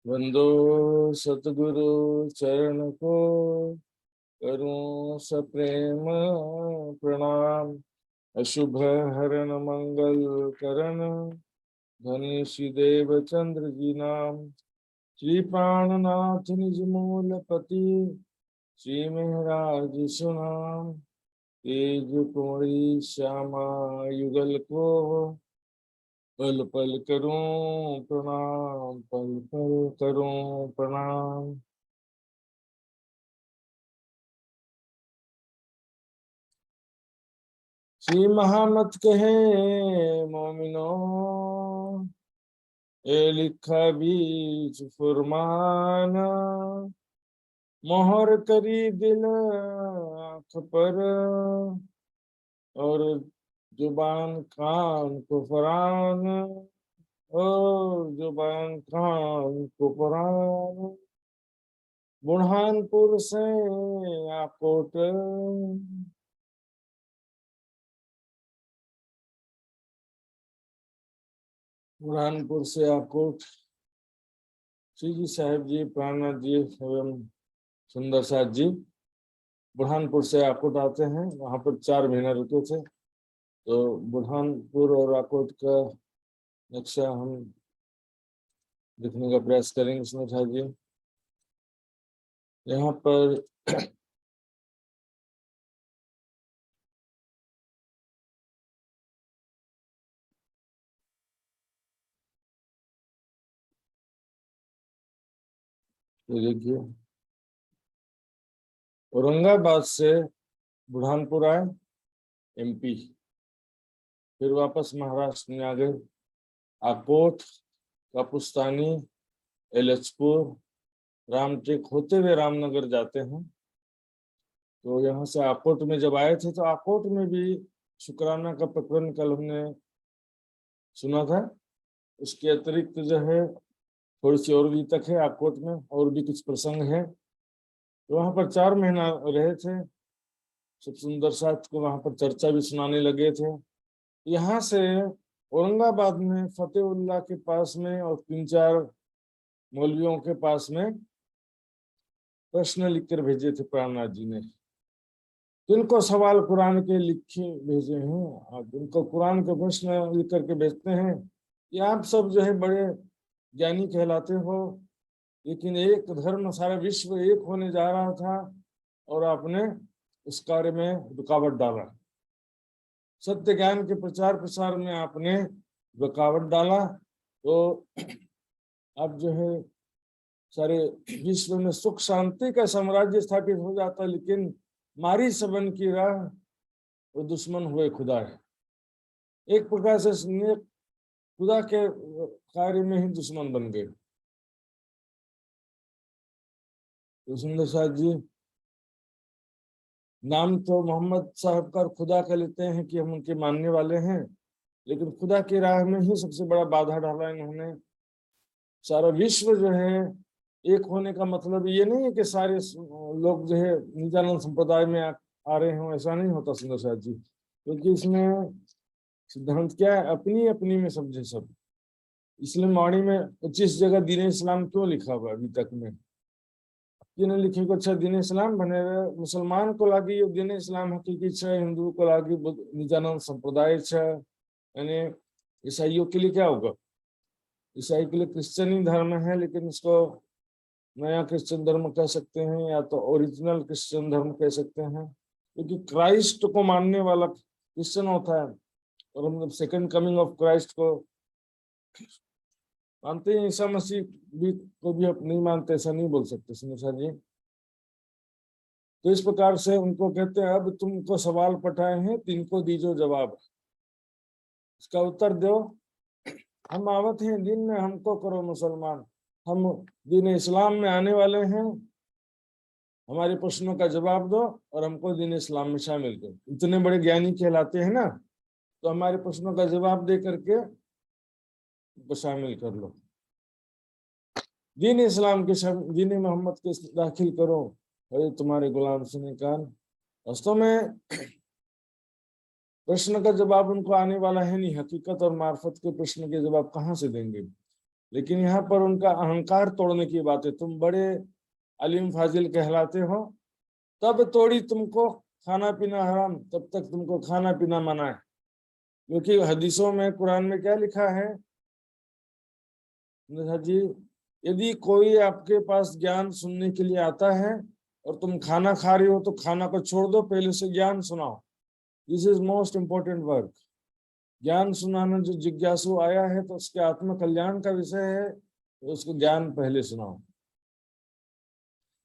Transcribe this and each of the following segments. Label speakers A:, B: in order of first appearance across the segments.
A: वंदो सतगुरु चरण को, करूं सप्रेम प्रणाम। अशुभ हरण मंगल करण, धनीषि देव चंद्र जी नाम। श्री प्राणनाथ निज मूल पति, श्री महराज सुनाम। तेज कुमरी श्यामा युगल को, पल पल करूं प्रणाम, पल पल करूं प्रणाम। श्री महामत कहे मोमिनो, ए लिखा बीच फुरमाना। मोहर करी दिल आँख पर, और जुबान कान को फरान, और जुबान कान को फरान। बुरहानपुर से आकोट, बुरहानपुर से आकोट। श्री जी साहेब जी, प्राणनाथ जी एवं सुंदर साथ जी बुरहानपुर से आकोट आते हैं। वहां पर 4 महीना रुके थे। तो बुरहानपुर और आकोट का नक्शा हम दिखने का प्रयास करेंगे सुंदर साथ जी। यहाँ पर देखिए, औरंगाबाद से बुरहानपुर आए, एमपी, फिर वापस महाराष्ट्र में आ गए। आकोट, कापुस्तानी, एलचपुर, रामटेक होते हुए रामनगर जाते हैं। तो यहाँ से आकोट में जब आए थे तो आकोट में भी शुक्राना का प्रकरण कल हमने सुना था। उसके अतिरिक्त जो है थोड़ी सी और भी तक है आकोट में, और भी कुछ प्रसंग है। तो वहां पर 4 महीना रहे थे। सब सुंदर साथ को वहां पर चर्चा भी सुनाने लगे थे। यहाँ से औरंगाबाद में फतेहुल्ला के पास में और 3-4 मौलवियों के पास में प्रश्न लिखकर भेजे थे प्राणनाथ जी ने। जिनको सवाल कुरान के लिखे भेजे हैं, आप उनको कुरान के प्रश्न लिख करके भेजते हैं कि आप सब जो है बड़े ज्ञानी कहलाते हो, लेकिन एक धर्म सारा विश्व एक होने जा रहा था और आपने उस कार्य में रुकावट डाला। सत्य ज्ञान के प्रचार प्रसार में आपने रुकावट डाला। तो अब जो है सारे विश्व में सुख शांति का साम्राज्य स्थापित हो जाता, लेकिन मारी सबन की राह, वो दुश्मन हुए खुदा है। एक प्रकार से खुदा के कार्य में ही दुश्मन बन गए। तो सुंदर साथ जी नाम तो मोहम्मद साहब का खुदा का लेते हैं कि हम उनके मानने वाले हैं, लेकिन खुदा की राह में ही सबसे बड़ा बाधा डाला इन्होंने। सारा विश्व जो है एक होने का मतलब ये नहीं है कि सारे लोग जो है नित्यानंद संप्रदाय में आ रहे हों, ऐसा नहीं होता सुंदर साथ जी। क्योंकि इसमें सिद्धांत क्या है, अपनी अपनी में समझे सब। इसलिए वाणी में 25 जगह दीन इस्लाम क्यों लिखा हुआ अभी तक में? जिन्हें लिखे को अच्छा दीन इस्लाम बने रहे, मुसलमान को लागी ये दीन इस्लाम हकीकी छे, हिंदू को लागी नित्यानंद संप्रदाय छे, यानी ईसाइयों के लिए क्या होगा? ईसाई के लिए क्रिश्चियनी धर्म है, लेकिन इसको नया क्रिश्चियन धर्म कह सकते हैं या तो ओरिजिनल क्रिश्चियन धर्म कह सकते हैं, क्योंकि क्राइस्ट को मानने वाला क्रिश्चियन होता है। और हम सेकंड कमिंग ऑफ क्राइस्ट को मानते हैं, ईसा मसीह भी को भी नहीं मानते, ऐसा नहीं बोल सकते सुनिशा जी। तो इस प्रकार से उनको कहते हैं, अब तुमको सवाल पठाए हैं, तिनको दीजो जवाब, इसका उत्तर दो। हम आवत हैं दिन में, हमको करो मुसलमान, हम दीन इस्लाम में आने वाले हैं, हमारे प्रश्नों का जवाब दो और हमको दीन इस्लाम में शामिल करो। इतने बड़े ज्ञानी कहलाते हैं ना, तो हमारे प्रश्नों का जवाब दे करके शामिल कर लो, दीन इस्लाम के दीन मोहम्मद के दाखिल करो, अरे तुम्हारे गुलाम से निकाल। वास्तव में प्रश्न का जवाब उनको आने वाला है नहीं, हकीकत और मार्फत के प्रश्न के जवाब कहाँ से देंगे? लेकिन यहाँ पर उनका अहंकार तोड़ने की बात है। तुम बड़े अलीम फाजिल कहलाते हो, तब तोड़ी तुमको खाना पीना हराम, तब तक तुमको खाना पीना मना है। क्योंकि हदीसों में, कुरान में क्या लिखा है जी, यदि कोई आपके पास ज्ञान सुनने के लिए आता है और तुम खाना खा रही हो तो खाना को छोड़ दो, पहले से ज्ञान सुनाओ। This is most important work. ज्ञान सुनाना, जो जिज्ञासु आया है तो उसके आत्म कल्याण का विषय है, तो उसको ज्ञान पहले सुनाओ।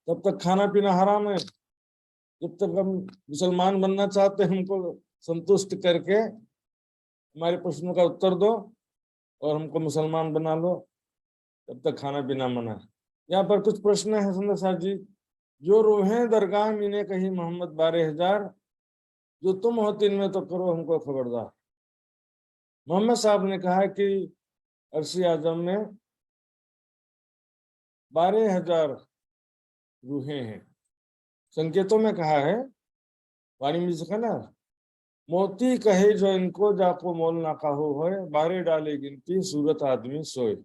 A: तब तक खाना पीना हराम है। जब तक हम मुसलमान बनना चाहते हैं, हमको संतुष्ट करके हमारे प्रश्नों का उत्तर दो और हमको मुसलमान बना लो, तब तक खाना पीना मना है। यहाँ पर कुछ प्रश्न है सुंदर साहब जी। जो रोहें दरगाह मीने कही मोहम्मद 12,000, जो तुम हो तीन में तो करो हमको खबरदार। मोहम्मद साहब ने कहा कि अर्शी आजम में 12,000 रूहें हैं। संकेतों में कहा है, वाणी में लिखा ना, मोती कहे जो इनको जाको मोल ना कहो होए, 12 डाले गिनती सूरत आदमी सोए।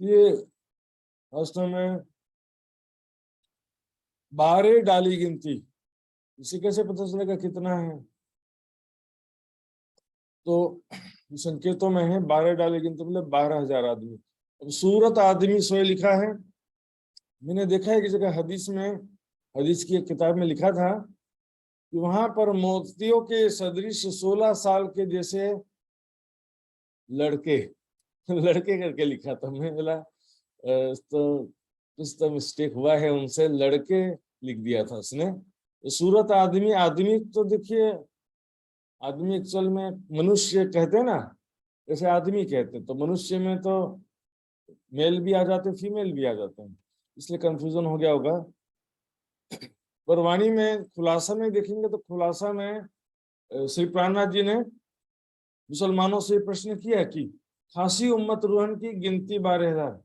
A: ये वास्तव में 12 डाली गिनती, इसे कैसे पता चलेगा कितना है? तो संकेतों में है 12 डाले गिनती, मतलब 12,000 आदमी। अब सूरत आदमी सोए लिखा है। मैंने देखा है कि जगह हदीस में, हदीस की एक किताब में लिखा था कि वहां पर मोतियों के सदृश 16 साल के जैसे लड़के लड़के करके लिखा था। मैं बोला तो कुछ तो मिस्टेक हुआ है उनसे, लड़के लिख दिया था उसने। तो सूरत आदमी, आदमी तो देखिए, आदमी एक्चुअल में मनुष्य कहते हैं ना, जैसे आदमी कहते हैं, तो मनुष्य में तो मेल भी आ जाते, फीमेल भी आ जाते हैं, इसलिए कंफ्यूजन हो गया होगा। पर वाणी में खुलासा में देखेंगे तो खुलासा में श्री प्राणनाथ जी ने मुसलमानों से प्रश्न किया कि खासी उम्मत रूहन की गिनती 12,000।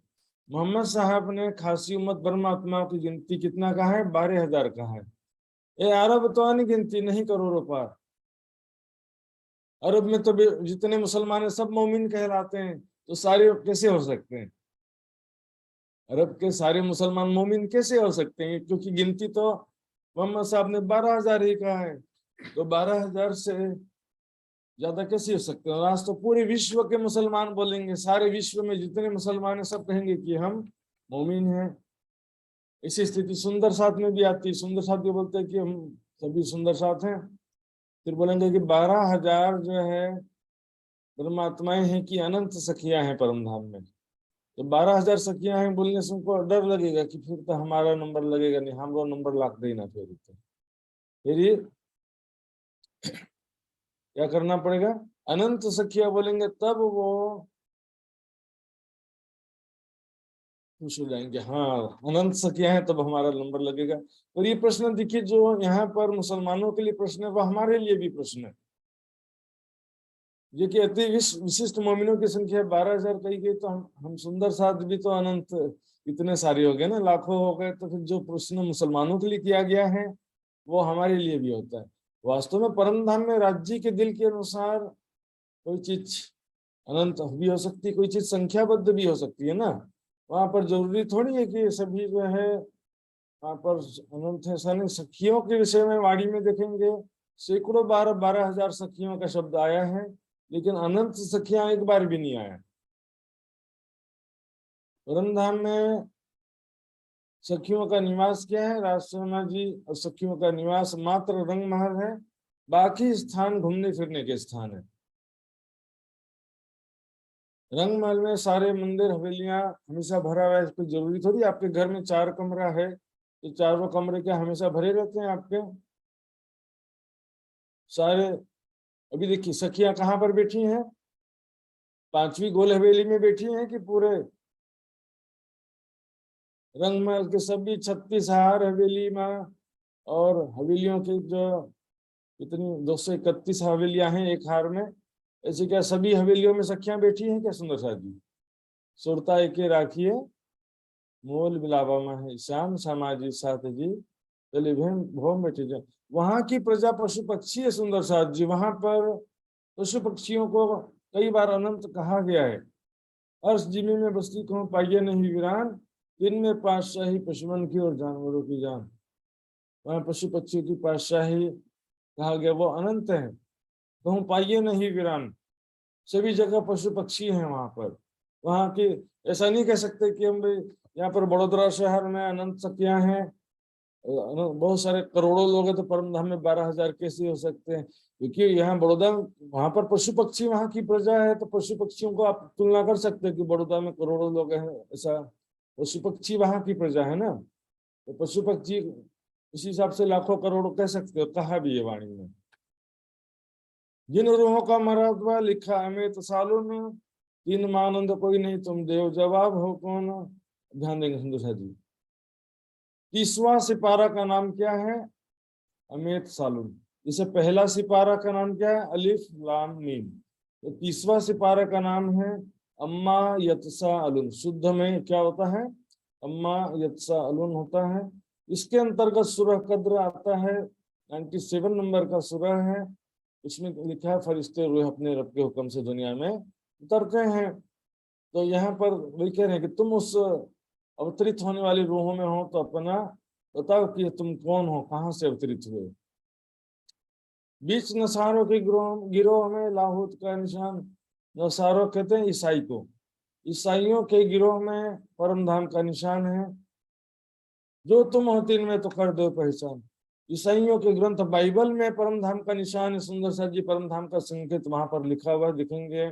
A: मोहम्मद साहब ने खासी उम्मत परमात्मा की गिनती कितना कहा है? 12,000 कहा है। ये अरब तो नहीं गिनती, नहीं करोड़ों पार। अरब में तो जितने मुसलमान है सब मोमिन कहलाते हैं, तो सारे कैसे हो सकते हैं? अरब के सारे मुसलमान मोमिन कैसे हो सकते हैं? क्योंकि गिनती तो मोहम्मद साहब ने 12,000 ही कहा है, तो 12,000 से ज्यादा कैसे हो सकते हैं? और आज तो पूरे विश्व के मुसलमान बोलेंगे, सारे विश्व में जितने मुसलमान हैं सब कहेंगे कि हम मोमिन हैं। इसी स्थिति सुंदर साथ में भी आती है। सुंदर साथ भी बोलते हैं कि हम सभी सुंदर साथ हैं। फिर बोलेंगे कि 12,000 जो है परमात्माएं हैं कि अनंत सखियां हैं परम धाम में। तो 12,000 सखियां हैं बोलने से उनको डर लगेगा कि फिर तो हमारा नंबर लगेगा नहीं, हमको नंबर लाख देना। फिर ये क्या करना पड़ेगा? अनंत सखिया बोलेंगे तब वो खुश हो जाएंगे, हाँ अनंत सखिया है तब हमारा नंबर लगेगा। और ये प्रश्न देखिए, जो यहाँ पर मुसलमानों के लिए प्रश्न है, वो हमारे लिए भी प्रश्न है। ये कि अति विशिष्ट मोमिनों की संख्या 12,000 कही गई, तो हम सुंदर साथ भी तो अनंत इतने सारे हो गए ना, लाखों हो गए। तो फिर जो प्रश्न मुसलमानों के लिए किया गया है वो हमारे लिए भी होता है। वास्तव में परम धाम में राज्य के दिल के अनुसार कोई चीज अनंत भी हो सकती है, कोई चीज संख्याबद्ध भी हो सकती है ना। वहां पर जरूरी थोड़ी है कि सभी जो है वहां पर अनंत है। ऐसा नहीं। सखियों के विषय में वाणी में देखेंगे सैकड़ों 12,000 सखियों का शब्द आया है, लेकिन अनंत सखियां एक बार भी नहीं आया। परमधाम में सखियों का निवास क्या है? राजशर्मा जी, और सखियों का निवास मात्र रंग महल है, बाकी स्थान घूमने फिरने के स्थान है। रंग महल में सारे मंदिर हवेलियां हमेशा भरा हुआ है। कोई जरूरी थोड़ी आपके घर में 4 कमरा है तो चारों कमरे क्या हमेशा भरे रहते हैं आपके सारे? अभी देखिए सखियां कहाँ पर बैठी हैं? 5वीं गोल हवेली में बैठी हैं कि पूरे रंग महल के सभी 36 हार हवेली में? और हवेलियों की जो इतनी 231 हवेलियां हैं एक हार में, ऐसे क्या सभी हवेलियों में सखियां बैठी हैं क्या? सुंदर साथ जी, सुरता एके राखिए मोल बिलावा में है श्याम समाजी साथ जी, चलिए भोम बैठे जाए। वहां की प्रजा पशु पक्षी है सुंदर साथ जी। वहां पर पशु पक्षियों को कई बार अनंत कहा गया है। अर्श जिमी में बस्ती कहूँ पाइये नहीं वीरान, दिन में पातशाही पशुमन की और जानवरों की जान। वहाँ पशु पक्षियों की पातशाही कहा गया, वो अनंत है। कहूँ पाइये नहीं वीरान, सभी जगह पशु पक्षी हैं वहां पर। वहां की ऐसा नहीं कह सकते कि हम यहाँ पर बड़ोदरा शहर में अनंत सखियां हैं, बहुत सारे करोड़ों लोग हैं, तो परम धाम में 12,000 कैसे हो सकते हैं? क्योंकि यहाँ बड़ौदा, वहां पर पशु पक्षी वहां की प्रजा है, तो पशु पक्षियों को आप तुलना कर सकते हैं कि बड़ौदा में करोड़ों लोग हैं, ऐसा पशु पक्षी वहां की प्रजा है ना। तो पशु पक्षी उस हिसाब से लाखों करोड़ों कह सकते हो, कहा भी है वाणी में। जिन रूहों का मरतबा लिखा अमित सालों में, तीन मानंद कोई नहीं तुम देव जवाब हो कौन। ध्यान देंगे सुंदर जी। 30वां सिपारा का नाम क्या है? अमित सालून। इसे पहला सिपारा का नाम क्या है? अलिफ लाम मीम। तो 30वां सिपारा का नाम है अम्मा यत्सा अलुन। शुद्ध में क्या होता है? अम्मा यत्सा अलुन होता है। इसके अंतर्गत सूरह कद्र आता है, 97 नंबर का सूरह है। उसमें लिखा है फरिश्ते रूह अपने रब के हुक्म से दुनिया में उतरते हैं। तो यहाँ पर वही कह रहे हैं कि तुम उस अवतरित होने वाली रूहों में हो, तो अपना बताओ कि तुम कौन हो, कहाँ से अवतरित हुए। बीच नसारों के गिरोह में लाहौत का निशान। नसारों कहते हैं ईसाई को। ईसाइयों के गिरोह में परम धाम का निशान है। जो तुम हो तीन में तो कर दो पहचान। ईसाइयों के ग्रंथ बाइबल में परम धाम का निशान है। सुंदर सा जी परम धाम का संकेत वहां पर लिखा हुआ दिखेंगे।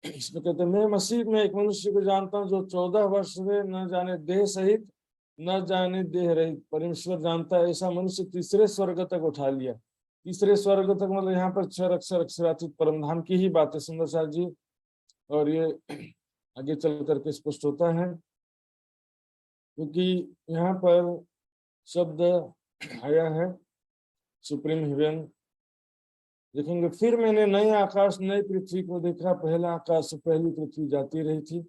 A: इसमें कहते हैं, मैं मसीह में एक मनुष्य को जानता हूँ जो 14 वर्ष में न जाने देह सहित न जाने देह रहित परमेश्वर जानता है, ऐसा मनुष्य तीसरे स्वर्ग तक उठा लिया। तीसरे स्वर्ग तक मतलब यहाँ पर 6 अक्षर अक्षरातीत परम धाम की ही बात है सुंदर सा जी। और ये आगे चल करके स्पष्ट होता है, क्योंकि यहाँ पर शब्द आया है सुप्रीम हेवन। देखेंगे, फिर मैंने नए आकाश नई पृथ्वी को देखा, पहला आकाश पहली पृथ्वी जाती रही थी।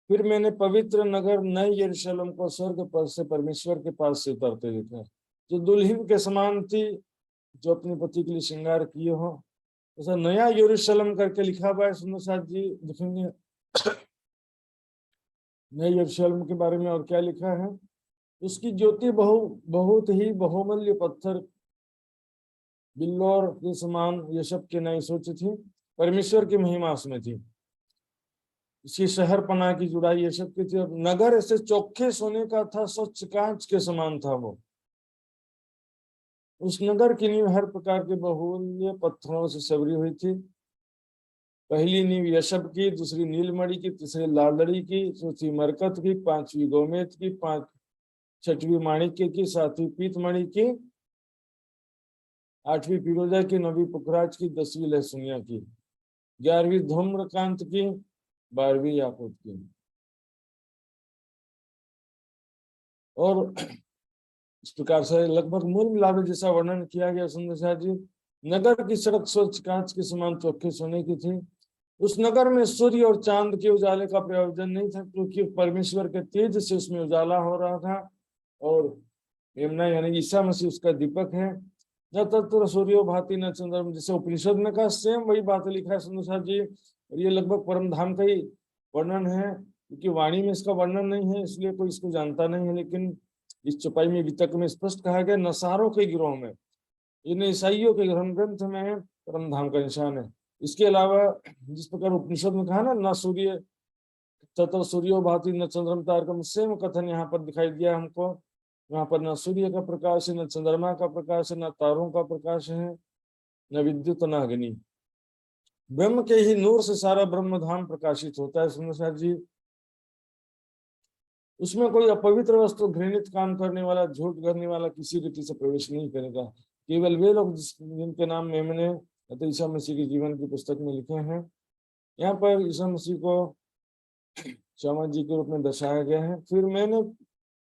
A: फिर मैंने पवित्र नगर नए यरूशलेम को स्वर्ग पर से परमेश्वर के पास से उतरते देखा, जो दुल्हन के समान थी, जो अपने पति के लिए श्रृंगार किए हो। ऐसा नया यरूशलेम करके लिखा हुआ है सुंदर साथ जी। देखेंगे नए यरूशलेम के बारे में और क्या लिखा है। उसकी ज्योति बहुत ही बहुमूल्य पत्थर बिल्लोर के समान यशब के नई सोच थी, परमेश्वर की महिमा उसमें थी। इसकी शहर पनाह की जुड़ाई यशब की थी, और नगर ऐसे चौखे सोने का था, स्वच्छ कांच के समान था वो। उस नगर की नींव हर प्रकार के बहुमूल्य पत्थरों से सवरी हुई थी। पहली नींव यशब की, दूसरी नीलमणि की, तीसरी लालड़ी की, चौथी मरकत की, पांचवी गोमेद की, छठवीं माणिक्य की, सातवीं पीतमणि की, आठवीं फिरोजा की, नौवीं पुखराज की, 10वीं लहसुनिया की, 11वीं धूम्रकांत की, 12वीं याकूत की। और इस प्रकार से लगभग मूल मिलावे जैसा वर्णन किया गया सुंदर शाह जी। नगर की सड़क स्वच्छ कांच के समान चौखे सोने की थी। उस नगर में सूर्य और चांद के उजाले का प्रयोजन नहीं था, क्योंकि परमेश्वर के तेज से उसमें उजाला हो रहा था। और यमुना यानी ईसा मसीह उसका दीपक है। न तत्र सूर्यो भाति न चंद्रमा, जैसे उपनिषद में कहा, सेम वही बात लिखा है सुंदर साहब जी। और ये लगभग परम धाम का ही वर्णन है, क्योंकि वाणी में इसका वर्णन नहीं है, इसलिए कोई इसको जानता नहीं है। लेकिन इस चौपाई में वितक में स्पष्ट कहा गया, नसारों के गिरोह में, इन ईसाइयों के ग्रंथ में परम धाम का निशान है। इसके अलावा जिस प्रकार उपनिषद में कहा ना सूर्य तथा सूर्यो भाति न चंद्रम तारकम, सेम कथन यहाँ पर दिखाई दिया हमको। यहाँ पर न सूर्य का प्रकाश है, न चंद्रमा का प्रकाश है, न तारों का प्रकाश है, न विद्युत न अग्नि। ब्रह्म के ही नूर से सारा ब्रह्म धाम प्रकाशित होता है सुंदर साहब जी। उसमें कोई अपवित्र वस्तु, घृणित काम करने वाला, झूठ करने वाला किसी रीति से प्रवेश नहीं करेगा। केवल वे लोग जिनके नाम मैंने ईसा मसीह के जीवन की पुस्तक में लिखे हैं। यहाँ पर ईसा मसीह को श्यामा जी के रूप में दर्शाया गया है। फिर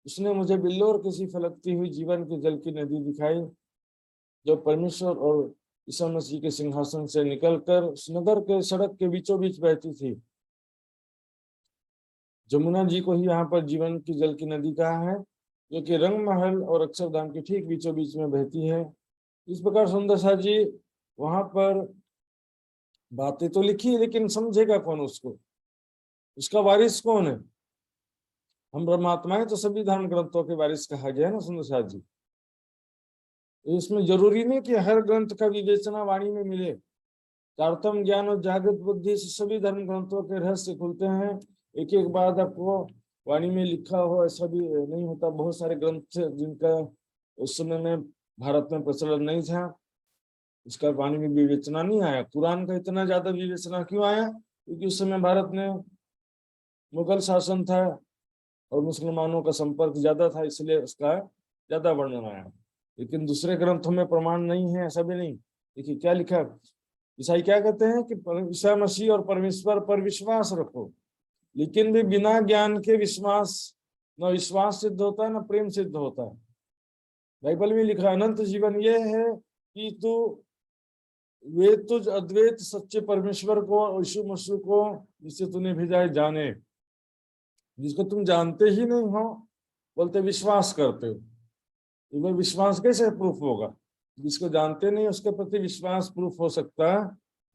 A: उसने मुझे बिल्लोर किसी फलकती हुई जीवन के जल की नदी दिखाई, जो परमेश्वर और ईसा मसीह के सिंहासन से निकलकर उस नगर के सड़क के बीचों बीच बहती थी। जमुना जी को ही यहाँ पर जीवन की जल की नदी कहा है, जो कि रंग महल और अक्षरधाम के ठीक बीचों बीच में बहती है। इस प्रकार सुंदर सा जी वहां पर बातें तो लिखी, लेकिन समझेगा कौन उसको? उसका वारिस कौन है? हम ब्रह्मात्मा है तो सभी धर्म ग्रंथों के वारिस कहा गया है ना सुंदर साथ जी। इसमें जरूरी नहीं कि हर ग्रंथ का विवेचना वाणी में मिले। तारतम ज्ञान और जागृत बुद्धि से सभी धर्म ग्रंथों के रहस्य खुलते हैं। एक एक बात आपको वाणी में लिखा हो ऐसा भी नहीं होता। बहुत सारे ग्रंथ थे जिनका उस समय में भारत में प्रचलन नहीं था, उसका वाणी में विवेचना नहीं आया। कुरान का इतना ज्यादा विवेचना क्यों आया? क्योंकि उस समय भारत में मुगल शासन था और मुसलमानों का संपर्क ज्यादा था, इसलिए उसका ज्यादा वर्णन आया। लेकिन दूसरे ग्रंथों में प्रमाण नहीं है, ऐसा भी नहीं। देखिए क्या लिखा है, ईसाई क्या कहते हैं कि ईसा मसीह और परमेश्वर पर विश्वास रखो, लेकिन भी बिना ज्ञान के विश्वास, न विश्वास सिद्ध होता है न प्रेम सिद्ध होता है। बाइबल में लिखा अनंत जीवन यह है कि तू वे तुझ अद्वैत सच्चे परमेश्वर को, यीशु मसीह को जिसे तूने भेजा है, जाने। जिसको तुम जानते ही नहीं हो बोलते विश्वास करते हो। तो विश्वास कैसे प्रूफ होगा? जिसको जानते नहीं उसके प्रति विश्वास प्रूफ हो सकता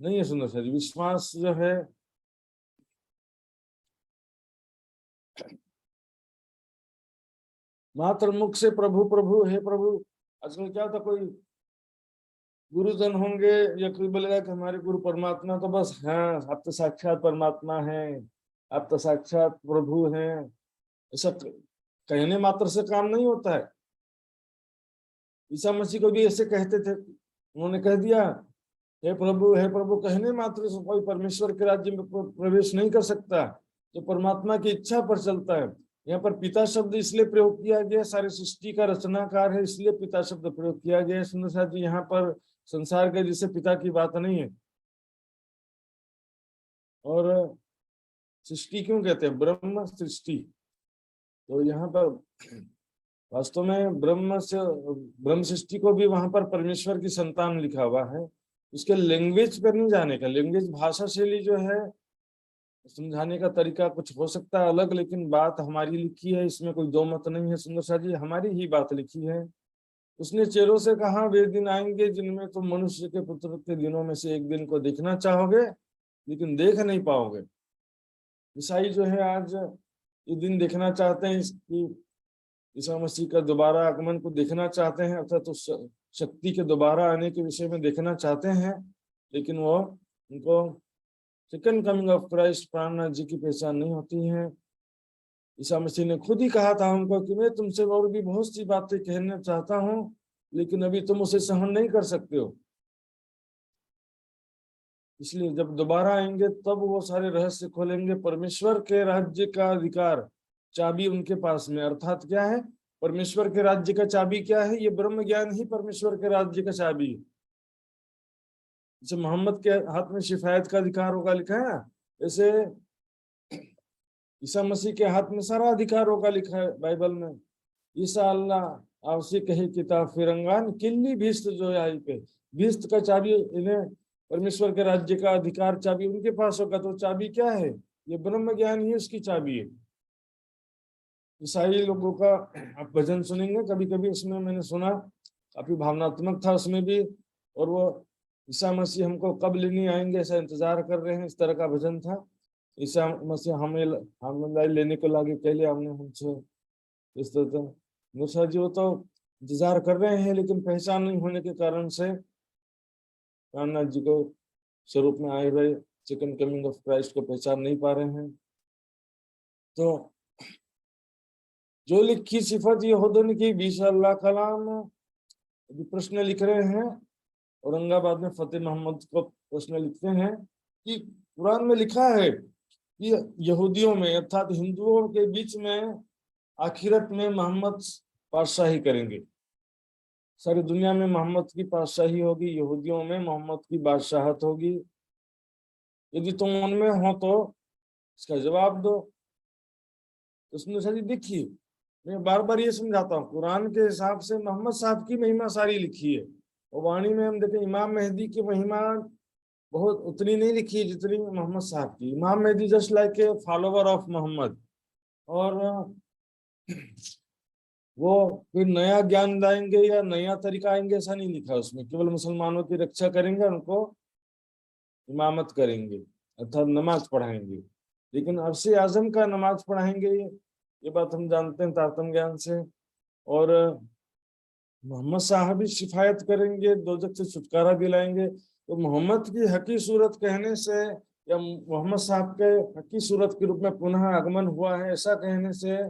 A: नहीं है। सुंदर सर, विश्वास जो है मात्र मुख से प्रभु प्रभु है प्रभु। आजकल क्या था, कोई गुरुजन होंगे या कोई बोलेगा कि हमारे गुरु परमात्मा, तो बस हाँ आप तो साक्षात परमात्मा हैं, आप तो साक्षात प्रभु हैं, ऐसा कहने मात्र से काम नहीं होता है। ईसा मसीह को भी ऐसे कहते थे, उन्होंने कह दिया हे प्रभु कहने मात्र से कोई परमेश्वर के राज्य में प्रवेश नहीं कर सकता, तो परमात्मा की इच्छा पर चलता है। यहाँ पर पिता शब्द इसलिए प्रयोग किया गया, सारे सृष्टि का रचनाकार है इसलिए पिता शब्द प्रयोग किया गया। सुंदर साथ जी, यहाँ पर संसार के जिसे पिता की बात नहीं है। और सृष्टि क्यों कहते हैं? ब्रह्म सृष्टि। तो यहाँ पर वास्तव में ब्रह्म सृष्टि को भी वहां पर परमेश्वर की संतान लिखा हुआ है। उसके लैंग्वेज पर नहीं जाने का। लैंग्वेज भाषा शैली जो है, समझाने का तरीका कुछ हो सकता है अलग, लेकिन बात हमारी लिखी है, इसमें कोई दो मत नहीं है। सुंदर सा जी, हमारी ही बात लिखी है। उसने चेरों से कहा वे दिन आएंगे जिनमें तुम मनुष्य के पुत्र के दिनों में से एक दिन को देखना चाहोगे लेकिन देख नहीं पाओगे। ईसाई जो है आज ये दिन देखना चाहते हैं, इसकी ईसा मसीह का दोबारा आगमन को देखना चाहते हैं, अर्थात तो शक्ति के दोबारा आने के विषय में देखना चाहते हैं, लेकिन वो उनको सेकंड कमिंग ऑफ क्राइस्ट प्राणनाथ जी की पहचान नहीं होती है। ईसा मसीह ने खुद ही कहा था उनको कि मैं तुमसे और भी बहुत सी बातें कहना चाहता हूँ, लेकिन अभी तुम उसे सहन नहीं कर सकते हो। इसलिए जब दोबारा आएंगे तब वो सारे रहस्य खोलेंगे। परमेश्वर के राज्य का अधिकार चाबी उनके पास में, अर्थात क्या है? परमेश्वर के राज्य का चाबी क्या है? ये ब्रह्म ज्ञान ही परमेश्वर के राज्य का चाबी है। जैसे मोहम्मद के हाथ में शिफायत का अधिकार होगा लिखा है ना, ऐसे ईसा मसीह के हाथ में सारा अधिकार होगा लिखा है बाइबल में। ईसा अल्लाह आवश्यक है किताब फिरंगान किल्ली भीस्त जो है आई पे, भीस्त का चाबी इन्हें परमेश्वर के राज्य का अधिकार चाबी उनके पास होगा। तो चाबी क्या है? ये ब्रह्म ज्ञान ही उसकी चाबी है। ईसाई लोगों का आप भजन सुनेंगे कभी कभी, उसमें मैंने सुना काफी भावनात्मक था उसमें भी, और वो ईसा मसीह हमको कब लेने आएंगे ऐसा इंतजार कर रहे हैं, इस तरह का भजन था। ईसा मसीह हमें लेने को लागे पहले हमने हमसे, इस तरह मूसा जी वो तो इंतजार कर रहे हैं, लेकिन पहचान नहीं होने के कारण से रामनाथ जी को स्वरूप में आए हुए सेकंड कमिंग ऑफ क्राइस्ट को पहचान नहीं पा रहे हैं। तो जो लिखी सिफत यहूदन की 20 अल्लाह कलाम प्रश्न लिख रहे हैं। औरंगाबाद में फतेह मोहम्मद को प्रश्न लिखते हैं कि कुरान में लिखा है कि यहूदियों में अर्थात हिंदुओं के बीच में आखिरत में मोहम्मद पातशाही करेंगे। सारी दुनिया में मोहम्मद की पातशाही होगी, यहूदियों में मोहम्मद की बादशाहत होगी। यदि तुम उनमें हो तो इसका जवाब दो। उसमें सारी देखिए, मैं बार बार ये समझाता हूँ, कुरान के हिसाब से मोहम्मद साहब की महिमा सारी लिखी है, और वाणी में हम देखें इमाम मेहदी की महिमा बहुत उतनी नहीं लिखी है जितनी मोहम्मद साहब की। इमाम Mahdi just like a follower of Muhammad, और वो कोई नया ज्ञान लाएंगे या नया तरीका आएंगे ऐसा नहीं लिखा उसमें। केवल मुसलमानों की रक्षा करेंगे, उनको इमामत करेंगे अर्थात नमाज पढ़ाएंगे, लेकिन अरसे आजम का नमाज पढ़ाएंगे, ये बात हम जानते हैं तारतम ज्ञान से। और मोहम्मद साहब भी शिफायत करेंगे, दोजख से छुटकारा दिलाएंगे। तो मोहम्मद की हकी सूरत कहने से या मोहम्मद साहब के हकी सूरत के रूप में पुनः आगमन हुआ है ऐसा कहने से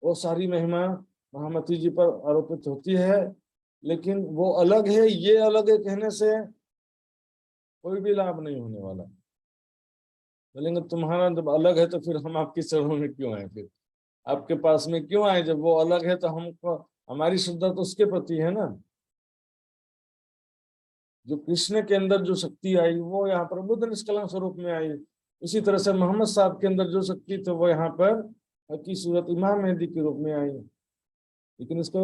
A: वो सारी महिमा महामती जी पर आरोपित होती है। लेकिन वो अलग है, ये अलग है कहने से कोई भी लाभ नहीं होने वाला। बोलेंगे तुम्हारा जब अलग है तो फिर हम आपके चरणों में क्यों आए, फिर आपके पास में क्यों आए? जब वो अलग है तो हमको, हमारी श्रद्धा तो उसके प्रति है ना। जो कृष्ण के अंदर जो शक्ति आई वो यहाँ पर बुद्ध निष्कलंक स्वरूप में आई, उसी तरह से मोहम्मद साहब के अंदर जो शक्ति थी वो यहाँ पर हकी सूरत इमाम मेहदी के रूप में आई। लेकिन इसको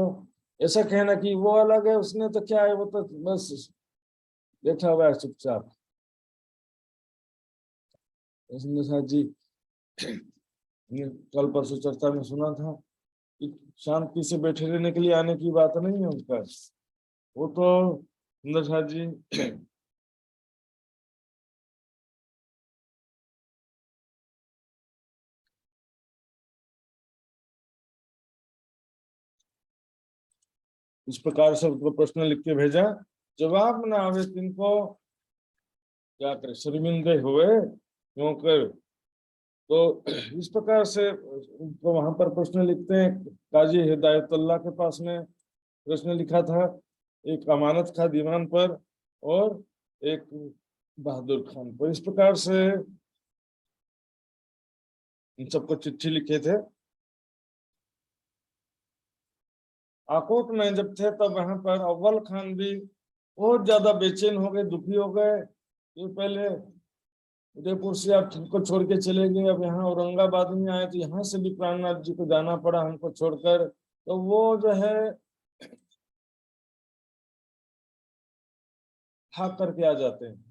A: ऐसा कहना कि वो अलग है, उसने तो क्या है, वो तो बस बैठा हुआ है चुपचाप। जी कल परसों चर्चा में सुना था कि शांति से बैठे रहने के लिए आने की बात नहीं है उनका। वो तो सुंदर साहब जी इस प्रकार से उनको प्रश्न लिख के भेजा, जवाब ना आवे तिनको क्या करे, शर्मिंदे हुए क्यों कर। तो इस प्रकार से तो वहां पर प्रश्न लिखते हैं। काजी हिदायतुल्लाह के पास में प्रश्न लिखा था, एक अमानत खा दीवान पर और एक बहादुर खान पर। इस प्रकार से इन सबको चिट्ठी लिखे थे। आकोट में जब थे तब वहां पर अव्वल खान भी बहुत ज्यादा बेचैन हो गए, दुखी हो गए। ये पहले उदयपुर से आप को छोड़ के चले गए, अब यहाँ औरंगाबाद में आए तो यहाँ से भी प्राणनाथ जी को जाना पड़ा हमको छोड़कर। तो वो जो है भाग करके आ जाते हैं,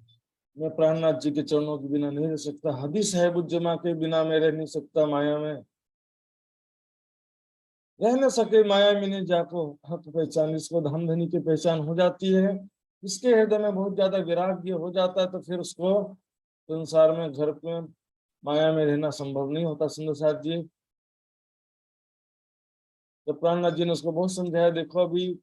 A: मैं प्राणनाथ जी के चरणों के बिना नहीं रह सकता, हदीस है बुज्जमा के बिना मैं रह नहीं सकता, माया में रह न सके, माया में नहीं जाको हक पहचान। इसको धन धनी की पहचान हो जाती है, इसके हृदय में बहुत ज्यादा वैराग्य हो जाता है, तो फिर उसको संसार में घर पे माया में रहना संभव नहीं होता। सुंदर साहब जी तो प्राणनाथ जी ने उसको बहुत समझाया, देखो अभी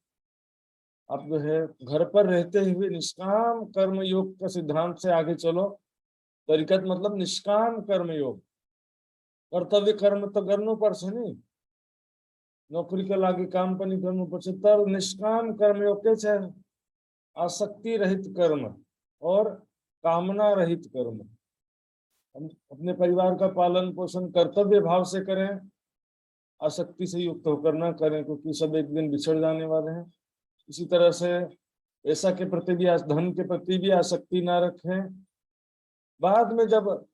A: आप जो है घर पर रहते हुए निष्काम कर्म योग का सिद्धांत से आगे चलो। तरीकत मतलब निष्काम कर्म योग, कर्तव्य कर्म तो करनो पड़શે नहीं, नौकरी के लागे काम पर नहीं करना पड़શે, तर निष्काम कर्म योग के છે आसक्ति रहित कर्म और कामना रहित कर्म। हम अपने परिवार का पालन पोषण कर्तव्य भाव से करें, आसक्ति से युक्त होकर ना करें, क्योंकि सब एक दिन बिछड़ जाने वाले हैं। इसी तरह से पैसा के प्रति भी, धन के प्रति भी आसक्ति ना रखें। बाद में जब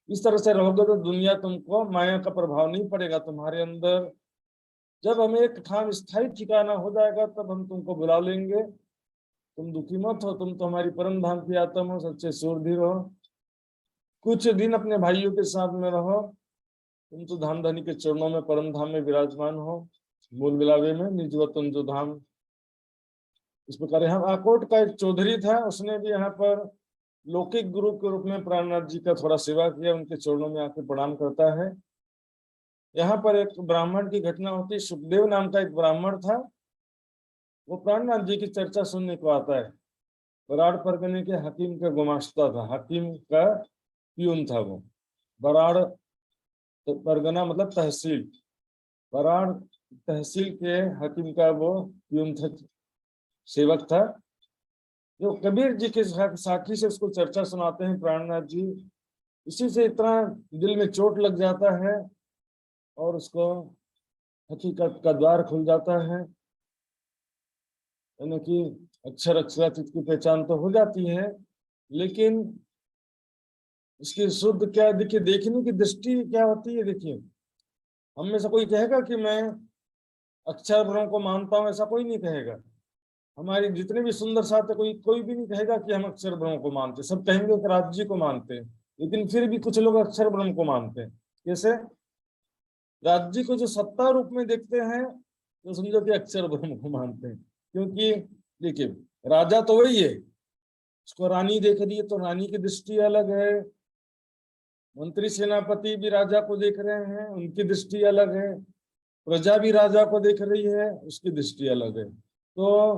A: इस तरह से रहोगे तो दुनिया तुमको, माया का प्रभाव नहीं पड़ेगा तुम्हारे अंदर। जब हमें एक ठाम स्थायी ठिकाना हो जाएगा तब हम तुमको बुला लेंगे। तुम दुखी मत हो, तुम तो हमारी परम धाम की आत्मा हो, सच्चे सूरधीर हो। कुछ दिन अपने भाइयों के साथ में रहो, तुम तो धाम धनी के चरणों में परम धाम में विराजमान हो, मूल मिलावे में निज वतन जो धाम। इस प्रकार यहाँ आकोट का एक चौधरी था, उसने भी यहाँ पर लौकिक गुरु के रूप में प्राणनाथ जी का थोड़ा सेवा किया, उनके चरणों में आके प्रणाम करता है। यहाँ पर एक ब्राह्मण की घटना होती है। सुखदेव नाम का एक ब्राह्मण था, वो प्राणनाथ जी की चर्चा सुनने को आता है। बराड़ परगने के हकीम का गुमाश्ता था, हकीम का पियून था वो। बराड़ परगना मतलब तहसील, बराड़ तहसील के हकीम का वो पियून था, सेवक था। जो कबीर जी के साखी से उसको चर्चा सुनाते हैं प्राणनाथ जी, इसी से इतना दिल में चोट लग जाता है और उसको हकीकत का द्वार खुल जाता है। यानी कि अक्षर अक्षरातीत की पहचान तो हो जाती है, लेकिन इसकी शुद्ध क्या देखिए, देखने की दृष्टि क्या होती है। देखिए हम में से कोई कहेगा कि मैं अक्षर ब्रह्म को मानता हूं, ऐसा कोई नहीं कहेगा। हमारे जितने भी सुंदर साथ कोई कोई भी नहीं कहेगा कि हम अक्षर ब्रह्म को मानते, सब कहेंगे कि राज जी को मानते हैं। लेकिन फिर भी कुछ लोग अक्षर ब्रह्म को मानते हैं। कैसे? राज्य को जो सत्ता रूप में देखते हैं तो समझो कि अक्षर ब्रह्म को मानते हैं। क्योंकि देखिए राजा तो वही है, उसको रानी देख रही है तो रानी की दृष्टि अलग है, मंत्री सेनापति भी राजा को देख रहे हैं, उनकी दृष्टि अलग है। प्रजा भी राजा को देख रही है, उसकी दृष्टि अलग है। तो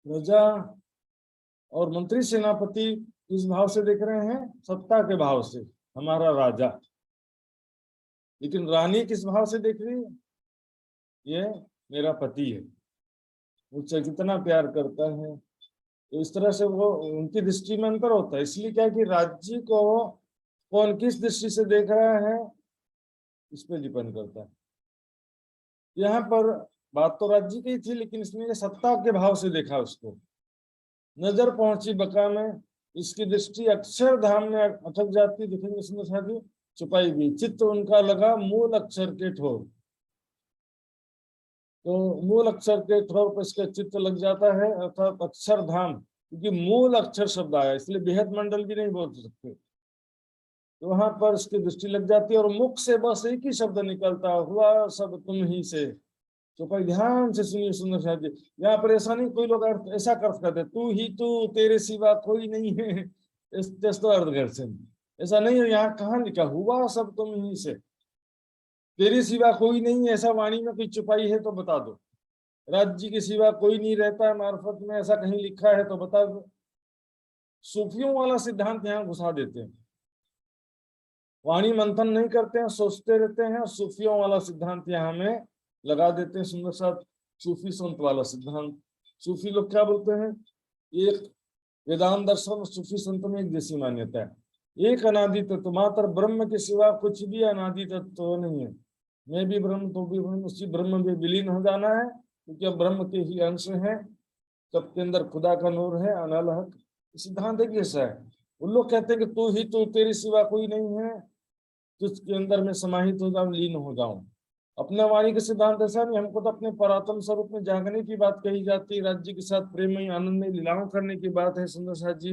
A: प्रजा और मंत्री सेनापति किस भाव से देख रहे हैं? सत्ता के भाव से, हमारा राजा। लेकिन रानी किस भाव से देख रही है? ये मेरा पति है, मुझसे कितना प्यार करता है। तो इस तरह से वो उनकी दृष्टि में अंतर होता है। इसलिए क्या कि राज्य को कौन किस दृष्टि से देख रहा है, इस पे डिपेंड करता है। यहाँ पर बात तो राज्य की थी, लेकिन इसने सत्ता के भाव से देखा उसको। नजर पहुंची बका में, इसकी दृष्टि अक्षरधाम में अटक जाती। दिखेंगे इसमें शादी छुपाई गई। चित्त उनका लगा मूल अक्षर के ठोर। तो मूल अक्षर के ठोर पर इसका चित्त लग जाता है, अर्थात अक्षरधाम, क्योंकि मूल अक्षर शब्द आया, इसलिए बेहद मंडल भी नहीं बोल सकते। तो वहां पर उसकी दृष्टि लग जाती है और मुख से बस एक ही शब्द निकलता, हुआ सब तुम ही से। तो भाई ध्यान से सुनिए सुंदर साहब जी, यहाँ पर ऐसा नहीं, कोई लोग अर्थ ऐसा अर्थ करते, तू ही तू, तेरे सिवा कोई नहीं है, इस तो अर्थ घर्षण। ऐसा नहीं है, यहाँ कहाँ लिखा हुआ सब तुम ही से, तेरे सिवा कोई नहीं है, ऐसा वाणी में कोई छुपाई है तो बता दो। राज्य के सिवा कोई नहीं रहता है मार्फत में, ऐसा कहीं लिखा है तो बता दो। सूफियों वाला सिद्धांत यहाँ घुसा देते हैं, वाणी मंथन नहीं करते हैं, सोचते रहते हैं। सूफियों वाला सिद्धांत यहाँ में लगा देते हैं सुंदर साथ, सूफी संत वाला सिद्धांत। सूफी लोग क्या बोलते हैं? एक वेदांत दर्शन और सूफी संत में एक जैसी मान्यता है। एक अनादि तत्व, मात्र ब्रह्म के सिवा कुछ भी अनादि तत्व नहीं है। मैं भी ब्रह्म, तो भी ब्रह्म, उसी ब्रह्म में विलीन हो जाना है, क्योंकि अब ब्रह्म के ही अंश हैं, सबके अंदर खुदा का नूर है, अनलहक। सिद्धांत एक जैसा है। उन लोग कहते हैं कि तू ही तू, तेरे सिवा कोई नहीं है, तुझके अंदर में समाहित हो जाऊं, लीन हो जाऊं। अपना वाणी का सिद्धांत ऐसा नहीं, हमको तो अपने परात्म स्वरूप में जागने की बात कही जाती है, राज्य के साथ प्रेम में आनंद में लीलाओं करने की बात है सुंदर साथ जी।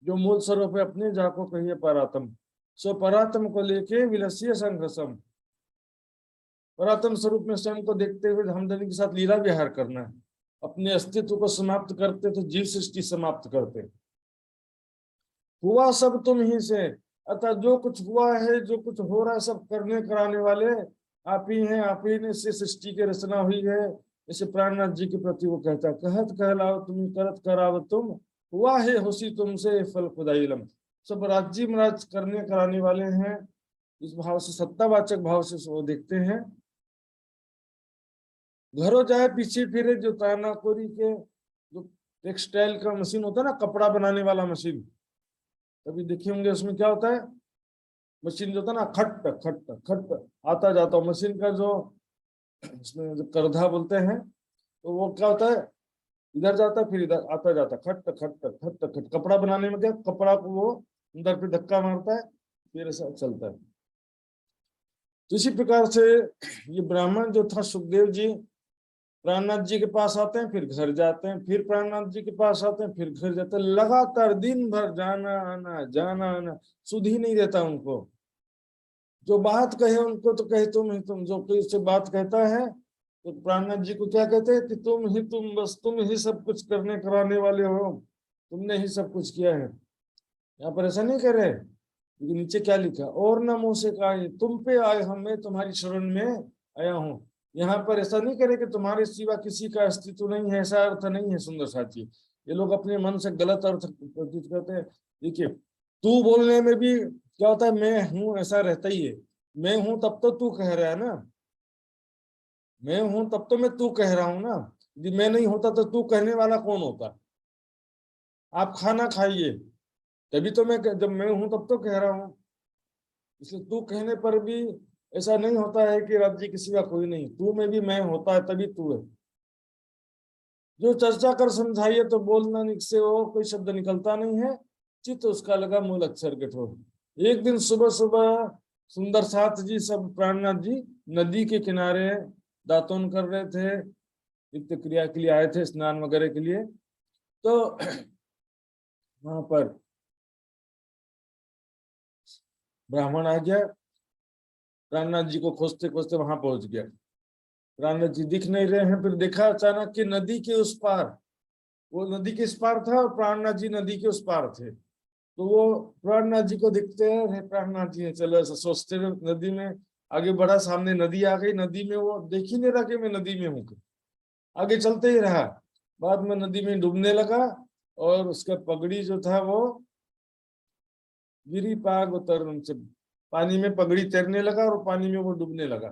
A: जो मूल स्वरूप है अपने जाको कहिए परात्म, सो परात्म को लेके विलसीय संघर्षम। परात्म स्वरूप में स्वयं को देखते हुए हमदनी के साथ लीला विहार करना है। अपने अस्तित्व को समाप्त करते तो जीव सृष्टि समाप्त करते। हुआ सब तुम ही से, अतः जो कुछ हुआ है, जो कुछ हो रहा है, सब करने कराने वाले आप ही हैं। आप ही ने से सृष्टि की रचना हुई है। इसे प्राणनाथ जी के प्रति वो कहता, कहत कहलाओ तुम, करत कराव तुम, हुआ है होशी तुमसे फल खुदाइलम। सब राज्य महाराज करने कराने वाले हैं। इस भाव से, सत्तावाचक भाव से वो देखते हैं। घरों जाए पीछे फिरे, जो तानाकोरी के जो टेक्सटाइल का मशीन होता है ना, कपड़ा बनाने वाला मशीन, कभी देखे होंगे। उसमें क्या होता है, मशीन जो होता है ना, खट खट खट आता जाता, मशीन का जो उसमें जो करधा बोलते हैं, तो वो क्या होता है, इधर जाता है फिर इधर आता जाता, खट खट खट खट। कपड़ा बनाने में क्या, कपड़ा को वो अंदर पे धक्का मारता है, फिर ऐसा चलता है। तो इसी प्रकार से ये ब्राह्मण जो था सुखदेव जी, प्राणनाथ जी के पास आते हैं, फिर घर जाते हैं, फिर प्राणनाथ जी के पास आते हैं, फिर घर जाते हैं। लगातार दिन भर जाना आना जाना आना, सुध ही नहीं रहता उनको। जो बात कहे उनको तो कहे तुम, जो कोई उससे बात कहता है तो प्राणनाथ जी को क्या कहते हैं कि तुम ही तुम, बस तुम ही सब कुछ करने कराने वाले हो, तुमने ही सब कुछ किया है। यहाँ पर ऐसा नहीं कर रहे, लेकिन नीचे क्या लिखा, और न मुंह से कहा, तुम पे आए हम, मैं तुम्हारी शरण में आया हूँ। यहाँ पर ऐसा नहीं करे कि तुम्हारे सिवा किसी का अस्तित्व नहीं है, ऐसा अर्थ नहीं है सुंदर साथी। ये लोग अपने मन से गलत अर्थ प्रतीत करते हैं। देखिए, तू बोलने में भी क्या होता है, मैं हूं ऐसा रहता ही है। मैं हूं तब तो तू कह रहा है ना, मैं हूं तब तो मैं तू कह रहा हूं ना। यदि मैं नहीं होता तो तू कहने वाला कौन होता? आप खाना खाइए, तभी तो मैं, जब मैं हूं तब तो कह रहा हूं। इसलिए तू कहने पर भी ऐसा नहीं होता है कि राज्य के सिवा कोई नहीं, तू में भी मैं होता है, तभी तू है। जो चर्चा कर समझाइए तो बोलना से वो कोई शब्द निकलता नहीं है, चित्त उसका लगा मूल अक्षर कठोर। एक दिन सुबह सुबह सुंदर साथ जी सब प्राणनाथ जी नदी के किनारे दातुन कर रहे थे, नित्य क्रिया के लिए आए थे, स्नान वगैरह के लिए। तो वहां पर ब्राह्मण आ गया, प्राणनाथ जी को खोजते खोजते वहां पहुंच गया। प्राणनाथ जी दिख नहीं रहे हैं। फिर देखा अचानक कि नदी के उस पार, वो नदी के इस पार था और प्राणनाथ जी नदी के उस पार थे। तो वो प्राणनाथ जी को दिखते हैं, हे प्राणनाथ जी है, चलो ऐसा सोचते हुए नदी में आगे बढ़ा, सामने नदी आ गई, नदी में वो देख ही नहीं रहा कि मैं नदी में हूँ, आगे चलते ही रहा। बाद में नदी में डूबने लगा और उसका पगड़ी जो था वो गिरी, पाग उतर उनसे, पानी में पगड़ी तैरने लगा और पानी में वो डूबने लगा।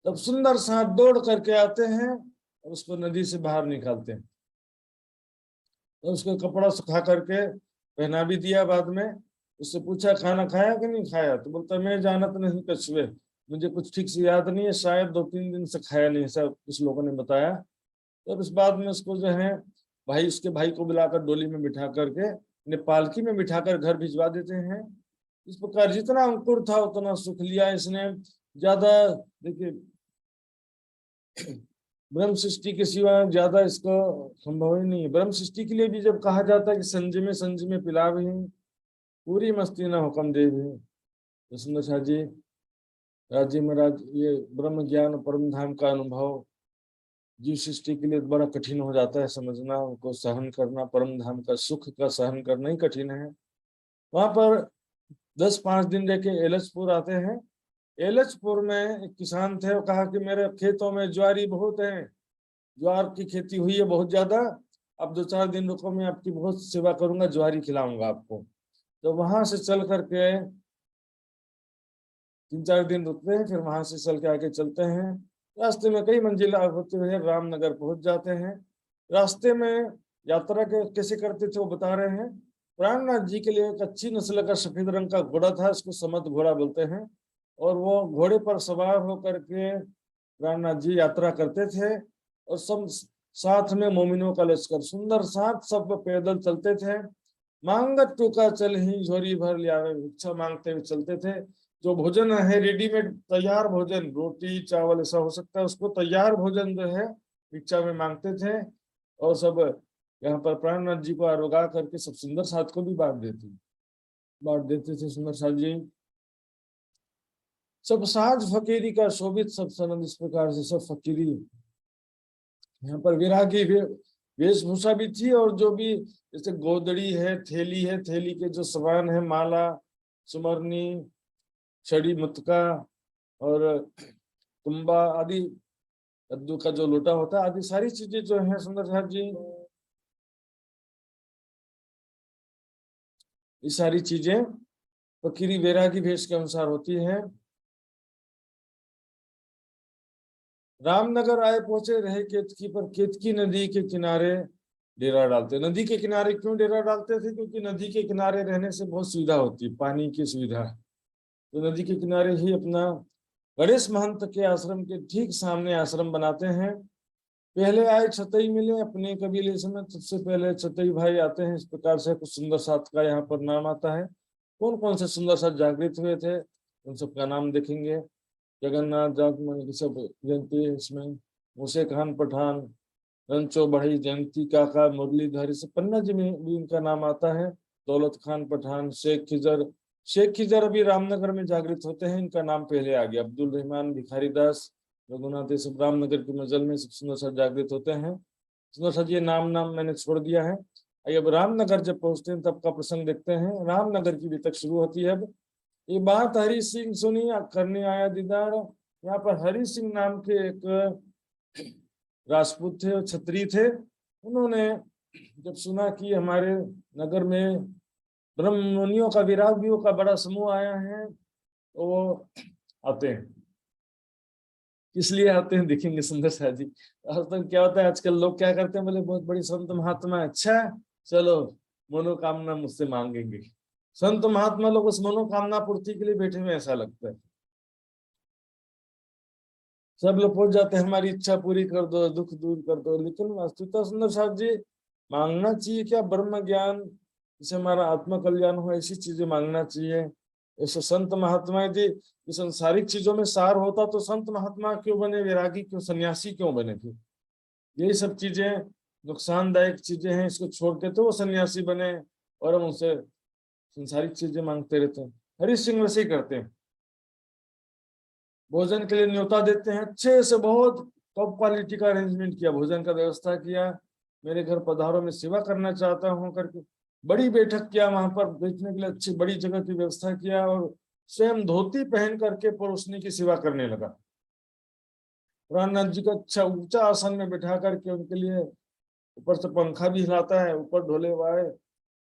A: तब सुंदर सांप दौड़ करके आते हैं और उसको नदी से बाहर निकालते हैं, तो उसको कपड़ा सुखा करके पहना भी दिया। बाद में उससे पूछा खाना खाया कि नहीं खाया, तो बोलता मैं जानत नहीं कछुए, मुझे कुछ ठीक से याद नहीं है, शायद 2-3 दिन से खाया नहीं, ऐसा कुछ लोगों ने बताया। तो इस बाद में उसको जो है भाई, उसके भाई को बुलाकर डोली में बिठा करके, पालकी में बिठाकर घर भिजवा देते हैं। इस प्रकार जितना अंकुर था उतना सुख लिया इसने। ज्यादा देखिए, ब्रह्म सृष्टि के सिवा ज्यादा इसका संभव ही नहीं है। ब्रह्म सृष्टि के लिए भी जब कहा जाता है कि संजय में पिलाव ही, पूरी मस्ती ना हुक्म दे भी, तो सुंदर शाह जी राज्य में ये ब्रह्म ज्ञान परम धाम का अनुभव जीव सृष्टि के लिए बड़ा कठिन हो जाता है समझना, उनको सहन करना, परम धाम का सुख का सहन करना ही कठिन है। वहां पर 10-5 दिन रह के एलचपुर आते हैं। एलचपुर में एक किसान थे, वो कहा कि मेरे खेतों में ज्वारी बहुत है, ज्वार की खेती हुई है बहुत ज्यादा, अब 2-4 दिन रुको, मैं आपकी बहुत सेवा करूंगा, ज्वारी खिलाऊंगा आपको। तो वहां से चल करके 3-4 दिन रुकते हैं, फिर वहां से चल के आगे चलते हैं। रास्ते में कई मंजिल होते हुए रामनगर पहुंच जाते हैं। रास्ते में यात्रा के कैसे करते थे वो बता रहे हैं। प्राणनाथ जी के लिए एक अच्छी नस्ल का सफेद रंग का घोड़ा था, इसको समत घोड़ा बोलते हैं, और वो घोड़े पर सवार होकर के प्राणनाथ जी यात्रा करते थे। और सब साथ में मोमिनों का लश्कर, सुंदर साथ सब पैदल चलते थे। मांगत टूका चल ही झोरी भर लिया, भिक्षा मांगते हुए चलते थे। जो भोजन है रेडीमेड तैयार भोजन, रोटी चावल ऐसा हो सकता है, उसको तैयार भोजन जो है भिक्षा में मांगते थे। और सब यहाँ पर प्राणनाथ जी को आरोगा करके सब सुंदर साथ को भी बांट देते थे सुंदर साथ जी। सब साज फकीरी का शोभित सब सनंद, इस प्रकार से सब फकीरी यहाँ पर विरागी वेशभूषा भी थी। और जो भी जैसे गोदड़ी है, थैली के जो सामान है, माला, सुमरनी, छड़ी, मुतका और तुम्बा आदि, कद्दू का जो लोटा होता है, आदि सारी चीजें जो है सुंदर साहब जी, ये सारी चीजें फकीरी वैरागी भेष के अनुसार होती है। रामनगर आए पहुंचे, रहे केतकी पर, केतकी नदी के किनारे डेरा डालते। नदी के किनारे क्यों डेरा डालते थे? क्योंकि नदी के किनारे रहने से बहुत सुविधा होती है, पानी की सुविधा। तो नदी के किनारे ही अपना, गणेश महंत के आश्रम के ठीक सामने आश्रम बनाते हैं। पहले आए छतई मिले अपने कबीले से, में सबसे पहले छतई भाई आते हैं। इस प्रकार से कुछ सुंदर साथ का यहाँ पर नाम आता है। कौन कौन से सुंदर साथ जागृत हुए थे उन सबका नाम देखेंगे। जगन्नाथ जात मन की सब जयंती है इसमें। मूसे खान पठान, रंचो बढ़ई, जयंती काका, मुरलीधर, इस पन्ना जी में भी इनका नाम आता है। दौलत खान पठान, शेख खिजर अभी रामनगर में जागृत होते हैं, इनका नाम पहले आ गया। अब्दुल रहमान, भिखारी दास, रघुनाथ, ये सब रामनगर की मजल में सब सुंदर सा जागृत होते हैं। सुंदर सा ये नाम मैंने छोड़ दिया है। आइए अब रामनगर जब पहुंचते हैं तब का प्रसंग देखते हैं। रामनगर की भी तक शुरू होती है। अब ये बात हरि सिंह सुनी, करने आया दीदार। यहाँ पर हरि सिंह नाम के एक राजपूत थे और छत्री थे। उन्होंने जब सुना कि हमारे नगर में ब्रह्ममुनियों का, विरागियों का बड़ा समूह आया है, तो वो आते हैं। इसलिए आते हैं, देखेंगे सुंदर शाह जी। आज तक क्या होता है, आजकल लोग क्या करते हैं, बोले बहुत बड़ी संत महात्मा है, अच्छा चलो मनोकामना मुझसे मांगेंगे। संत महात्मा लोग उस मनोकामना पूर्ति के लिए बैठे हुए ऐसा लगता है। सब लोग पहुंच जाते हैं, हमारी इच्छा पूरी कर दो, दुख दूर कर दो। लेकिन वास्तविकता सुंदर साहब जी, मांगना चाहिए क्या? ब्रह्म ज्ञान, जिसे हमारा आत्मा कल्याण हो, ऐसी चीजें मांगना चाहिए। ऐसे संत महात्मा थी, ये संसारिक चीजों में सार होता तो संत महात्मा क्यों बने, वैरागी क्यों, सन्यासी क्यों बने थे? यही सब चीजें नुकसानदायक चीजें हैं, इसको छोड़ते तो वो सन्यासी बने और हम उनसे संसारिक चीजें मांगते रहते हैं। हरि सिंह वैसे ही करते हैं, भोजन के लिए न्योता देते हैं, अच्छे से बहुत टॉप क्वालिटी का अरेंजमेंट किया, भोजन का व्यवस्था किया, मेरे घर पधारो, में सेवा करना चाहता हूँ करके। बड़ी बैठक किया, वहां पर बैठने के लिए अच्छी बड़ी जगह की व्यवस्था किया और स्वयं धोती पहन करके परोसनी की सेवा करने लगा। प्राणनाथ जी को अच्छा ऊंचा आसन में बैठा करके उनके लिए ऊपर से पंखा भी हिलाता है, ऊपर ढोले हुए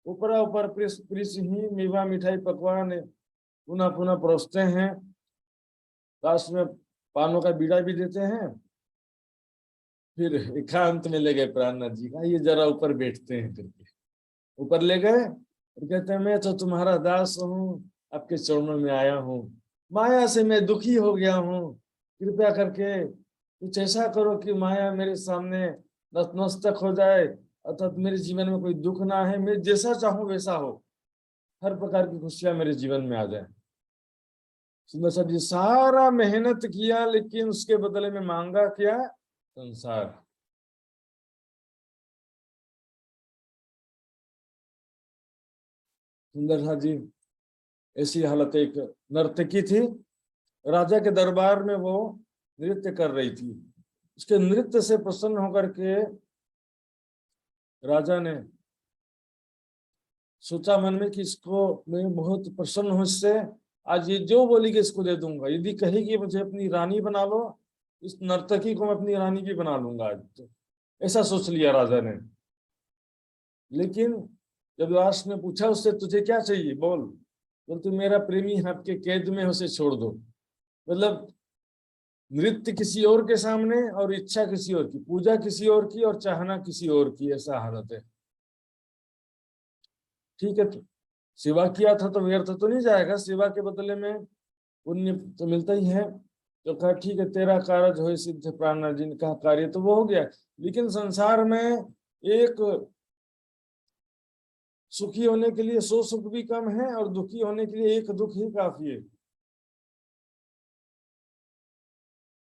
A: ऊपरा ऊपर प्रिस ही मेवा मिठाई पकवान पुनः पुनः परोसते हैं। लास्ट में पानों का बीड़ा भी देते हैं। फिर एकांत में ले गए प्राणनाथ जी का, ये जरा ऊपर बैठते हैं करके ऊपर ले गए और कहते हैं मैं तो तुम्हारा दास हूँ, आपके चरणों में आया हूँ, माया से मैं दुखी हो गया हूँ, कृपया करके कुछ ऐसा करो कि माया मेरे सामने नतमस्तक हो जाए, अर्थात मेरे जीवन में कोई दुख ना है, मैं जैसा चाहूँ वैसा हो, हर प्रकार की खुशियां मेरे जीवन में आ जाए। सुंदर सा जी सारा मेहनत किया लेकिन उसके बदले में मांगा क्या? संसार। सुंदर सा जी ऐसी हालत, एक नर्तकी थी, राजा के दरबार में वो नृत्य कर रही थी। उसके नृत्य से प्रसन्न होकर के राजा ने सोचा मन में कि इसको मैं बहुत प्रसन्न हूं इससे, आज ये जो बोलेगी इसको दे दूंगा, यदि कहेगी मुझे अपनी रानी बना लो, इस नर्तकी को मैं अपनी रानी भी बना लूंगा आज तो। ऐसा सोच लिया राजा ने। लेकिन जब लास्ट ने पूछा उससे तुझे क्या चाहिए बोल, तो तू मेरा प्रेमी है, आपके कैद में, उसे छोड़ दो। मतलब नृत्य किसी और के सामने और इच्छा किसी और की, पूजा किसी और की और चाहना किसी और की, ऐसा हालत है। ठीक है, तो सेवा किया था तो व्यर्थ तो नहीं जाएगा, सेवा के बदले में पुण्य तो मिलता ही है। तो कहा ठीक है, तेरा कार्य हो सिद्ध, प्राणनाथ जी ने कहा कार्य तो वो हो गया, लेकिन संसार में एक सुखी होने के लिए 100 सुख भी कम है और दुखी होने के लिए एक दुख ही काफी है।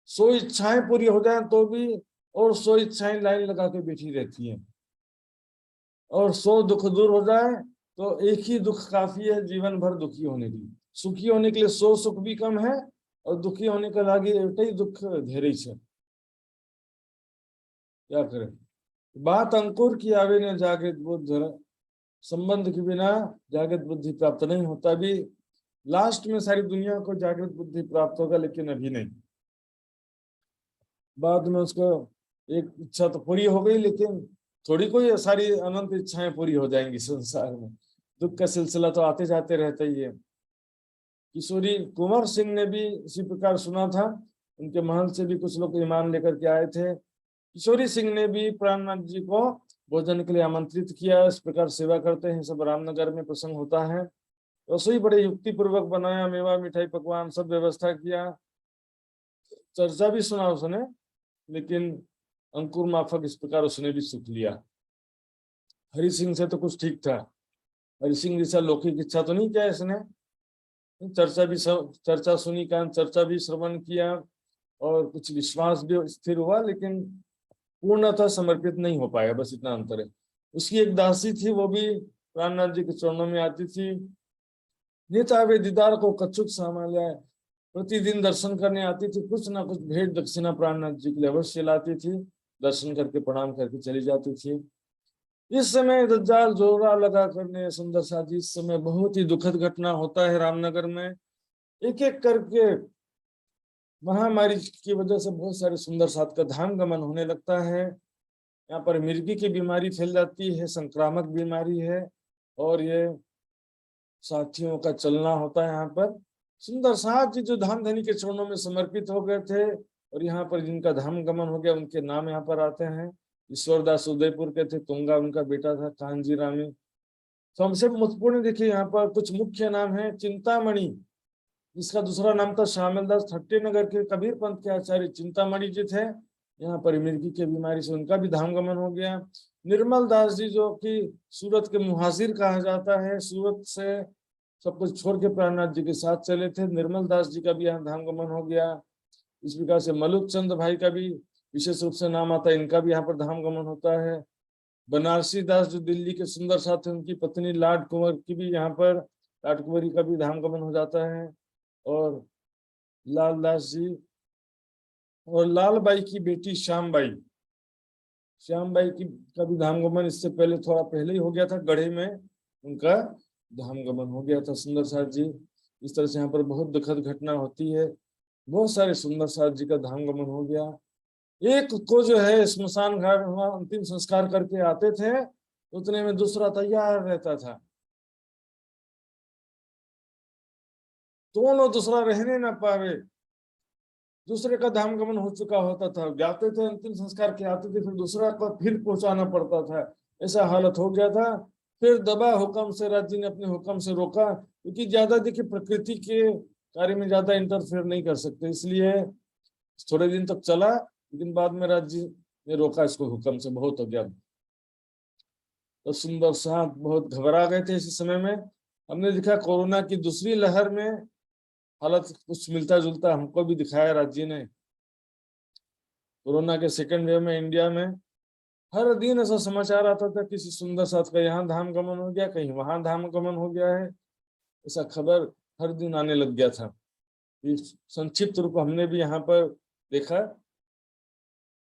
A: 100 इच्छाएं पूरी हो जाए तो भी और 100 इच्छाएं लाइन लगा के बैठी रहती हैं, और 100 दुख दूर हो जाए तो एक ही दुख काफी है जीवन भर दुखी होने के लिए। सुखी होने के लिए 100 सुख भी कम है और दुखी होने के लागे एक ही दुख धेरे से। क्या करें? बात अंकुर की आवे न जागृत बुद्धि, संबंध के बिना जागृत बुद्धि प्राप्त नहीं होता। भी लास्ट में सारी दुनिया को जागृत बुद्धि प्राप्त होगा लेकिन अभी नहीं। बाद में उसको एक इच्छा तो पूरी हो गई, लेकिन थोड़ी कोई सारी अनंत इच्छाएं पूरी हो जाएंगी संसार में, दुख का सिलसिला तो आते जाते रहता ही है। किशोरी कुंवर सिंह ने भी इसी प्रकार सुना था, उनके महल से भी कुछ लोग ईमान लेकर के आए थे। किशोरी सिंह ने भी प्राणनाथ जी को भोजन के लिए आमंत्रित किया। इस प्रकार सेवा करते हैं सब, रामनगर में प्रसंग होता है। रसोई बड़े युक्ति पूर्वक बनाया, मेवा मिठाई पकवान सब व्यवस्था किया, चर्चा भी सुना उसने, लेकिन अंकुर माफक इस प्रकार उसने भी सुख लिया। हरि सिंह से तो कुछ ठीक था, हरि सिंह जैसा लौकिक इच्छा तो नहीं किया इसने। चर्चा सुनी, कान चर्चा भी श्रवण किया और कुछ विश्वास भी स्थिर हुआ, लेकिन पूर्णतः समर्पित नहीं हो पाया, बस इतना अंतर है। उसकी एक दासी थी, वो भी प्राणनाथ जी के चरणों में आती थी। नितावे दीदार को कच्छुक सामान्य, प्रतिदिन दर्शन करने आती थी, कुछ ना कुछ भेंट दक्षिणा प्राणनाथ जी के लिए अवश्य लाती थी, दर्शन करके प्रणाम करके चली जाती थी। इस समय दज्जाल जोरा लगा करने, सुंदर सा जी इस समय बहुत ही दुखद घटना होता है रामनगर में। एक एक करके महामारी की वजह से बहुत सारे सुंदर साथ का धाम गमन होने लगता है। यहाँ पर मिर्गी की बीमारी फैल जाती है, संक्रामक बीमारी है, और ये साथियों का चलना होता है। यहाँ पर सुंदर साथ जी जो धाम धनी के चरणों में समर्पित हो गए थे और यहाँ पर जिनका धाम गमन हो गया उनके नाम यहाँ पर आते हैं। ईश्वरदास उदयपुर के थे, तुंगा उनका बेटा था, कांजी रामी। तो हमसे महत्वपूर्ण देखिए यहाँ पर कुछ मुख्य नाम है। चिंतामणि, जिसका दूसरा नाम था श्यामलदास, ठट्टे नगर के कबीर पंथ के आचार्य चिंतामणि जी थे। यहाँ पर मिर्गी की बीमारी से उनका भी धाम गमन हो गया। निर्मल दास जी जो कि सूरत के मुहाजिर कहा जाता है, सूरत से सब कुछ छोड़ के प्राणनाथ जी के साथ चले थे, निर्मल दास जी का भी यहाँ धाम गमन हो गया। इस प्रकार से मलुक चंद भाई का भी विशेष रूप से नाम आता है, इनका भी यहाँ पर धाम गमन होता है। बनारसी दास जो दिल्ली के सुंदर साथ थे, उनकी पत्नी लाड कुंवर की भी यहाँ पर, लाड कुंवरी का भी धाम गमन हो जाता है। और लाल दास जी और लाल बाई की बेटी श्याम बाई, श्याम बाई की का भी धाम गमन इससे पहले थोड़ा पहले ही हो गया था गढ़े में। उनका धाम गमन हो गया था। सुंदर साथ जी, इस तरह से यहाँ पर बहुत दुखद घटना होती है। बहुत सारे सुंदर साथ जी का धाम गमन हो गया। एक को जो है स्मशान घाट वहां अंतिम संस्कार करके आते थे, उतने में दूसरा तैयार रहता था। दोनों दूसरा रहने ना पावे, दूसरे का धाम गमन हो चुका होता था, जाते थे अंतिम संस्कार के आते थे, फिर दूसरा को फिर पहुंचाना पड़ता था। ऐसा हालत हो गया था। फिर दबा हुक्म से राज्य ने अपने हुक्म से रोका, क्योंकि ज्यादा देखिए प्रकृति के कार्य में ज्यादा इंटरफेयर नहीं कर सकते, इसलिए थोड़े दिन तक चला, लेकिन बाद में राज्य ने रोका इसको हुक्म से। बहुत हो गया। तो सुंदर साहब बहुत घबरा गए थे इस समय में। हमने देखा कोरोना की दूसरी लहर में हालत कुछ मिलता जुलता हमको भी दिखाया राज्य ने। कोरोना के सेकेंड वेव में इंडिया में हर दिन ऐसा समाचार आता था, किसी सुंदर साथ का यहाँ धाम गमन हो गया, कहीं वहां धाम गमन हो गया है, ऐसा खबर हर दिन आने लग गया था। संक्षिप्त रूप हमने भी यहाँ पर देखा।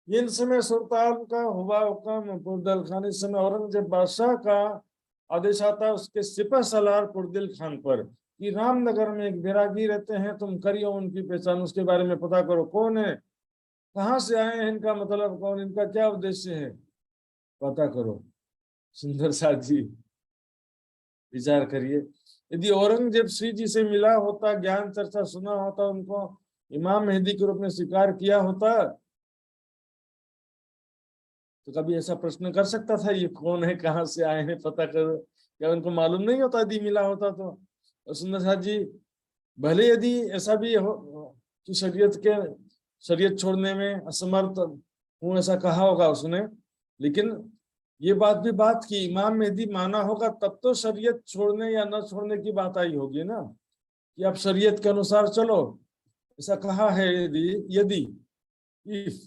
A: इन समय सुल्तान का हुआ हुक्म पुरदिल खान, इस समय औरंगजेब बादशाह का आदेश आता उसके सिपह सलार पुरदिल खान पर कि रामनगर में एक बैरागी रहते हैं, तुम करियो उनकी पहचान, उसके बारे में पता करो कौन है, कहाँ से आए हैं, इनका मतलब कौन, इनका क्या उद्देश्य है, पता करो। सुंदर साथ जी विचार करिए, यदि औरंगजेब श्री जी से मिला होता, ज्ञान चर्चा सुना होता, उनको इमाम मेहदी के रूप में स्वीकार किया होता, तो कभी ऐसा प्रश्न कर सकता था ये कौन है, कहाँ से आए हैं, पता करो? क्या उनको मालूम नहीं होता यदि मिला होता तो? और सुंदर साथ जी भले यदि ऐसा भी हो कि शरीयत छोड़ने में असमर्थ हूं, ऐसा कहा होगा उसने, लेकिन ये बात भी बात की इमाम मेहदी माना होगा तब तो शरीयत छोड़ने या न छोड़ने की बात आई होगी ना, कि आप शरीयत के अनुसार चलो, ऐसा कहा है। यदि यदि इफ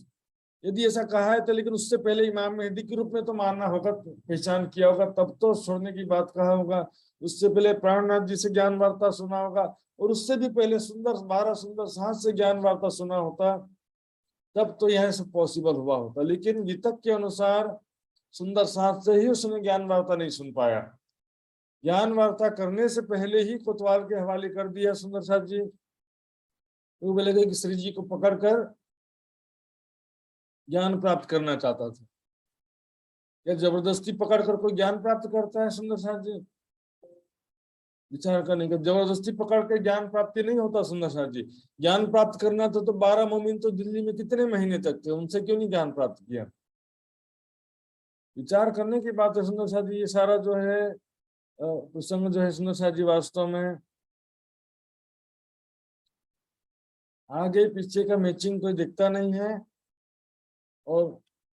A: यदि ऐसा कहा है तो, लेकिन उससे पहले इमाम मेहदी के रूप में तो मानना होगा, पहचान किया होगा, तब तो छोड़ने की बात कहा होगा। उससे पहले प्राणनाथ जी से ज्ञान वार्ता सुना होगा, और उससे भी पहले सुंदर 12 सुंदर साथ से ज्ञान वार्ता सुना होता, तब तो यह सब पॉसिबल हुआ होता। लेकिन वितक के अनुसार सुंदर साथ से ही उसने ज्ञान वार्ता नहीं सुन पाया, ज्ञान वार्ता करने से पहले ही कोतवाल के हवाले कर दिया सुंदर साथ जी। वो बोले कि श्री जी को पकड़कर ज्ञान प्राप्त करना चाहता था। या जबरदस्ती पकड़कर कोई ज्ञान प्राप्त करता है सुंदर साथ जी? विचार करने का, जबरदस्ती पकड़ के ज्ञान प्राप्ति नहीं होता सुंदर साथ जी। ज्ञान प्राप्त करना था तो 12 मोमिन तो दिल्ली में कितने महीने तक थे, उनसे क्यों नहीं ज्ञान प्राप्त किया? विचार करने की बात है सुंदर साथ जी। ये सारा जो है प्रसंग जो है सुंदर साथ जी, वास्तव में आगे पीछे का मैचिंग कोई दिखता नहीं है, और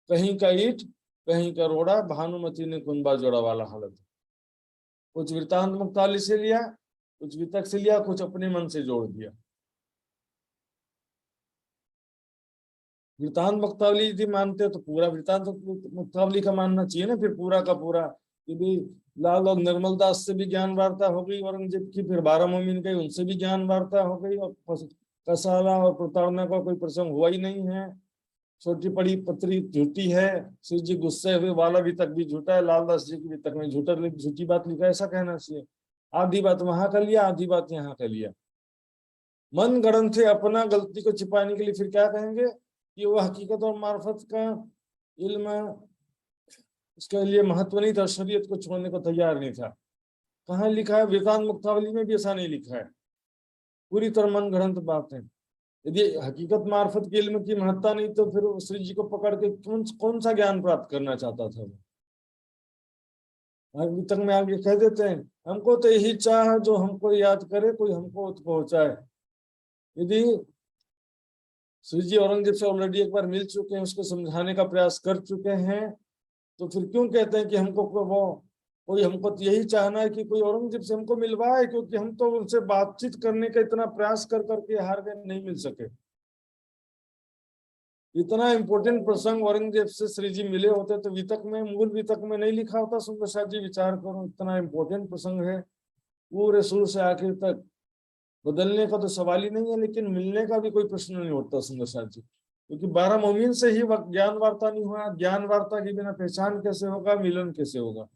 A: कहीं का ईट कहीं का रोड़ा, भानुमति ने कुंबा जोड़ा वाला हालत। कुछ वृतांत मुक्तावली से लिया, कुछ वितक से लिया, कुछ अपने मन से जोड़ दिया। वृतांत मुक्तावली यदि मानते तो पूरा वृतांत मुक्तावली का मानना चाहिए ना, फिर पूरा का पूरा। कि भी लाल और निर्मल दास से भी ज्ञान वार्ता हो गई औरंगजेब की, फिर 12 मोमिन गई उनसे भी ज्ञान वार्ता हो गई, और कसाला और प्रताड़ना का कोई प्रसंग हुआ ही नहीं है। छोटी पड़ी पत्री झूठी है, शिव जी गुस्से हुए वाला भी तक भी झूठा है, लालदास जी की भी तक में झूठी बात लिखा है, ऐसा कहना चाहिए। आधी बात वहां कर लिया, आधी बात यहाँ कर लिया। मन गढ़ंत थे अपना गलती को छिपाने के लिए, फिर क्या कहेंगे कि वो हकीकत और मार्फत का इल्म उसके लिए महत्व नहीं था, शरीयत को छोड़ने को तैयार नहीं था। कहाँ लिखा है? वेदांत मुक्तावली में भी ऐसा नहीं लिखा है। पूरी तरह मन गढ़ंत बात है। यदि हकीकत मार्फत के इल्म की महत्ता नहीं तो फिर श्री जी को पकड़ के कौन सा ज्ञान प्राप्त करना चाहता था वो? अभी तक में आगे कह देते हैं, हमको तो यही चाह जो हमको याद करे, कोई हमको पहुंचाए। यदि श्री जी औरंगजेब से ऑलरेडी एक बार मिल चुके हैं, उसको समझाने का प्रयास कर चुके हैं, तो फिर क्यों कहते हैं कि हमको वो कोई, हमको तो यही चाहना है कि कोई औरंगजेब से हमको मिलवाए, क्योंकि हम तो उनसे बातचीत करने का इतना प्रयास कर करके हार गए, नहीं मिल सके। इतना इंपॉर्टेंट प्रसंग औरंगजेब से श्री जी मिले होते तो वितक में, मूल वितक में नहीं लिखा होता। सुंदर साथ जी विचार करो, इतना इंपॉर्टेंट प्रसंग है, पूरे शुरू से आखिर तक बदलने का तो सवाल ही नहीं है, लेकिन मिलने का भी कोई प्रश्न नहीं उठता सुंदर साथ जी, क्योंकि 12 मोमिन से ही ज्ञान वार्ता नहीं हुआ, ज्ञान वार्ता के बिना पहचान कैसे होगा, मिलन कैसे होगा?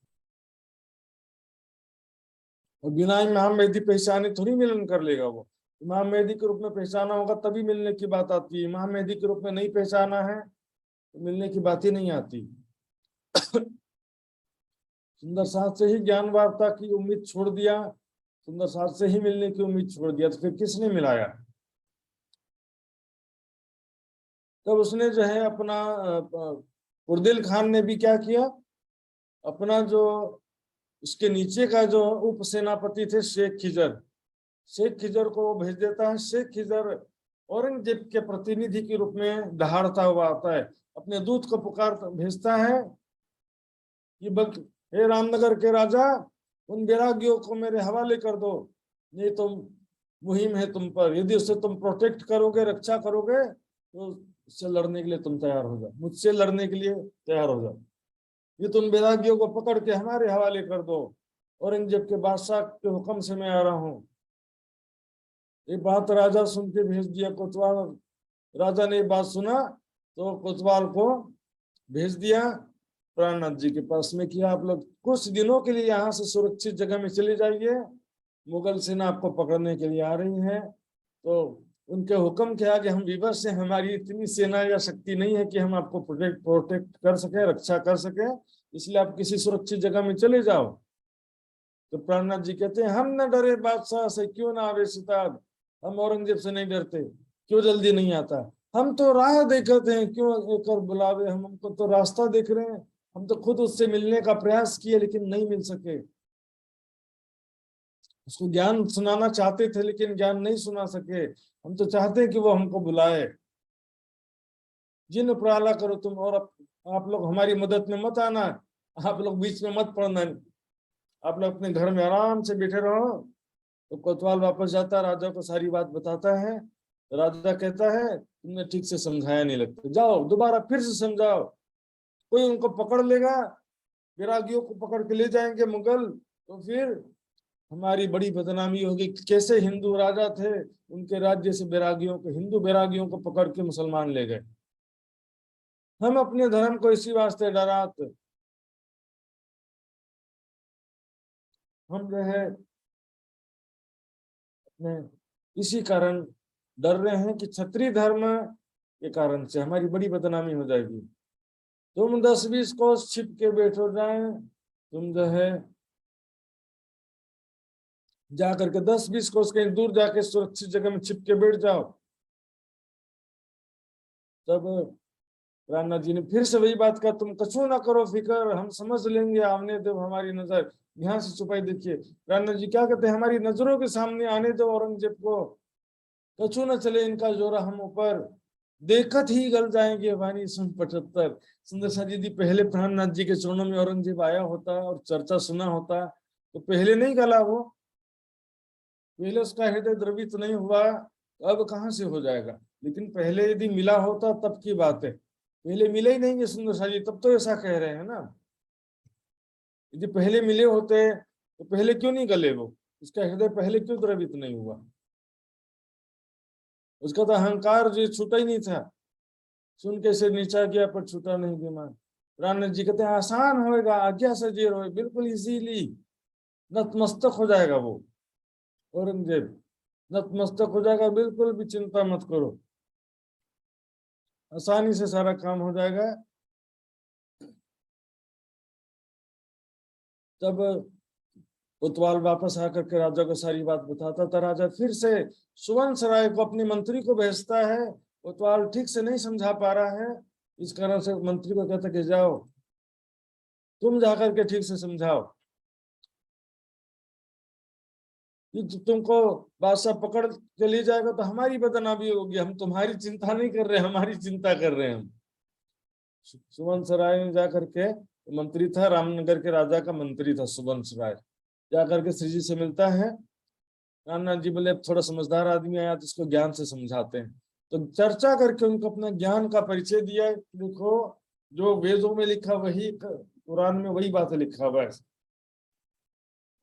A: और बिना इमाम मेहदी पहचाने थोड़ी मिलन कर लेगा वो। इमाम मेहदी के रूप में पहचाना होगा तभी मिलने की बात आती है। इमाम मेहदी के रूप में नहीं पहचाना है तो मिलने की बात ही नहीं आती। सुंदर साथ से ही ज्ञान वार्ता की उम्मीद छोड़ दिया, सुंदर साथ से ही मिलने की उम्मीद छोड़ दिया, तो फिर किसने मिलाया? तब उसने जो है अपना उर्दिल खान ने भी क्या किया, अपना जो उसके नीचे का जो उप सेनापति थे शेख खिजर, शेख खिजर को वो भेज देता है। शेख खिजर औरंगजेब के प्रतिनिधि के रूप में दहाड़ता हुआ आता है, अपने दूत को पुकार भेजता है कि हे रामनगर के राजा, उन बैरागियों को मेरे हवाले कर दो, नहीं तो मुहिम है तुम पर, यदि उससे तुम प्रोटेक्ट करोगे, रक्षा करोगे, तो उससे लड़ने के लिए तुम तैयार हो जाओ, मुझसे लड़ने के लिए तैयार हो जाओ, ये तुम बैरागियों को पकड़ के हमारे हवाले कर दो, औरंगजेब के बादशाह के हुक्म से मैं आ रहा हूँ। ये बात राजा सुन के भेज दिया कोतवाल। राजा ने ये बात सुना तो कोतवाल को भेज दिया प्राणनाथ जी के पास में कि आप लोग कुछ दिनों के लिए यहाँ से सुरक्षित जगह में चले जाइए, मुगल सेना आपको पकड़ने के लिए आ रही है। तो उनके हुक्म के आगे हम विवश हैं, हमारी इतनी सेना या शक्ति नहीं है कि हम आपको प्रोटेक्ट कर सके, रक्षा कर सके, इसलिए आप किसी सुरक्षित जगह में चले जाओ। तो प्राणनाथ जी कहते हैं हम न डरे बादशाह से, क्यों ना आवे सिताब, हम औरंगजेब से नहीं डरते, क्यों जल्दी नहीं आता, हम तो राह देखते हैं, क्यों एक बुलावे, हम हमको तो रास्ता देख रहे हैं, हम तो खुद उससे मिलने का प्रयास किए लेकिन नहीं मिल सके। उसको ज्ञान सुनाना चाहते थे लेकिन ज्ञान नहीं सुना सके, हम तो चाहते हैं कि वो हमको बुलाए। जिन उपराला करो तुम, और आप लोग हमारी मदद में मत आना, आप लोग बीच में मत पड़ना, आप लोग अपने घर में आराम से बैठे रहो। तो कोतवाल वापस जाता, राजा को सारी बात बताता है। राजा कहता है तुमने ठीक से समझाया नहीं लगता, जाओ दोबारा फिर से समझाओ, कोई उनको पकड़ लेगा, बैरागियों को पकड़ के ले जाएंगे मुगल, तो फिर हमारी बड़ी बदनामी होगी। कैसे हिंदू राजा थे, उनके राज्य से बैरागियों को, हिंदू बैरागियों को पकड़ के मुसलमान ले गए, हम अपने धर्म को इसी वास्ते डराते, हम जो है अपने इसी कारण डर रहे हैं कि क्षत्रिय धर्म के कारण से हमारी बड़ी बदनामी हो जाएगी। तुम 10-20 कोस छिप के बैठो जाए, तुम जो है जा करके 10-20 कोस कहीं दूर जाके सुरक्षित जगह में छिप के बैठ जाओ। तब रामनाथ जी ने फिर से वही बात कहा, तुम कछु ना करो फिकर, हम समझ लेंगे, आने दो हमारी नजर, ध्यान से छुपाई। देखिए रामनाथ जी क्या कहते हैं, हमारी नजरों के सामने आने दो औरंगजेब को, कछु न चले इनका जोरा हम ऊपर, देखत ही गल जाएंगे वाणी सुन 75। सुंदर सा यदि पहले प्राणनाथ जी के चरणों में औरंगजेब आया होता और चर्चा सुना होता तो पहले नहीं गला वो, पहले उसका हृदय द्रवित नहीं हुआ, अब कहाँ से हो जाएगा। लेकिन पहले यदि मिला होता तब की बात है, पहले मिले ही नहीं है सुंदर सा जी, तब तो ऐसा कह रहे हैं ना। यदि पहले मिले होते तो पहले क्यों नहीं गले वो, उसका हृदय पहले क्यों द्रवित नहीं हुआ, उसका तो अहंकार जो छूटा ही नहीं था, सुन के सिर नीचा किया पर छूटा नहीं दिमाग। रामनाथ जी कहते हैं आसान होएगा, आज्ञा से जेर हो, बिल्कुल इजीली नतमस्तक हो जाएगा वो औरंगजेब, नतमस्तक हो जाएगा, बिल्कुल भी चिंता मत करो, आसानी से सारा काम हो जाएगा। तब कोतवाल वापस आकर के राजा को सारी बात बताता था। राजा फिर से सुवंशराय को, अपने मंत्री को भेजता है, कोतवाल ठीक से नहीं समझा पा रहा है, इस कारण से मंत्री को कहता कि जाओ तुम जाकर के ठीक से समझाओ, कि तुमको बादशाह पकड़ के ले जाएगा तो हमारी बदनामी होगी, हम तुम्हारी चिंता नहीं कर रहे, हमारी चिंता कर रहे हैं हम। सुवंशराय ने जाकर के, मंत्री था, रामनगर के राजा का मंत्री था सुवंशराय, जाकर के श्री जी से मिलता है। रामनाथ जी बोले अब थोड़ा समझदार आदमी आया तो इसको ज्ञान से समझाते हैं। तो चर्चा करके उनको अपना ज्ञान का परिचय दिया। देखो जो वेदों में लिखा वही कुरान में वही बातें लिखा हुआ है,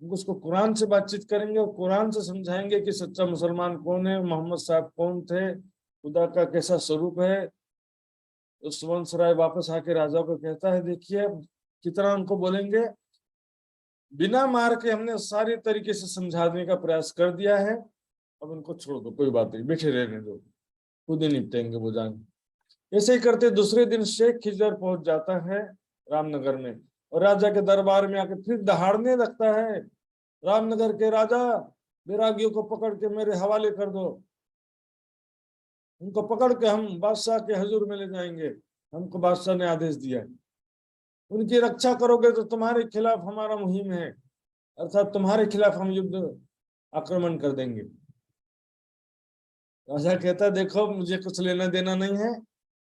A: हम उसको कुरान से बातचीत करेंगे और कुरान से समझाएंगे कि सच्चा मुसलमान कौन है, मोहम्मद साहब कौन थे, खुदा का कैसा स्वरूप है। तो सुवंशराय वापस आके राजा को कहता है देखिए कितना उनको बोलेंगे, बिना मार के हमने सारे तरीके से समझाने का प्रयास कर दिया है, अब उनको छोड़ दो, कोई बात नहीं, बैठे रहने दो, खुद ही निपटेंगे वो जान। ऐसे ही करते दूसरे दिन शेख खिजर पहुंच जाता है रामनगर में, और राजा के दरबार में आके फिर दहाड़ने लगता है, रामनगर के राजा, बैरागियों को पकड़ के मेरे हवाले कर दो, उनको पकड़ के हम बादशाह के हजूर में ले जाएंगे, हमको बादशाह ने आदेश दिया है, उनकी रक्षा करोगे तो तुम्हारे खिलाफ हमारा मुहिम है, अर्थात तुम्हारे खिलाफ हम युद्ध आक्रमण कर देंगे। राजा कहता है देखो मुझे कुछ लेना देना नहीं है,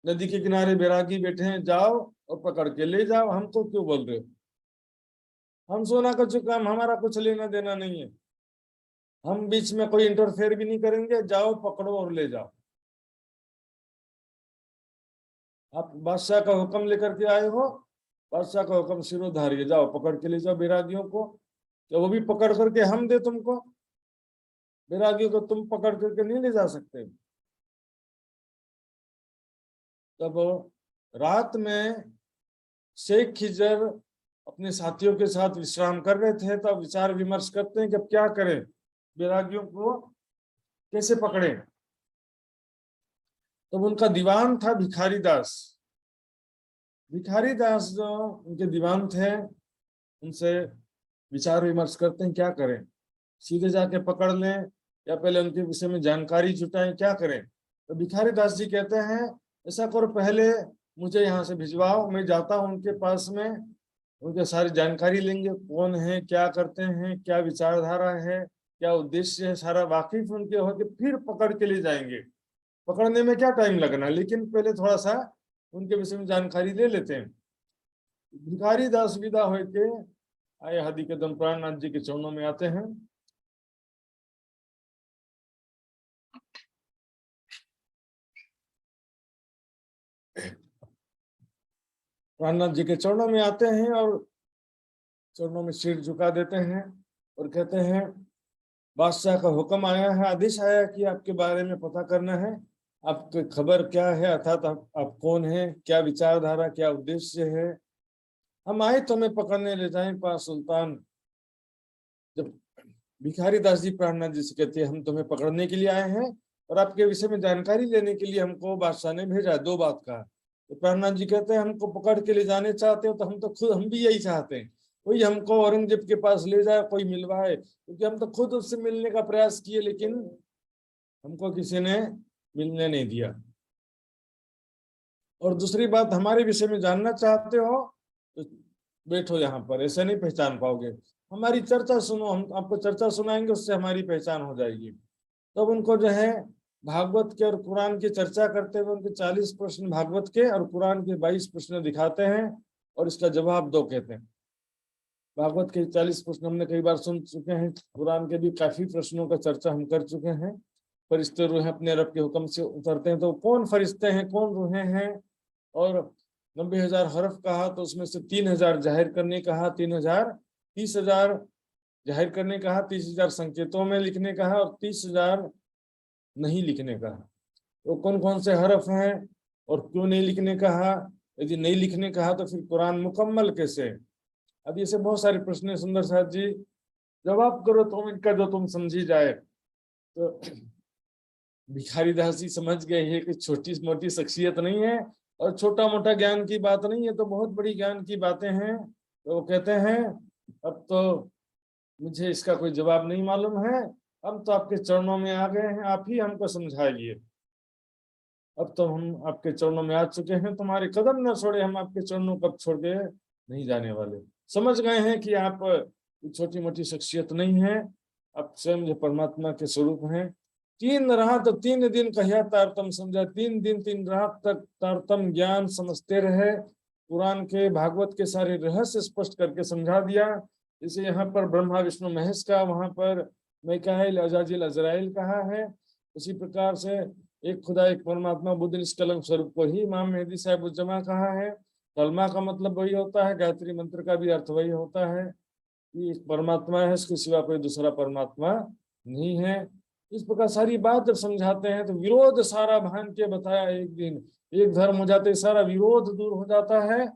A: नदी के किनारे बैरागी बैठे हैं, जाओ और पकड़ के ले जाओ, हमको क्यों बोल रहे हो, हम सोना का चुका, हमारा कुछ लेना देना नहीं है, हम बीच में कोई इंटरफेयर भी नहीं करेंगे, जाओ पकड़ो और ले जाओ। आप बादशाह का हुक्म लेकर के आए हो, बादशाह का हुक्म सिरोधार्य, जाओ पकड़ के ले जाओ बैरागियों को, तो वो भी पकड़ करके हम दे तुमको, बैरागियों को तुम पकड़ करके नहीं ले जा सकते। तब रात में शेख खिजर अपने साथियों के साथ विश्राम कर रहे थे, तब विचार विमर्श करते हैं कि अब क्या करें, बैरागियों को कैसे पकड़े। तब उनका दीवान था भिखारी दास, भिखारी दास जो उनके दीवान थे, उनसे विचार विमर्श करते हैं क्या करें, सीधे जाके पकड़ लें या पहले उनके विषय में जानकारी जुटाएं, क्या करें। तो भिखारी दास जी कहते हैं ऐसा करो, पहले मुझे यहाँ से भिजवाओ, मैं जाता हूँ उनके पास में, उनके सारी जानकारी लेंगे, कौन है, क्या करते हैं, क्या विचारधारा है, क्या उद्देश्य है, सारा वाकिफ उनके होके फिर पकड़ के ले जाएंगे। पकड़ने में क्या टाइम लगना, लेकिन पहले थोड़ा सा उनके विषय में जानकारी ले लेते हैं। भिखारी दास विदा होके आए हदि के दम प्राणनाथ जी के चरणों में आते हैं। प्राणनाथ जी के चरणों में आते हैं और चरणों में सिर झुका देते हैं और कहते हैं बादशाह का हुक्म आया है, आदेश आया कि आपके बारे में पता करना है, आपकी खबर क्या है, अर्थात आप कौन है, क्या विचारधारा, क्या उद्देश्य है, हम आए तो हमें पकड़ने ले जाएं पास सुल्तान। जब भिखारी दास जी प्राणनाथ जी से कहते हैं हम तुम्हें पकड़ने के लिए आए हैं और आपके विषय में जानकारी लेने के लिए हमको बादशाह ने भेजा, दो बात कहा। तो प्राणनाथ जी कहते हैं हमको पकड़ के ले जाने चाहते हो तो हम तो खुद, हम भी यही चाहते हैं, कोई हमको औरंगजेब के पास ले जाए, कोई मिलवाए, क्योंकि हम तो खुद उससे मिलने का प्रयास किए लेकिन हमको किसी ने मिलने नहीं दिया। और दूसरी बात, हमारे विषय में जानना चाहते हो तो बैठो यहाँ पर, ऐसे नहीं पहचान पाओगे, हमारी चर्चा सुनो, हम आपको चर्चा सुनाएंगे, उससे हमारी पहचान हो जाएगी। तब उनको जो है भागवत के और कुरान की चर्चा करते हुए उनके 40 प्रश्न भागवत के और कुरान के 22 प्रश्न दिखाते हैं और इसका जवाब दो कहते हैं। भागवत के 40 प्रश्न हमने कई बार सुन चुके हैं, कुरान के भी काफी प्रश्नों का चर्चा हम कर चुके हैं। फरिश्ते रूहें अपने रब के हुक्म से उतरते हैं, तो कौन फरिश्ते हैं, कौन रूहें हैं, और 90,000 हरफ कहा तो उसमें से 3,000 जाहिर करने कहा, 3,000 30,000 जाहिर करने कहा, 30,000 संकेतों में लिखने कहा और 30,000 नहीं लिखने कहा। तो कौन कौन से हरफ हैं और क्यों नहीं लिखने कहा, यदि नहीं लिखने कहा तो फिर कुरान मुकम्मल कैसे। अब ये से बहुत सारे प्रश्न है, सुंदर साहब जी जवाब करो तो इनका जो तुम समझी जाए। तो भिखारी दास जी समझ गए हैं कि छोटी मोटी शख्सियत नहीं है और छोटा मोटा ज्ञान की बात नहीं है, तो बहुत बड़ी ज्ञान की बातें हैं। तो वो कहते हैं अब तो मुझे इसका कोई जवाब नहीं मालूम है, हम तो आपके चरणों में आ गए हैं, आप ही हमको समझाइए। अब तो हम आपके चरणों में आ चुके हैं, तुम्हारे कदम न छोड़े, हम आपके चरणों को अब छोड़ के नहीं जाने वाले। समझ गए हैं कि आप छोटी मोटी शख्सियत नहीं है, आप स्वयं जो परमात्मा के स्वरूप हैं। 3 रात 3 दिन कहिया तारतम समझा, 3 दिन 3 रात तक तारतम ज्ञान समझते रहे, कुरान के भागवत के सारे रहस्य स्पष्ट करके समझा दिया। जैसे यहाँ पर ब्रह्मा विष्णु महेश का, वहां पर मिकाईल अजाजिल अजराइल कहा है, उसी प्रकार से एक खुदा एक परमात्मा बुद्ध निष्कलंक स्वरूप को ही इमाम मेहदी साहिब उज्जमा कहा है। कलमा का मतलब वही होता है, गायत्री मंत्र का भी अर्थ वही होता है कि एक परमात्मा है, इसके सिवा कोई दूसरा परमात्मा नहीं है। इस प्रकार सारी बात जब समझाते हैं तो विरोध सारा भान के बताया, एक दिन एक धर्म हो जाते सारा विरोध दूर हो जाता है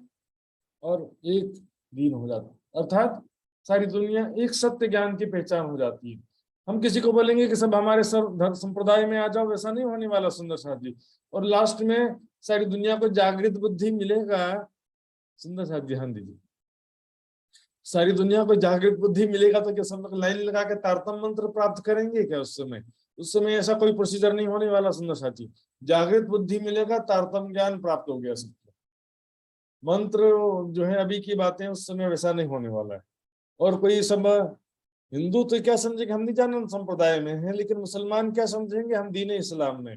A: और एक दीन हो जाता है। अर्थात सारी दुनिया एक सत्य ज्ञान की पहचान हो जाती है। हम किसी को बोलेंगे कि सब हमारे संप्रदाय में आ जाओ, वैसा नहीं होने वाला सुंदर साथ जी। और लास्ट में सारी दुनिया को जागृत बुद्धि मिलेगा। सुंदर साथ ध्यान दीजिए, सारी दुनिया को जागृत बुद्धि मिलेगा तो क्या सब लोग लाइन लगा के तारतम मंत्र प्राप्त करेंगे क्या? उस समय ऐसा कोई प्रोसीजर नहीं होने वाला सुंदर साथी। जागृत बुद्धि मिलेगा, तारतम ज्ञान प्राप्त हो गया सबको। मंत्र जो है अभी की बातें, उस समय वैसा नहीं होने वाला है। और कोई सब हिंदू तो क्या समझेंगे, हम नहीं जाने संप्रदाय में है, लेकिन मुसलमान क्या समझेंगे, हम दीन इस्लाम में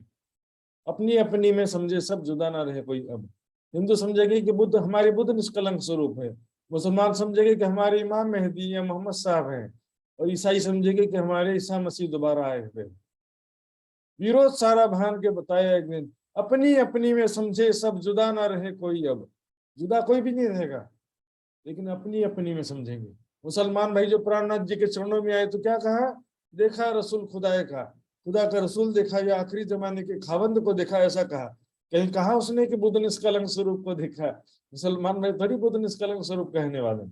A: अपनी अपनी में समझे सब, जुदा ना रहे कोई। अब हिंदू समझेंगे कि बुद्ध, हमारे बुद्ध निष्कलंक स्वरूप है। मुसलमान समझेंगे कि हमारे इमाम मेहदी या मोहम्मद साहब हैं। और ईसाई समझेंगे कि हमारे ईसा मसीह दोबारा आए हुए। विरोध सारा भान के बताया एक दिन, अपनी अपनी में समझे सब, जुदा ना रहे कोई। अब जुदा कोई भी नहीं रहेगा, लेकिन अपनी अपनी में समझेंगे। मुसलमान भाई जो प्राणनाथ जी के चरणों में आए तो क्या कहा, देखा रसूल खुदाए का, खुदा का रसूल देखा, या आखिरी जमाने के खावंद को देखा, ऐसा कहा। कहीं कहा उसने कि बुद्ध निष्कलंक स्वरूप को देखा? मुसलमान भाई थोड़ी बुद्ध निष्कलंक स्वरूप कहने वाले।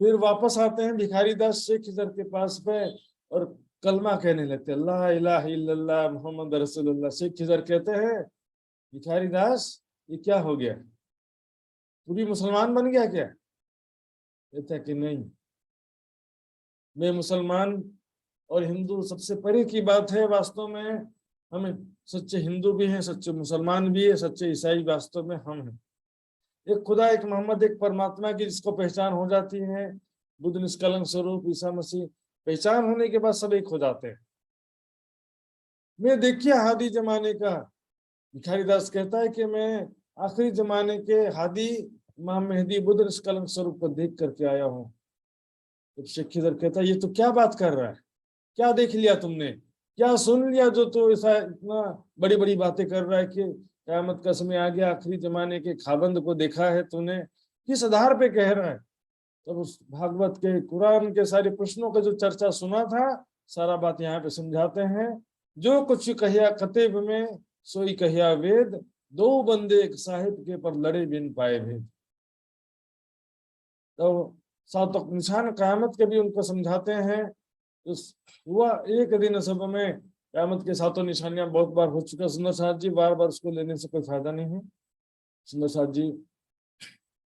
A: फिर वापस आते हैं भिखारी दास शेख खिजर के पास पे, और कलमा कहने लगते, अल्लाह इलाहा इल्लल्लाह मोहम्मद रसूलुल्लाह। शेख खिजर कहते हैं, भिखारी दास ये क्या हो गया, तू भी मुसलमान बन गया क्या? कहता कि नहीं, मैं मुसलमान और हिंदू सबसे परे की बात है। वास्तव में हम सच्चे हिंदू भी हैं, सच्चे मुसलमान भी है, सच्चे ईसाई वास्तव में हम हैं। एक खुदा, एक मोहम्मद, एक परमात्मा की जिसको पहचान हो जाती है, बुद्ध निष्कलंक स्वरूप ईसा मसीह, पहचान होने के बाद सब एक हो जाते हैं। मैं देखिए हादी जमाने का, भिखारी दास कहता है कि मैं आखिरी जमाने के हादी इमाम मेहदी बुद्ध निष्कलंक स्वरूप को देख करके आया हूँ। तो शेख खिजर कहता है, ये तो क्या बात कर रहा है, क्या देख लिया तुमने, क्या सुन लिया जो तो ऐसा इतना बड़ी बड़ी बातें कर रहा है कि कयामत का समय आ गया, आखिरी जमाने के खाबंद को देखा है तूने, किस आधार पे कह रहा है? तब उस भागवत के, कुरान के सारे प्रश्नों का जो चर्चा सुना था, सारा बात यहाँ पे समझाते हैं। जो कुछ कहिया कतेब में, सोई कहिया वेद, दो बंदे एक साहिब के पर लड़े बिन पाए भेद। तो सातों निशान कयामत के भी उनको समझाते हैं। हुआ एक दिन सब में, कयामत के सातों निशानियां बहुत बार हो चुका सुंदर साथ जी, बार बार उसको लेने से कोई फायदा नहीं है। सुंदर साथ जी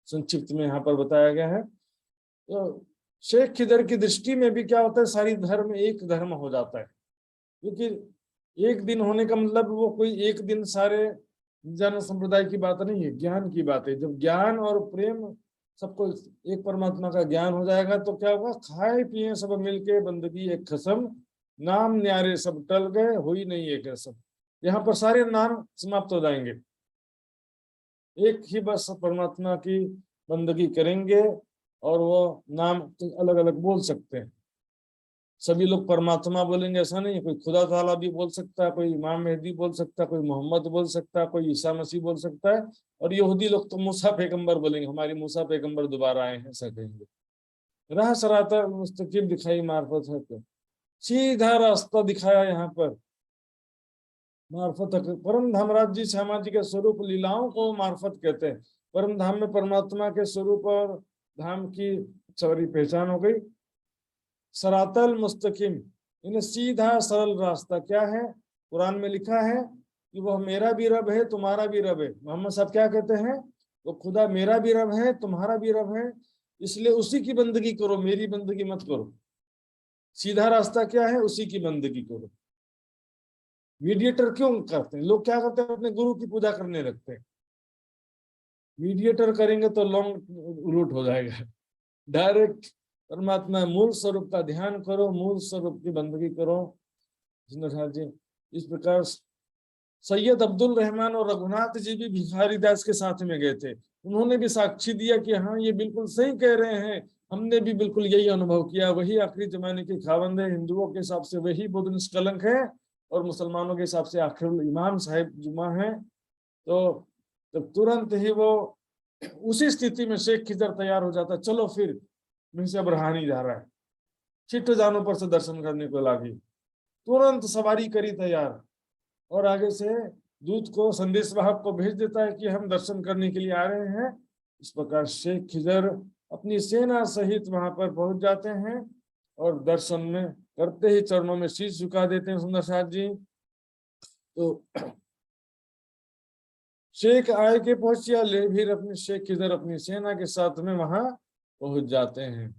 A: संक्षिप्त में यहाँ पर बताया गया है। तो शेख खिदर की दृष्टि में भी क्या होता है, सारी धर्म एक धर्म हो जाता है। क्योंकि एक दिन होने का मतलब वो कोई एक दिन सारे जन संप्रदाय की बात नहीं है, ज्ञान की बात है। जब ज्ञान और प्रेम सबको एक परमात्मा का ज्ञान हो जाएगा तो क्या होगा, खाए पिए सब मिलके बंदगी एक खसम, नाम न्यारे सब टल गए, हुई नहीं एक सब। यहाँ पर सारे नाम समाप्त हो जाएंगे, एक ही बस परमात्मा की बंदगी करेंगे। और वो नाम तो अलग अलग बोल सकते हैं, सभी लोग परमात्मा बोलेंगे ऐसा नहीं है। कोई खुदा ताला भी बोल सकता है, कोई इमाम मेहदी बोल सकता है, कोई मोहम्मद बोल सकता है, कोई ईसा मसीह बोल सकता है। और यहूदी लोग तो मूसा पैगंबर बोलेंगे, हमारी मूसा पैगंबर दोबारा आए हैं, ऐसा कहेंगे। राह सराता मुस्तकीम दिखाई मार्फत है, तो सीधा रास्ता दिखाया यहाँ पर मार्फत है। परम धाम राज्य श्यामा जी के स्वरूप लीलाओं को मार्फत कहते हैं। परम धाम में परमात्मा के स्वरूप और धाम की सवरी पहचान हो गई। सरातल मुस्तकिम, इन्हें सीधा सरल रास्ता क्या है, कुरान में लिखा है कि वह मेरा भी रब है, तुम्हारा भी रब है। मोहम्मद साहब क्या कहते हैं, वो खुदा मेरा भी रब है, तुम्हारा भी रब है, इसलिए उसी की बंदगी करो, मेरी बंदगी मत करो। सीधा रास्ता क्या है, उसी की बंदगी करो। मीडिएटर क्यों करते हैं लोग, क्या करते हैं, अपने गुरु की पूजा करने लगते हैं। मीडिएटर करेंगे तो लॉन्ग रूट हो जाएगा। डायरेक्ट परमात्मा मूल स्वरूप का ध्यान करो, मूल स्वरूप की बंदगी करो। जी इस प्रकार सैयद अब्दुल रहमान और रघुनाथ जी भी भिखारी दास के साथ में गए थे। उन्होंने भी साक्षी दिया कि हाँ ये बिल्कुल सही कह रहे हैं, हमने भी बिल्कुल यही अनुभव किया, वही आखिरी जमाने के खावंद है। हिंदुओं के हिसाब से वही बुद्ध निष्कलंक है, और मुसलमानों के हिसाब से आखिर इमाम साहिब जुमा है। तो तुरंत ही वो उसी स्थिति में शेख खिजर तैयार हो जाता, चलो फिर मैं से अब रहा नहीं जा रहा है, छिट जानों पर से दर्शन करने को लागी। तुरंत सवारी करी तैयार, और आगे से दूत को, संदेश वाहक को भेज देता है कि हम दर्शन करने के लिए आ रहे हैं। इस प्रकार शेख खिजर अपनी सेना सहित वहां पर पहुंच जाते हैं और दर्शन में करते ही चरणों में शीश झुका देते हैं सुंदर साथ जी। तो शेख आए के पहुंचिया ले फिर अपने शेख किधर अपनी सेना के साथ में वहां पहुंच जाते हैं।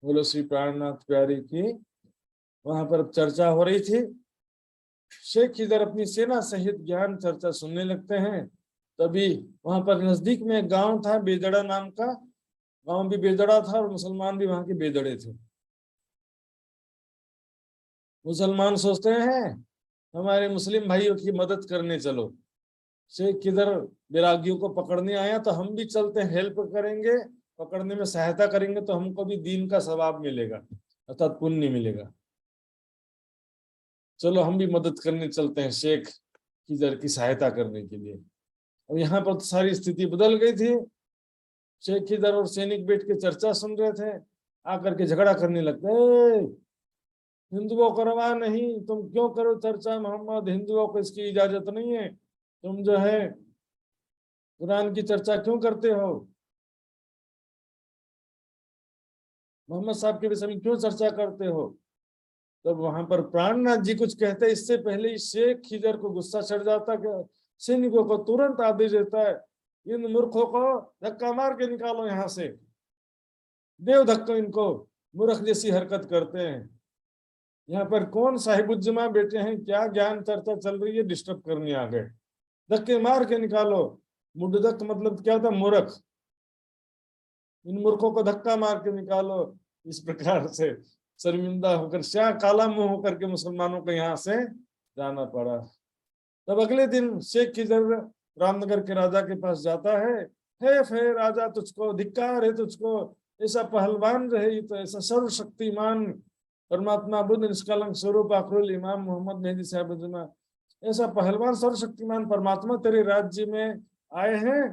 A: बोलो श्री प्राणनाथ प्यारी की। वहां पर चर्चा हो रही थी। शेख इधर अपनी सेना सहित ज्ञान चर्चा सुनने लगते हैं। तभी वहां पर नजदीक में एक गांव था बेदड़ा नाम का। गांव भी बेदड़ा था और मुसलमान भी वहां के बेदड़े थे। मुसलमान सोचते हैं हमारे मुस्लिम भाइयों की मदद करने चलो। शेख किधर बैरागियों को पकड़ने आया तो हम भी चलते हैं, हेल्प करेंगे, पकड़ने में सहायता करेंगे तो हमको भी दीन का सवाब मिलेगा, अर्थात पुण्य मिलेगा। चलो हम भी मदद करने चलते हैं शेख किधर की सहायता करने के लिए। और यहाँ पर तो सारी स्थिति बदल गई थी। शेख किधर और सैनिक बैठ के चर्चा सुन रहे थे, आकर के झगड़ा करने लगते। हिंदुओं को रवा नहीं, तुम क्यों करो चर्चा, मोहम्मद हिंदुओं को इसकी इजाजत नहीं है, तुम जो है कुरान की चर्चा क्यों करते हो, मोहम्मद साहब के विषय में क्यों चर्चा करते हो। तब वहां पर प्राणनाथ जी कुछ कहते, इससे पहले ही शेख खिजर को गुस्सा चढ़ जाता कि सैनिकों को तुरंत आदेश देता है इन मूर्खों को धक्का मार के निकालो यहाँ से, देव धक्का इनको, मूर्ख जैसी हरकत करते हैं। यहाँ पर कौन साहिबुज्जमा बैठे हैं, क्या ज्ञान चर्चा चल रही है, डिस्टर्ब करने आ गए, धक्के मार के निकालो। मुड्डक मतलब क्या था, मूर्ख, इन मूर्खों को धक्का मार के निकालो। इस प्रकार से शर्मिंदा होकर शाह काला मुंह होकर के मुसलमानों को यहाँ से जाना पड़ा। तब अगले दिन शेख खिजर रामनगर के राजा के पास जाता है। हे फे राजा, तुझको धिक्कार है, तुझको ऐसा पहलवान रहे तो ऐसा सर्वशक्तिमान परमात्मा बुद्ध निष्कलंक स्वरूप आखरुल इमाम मोहम्मद मेहदी साहब जुमा, ऐसा पहलवान सर्वशक्तिमान परमात्मा तेरे राज्य में आए हैं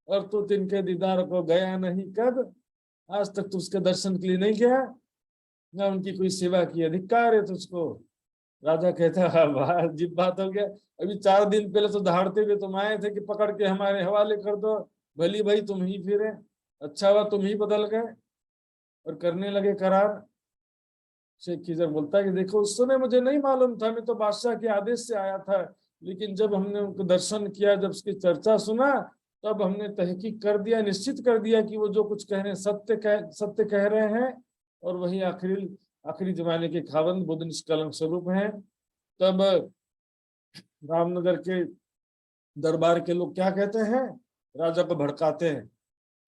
A: और तू तिनके दीदार को गया नहीं, कब आज तक तू उसके दर्शन के लिए नहीं गया, ना उनकी कोई सेवा की, अधिकार है तुझको। राजा कहता है वाह अजीब बात हो गया, अभी 4 दिन पहले तो दहाड़ते हुए तुम आए थे कि पकड़ के हमारे हवाले कर दो, भली भाई तुम ही फिरे, अच्छा हुआ तुम ही बदल गए और करने लगे करार। शेख खिजर बोलता है कि देखो उस समय मुझे नहीं मालूम था, मैं तो बादशाह के आदेश से आया था, लेकिन जब हमने उनको दर्शन किया, जब उसकी चर्चा सुना, तब हमने तहकीक कर दिया, निश्चित कर दिया कि वो जो कुछ कह रहे हैं सत्य कह रहे हैं और वही आखिरी जमाने के खावंद बुद्ध निष्कलंक स्वरूप हैं। तब रामनगर के दरबार के लोग क्या कहते हैं, राजा को भड़काते हैं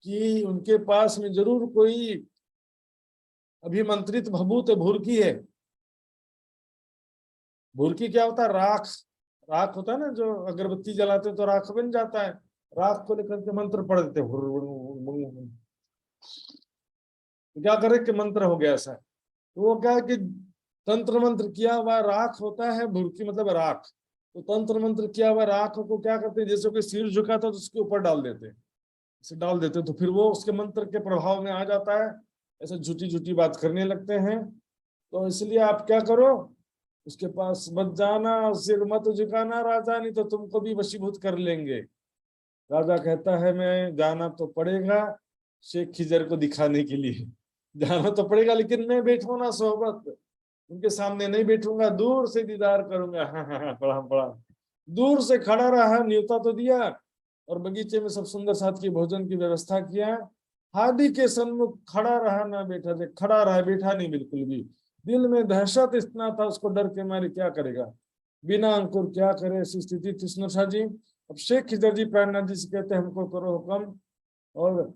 A: कि उनके पास में जरूर कोई अभिमंत्रित भभूत भूर्की है। भूर्की क्या होता है, राख, राख होता है ना, जो अगरबत्ती जलाते तो राख बन जाता है, राख को लेकर के मंत्र पढ़ देते, तो क्या करे कि मंत्र हो गया ऐसा। तो वो क्या है कि तंत्र मंत्र किया हुआ राख होता है, भूर्की मतलब राख, तो तंत्र मंत्र किया हुआ राख को क्या करते हैं, जैसे कोई सिर झुका था तो उसके ऊपर डाल देते, इसे डाल देते तो फिर वो उसके मंत्र के प्रभाव में आ जाता है, ऐसे झूठी झूठी बात करने लगते हैं। तो इसलिए आप क्या करो, उसके पास मत जाना, सिर मत झुकाना राजा, नहीं तो तुमको भी वशीभूत कर लेंगे। राजा कहता है मैं जाना तो पड़ेगा शेख खिजर को दिखाने के लिए, जाना तो पड़ेगा, लेकिन मैं बैठू ना सोहबत, उनके सामने नहीं बैठूंगा, दूर से दीदार करूंगा। हाँ हाँ हाँ, प्रणाम प्रणाम। दूर से खड़ा रहा, न्योता तो दिया और बगीचे में सब सुंदर साथ की भोजन की व्यवस्था किया। हादी के सन्मुख खड़ा रहा, ना बैठा, थे खड़ा रहा, बैठा नहीं बिल्कुल भी। दिल में दहशत इतना था उसको, डर के मारे क्या करेगा, बिना अंकुर क्या करे, ऐसी स्थिति थी सुंदर शाह जी। अब शेख खिजर जी प्राणनाथ जी से कहते हैं हमको करो हुक्म और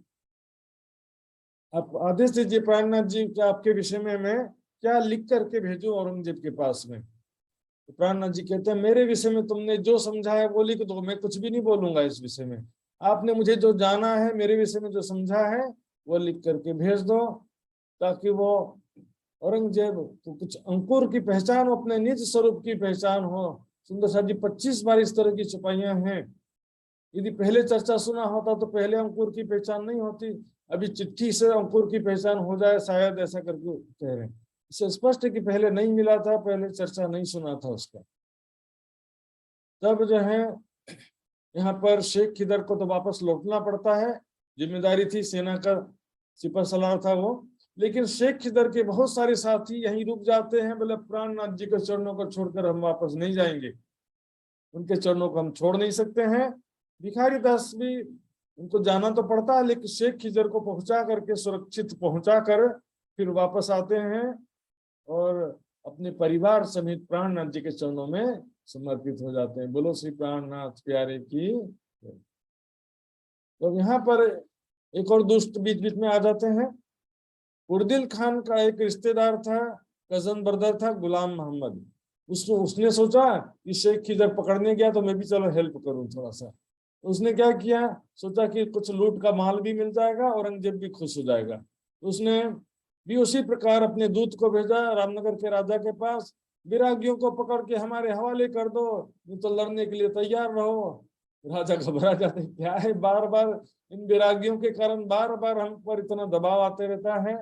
A: आप आदेश दीजिए प्राणनाथ जी कि आपके विषय में मैं क्या लिख करके भेजूं औरंगजेब के पास में। तो प्राणनाथ जी कहते हैं मेरे विषय में तुमने जो समझा है वो लिख दो, मैं कुछ भी नहीं बोलूंगा इस विषय में, आपने मुझे जो जाना है, मेरे विषय में जो समझा है वो लिख करके भेज दो, ताकि वो औरंगजेब को कुछ अंकुर की पहचान हो, अपने निज स्वरूप की पहचान हो। सुंदर साहब जी 25 बार इस तरह की छुपाइयां हैं। यदि पहले चर्चा सुना होता तो पहले अंकुर की पहचान नहीं होती, अभी चिट्ठी से अंकुर की पहचान हो जाए शायद, ऐसा करके कह रहे हैं। इससे स्पष्ट है कि पहले नहीं मिला था, पहले चर्चा नहीं सुना था उसका। तब जो है यहाँ पर शेख खिदर को तो वापस लौटना पड़ता है, जिम्मेदारी थी सेना का सिपह सलार था वो। लेकिन शेख खिदर के बहुत सारे साथी यहीं रुक जाते हैं, बोले प्राणनाथ जी के चरणों को छोड़कर हम वापस नहीं जाएंगे, उनके चरणों को हम छोड़ नहीं सकते हैं। भिखारी दास भी, उनको जाना तो पड़ता है, लेकिन शेख खिदर को पहुंचा करके, सुरक्षित पहुंचा कर फिर वापस आते हैं और अपने परिवार समेत प्राणनाथ जी के चरणों में समर्पित हो जाते हैं। बोलो श्री प्राणनाथ प्यारे की। तो यहाँ पर एक और दुष्ट बीच बीच में आ जाते हैं। उर्दिल खान का एक रिश्तेदार था, कजन ब्रदर था, गुलाम मोहम्मद। उसने सोचा कि शेख खिदर पकड़ने गया तो मैं भी चलो हेल्प करूं थोड़ा सा। तो उसने क्या किया, सोचा कि कुछ लूट का माल भी मिल जाएगा, औरंगजेब भी खुश हो जाएगा। तो उसने भी उसी प्रकार अपने दूत को भेजा रामनगर के राजा के पास, विरागियों को पकड़ के हमारे हवाले कर दो, नहीं तो लड़ने के लिए तैयार रहो। राजा घबरा जाते, क्या है बार बार इन विरागियों के कारण बार बार हम पर इतना दबाव आते रहता है।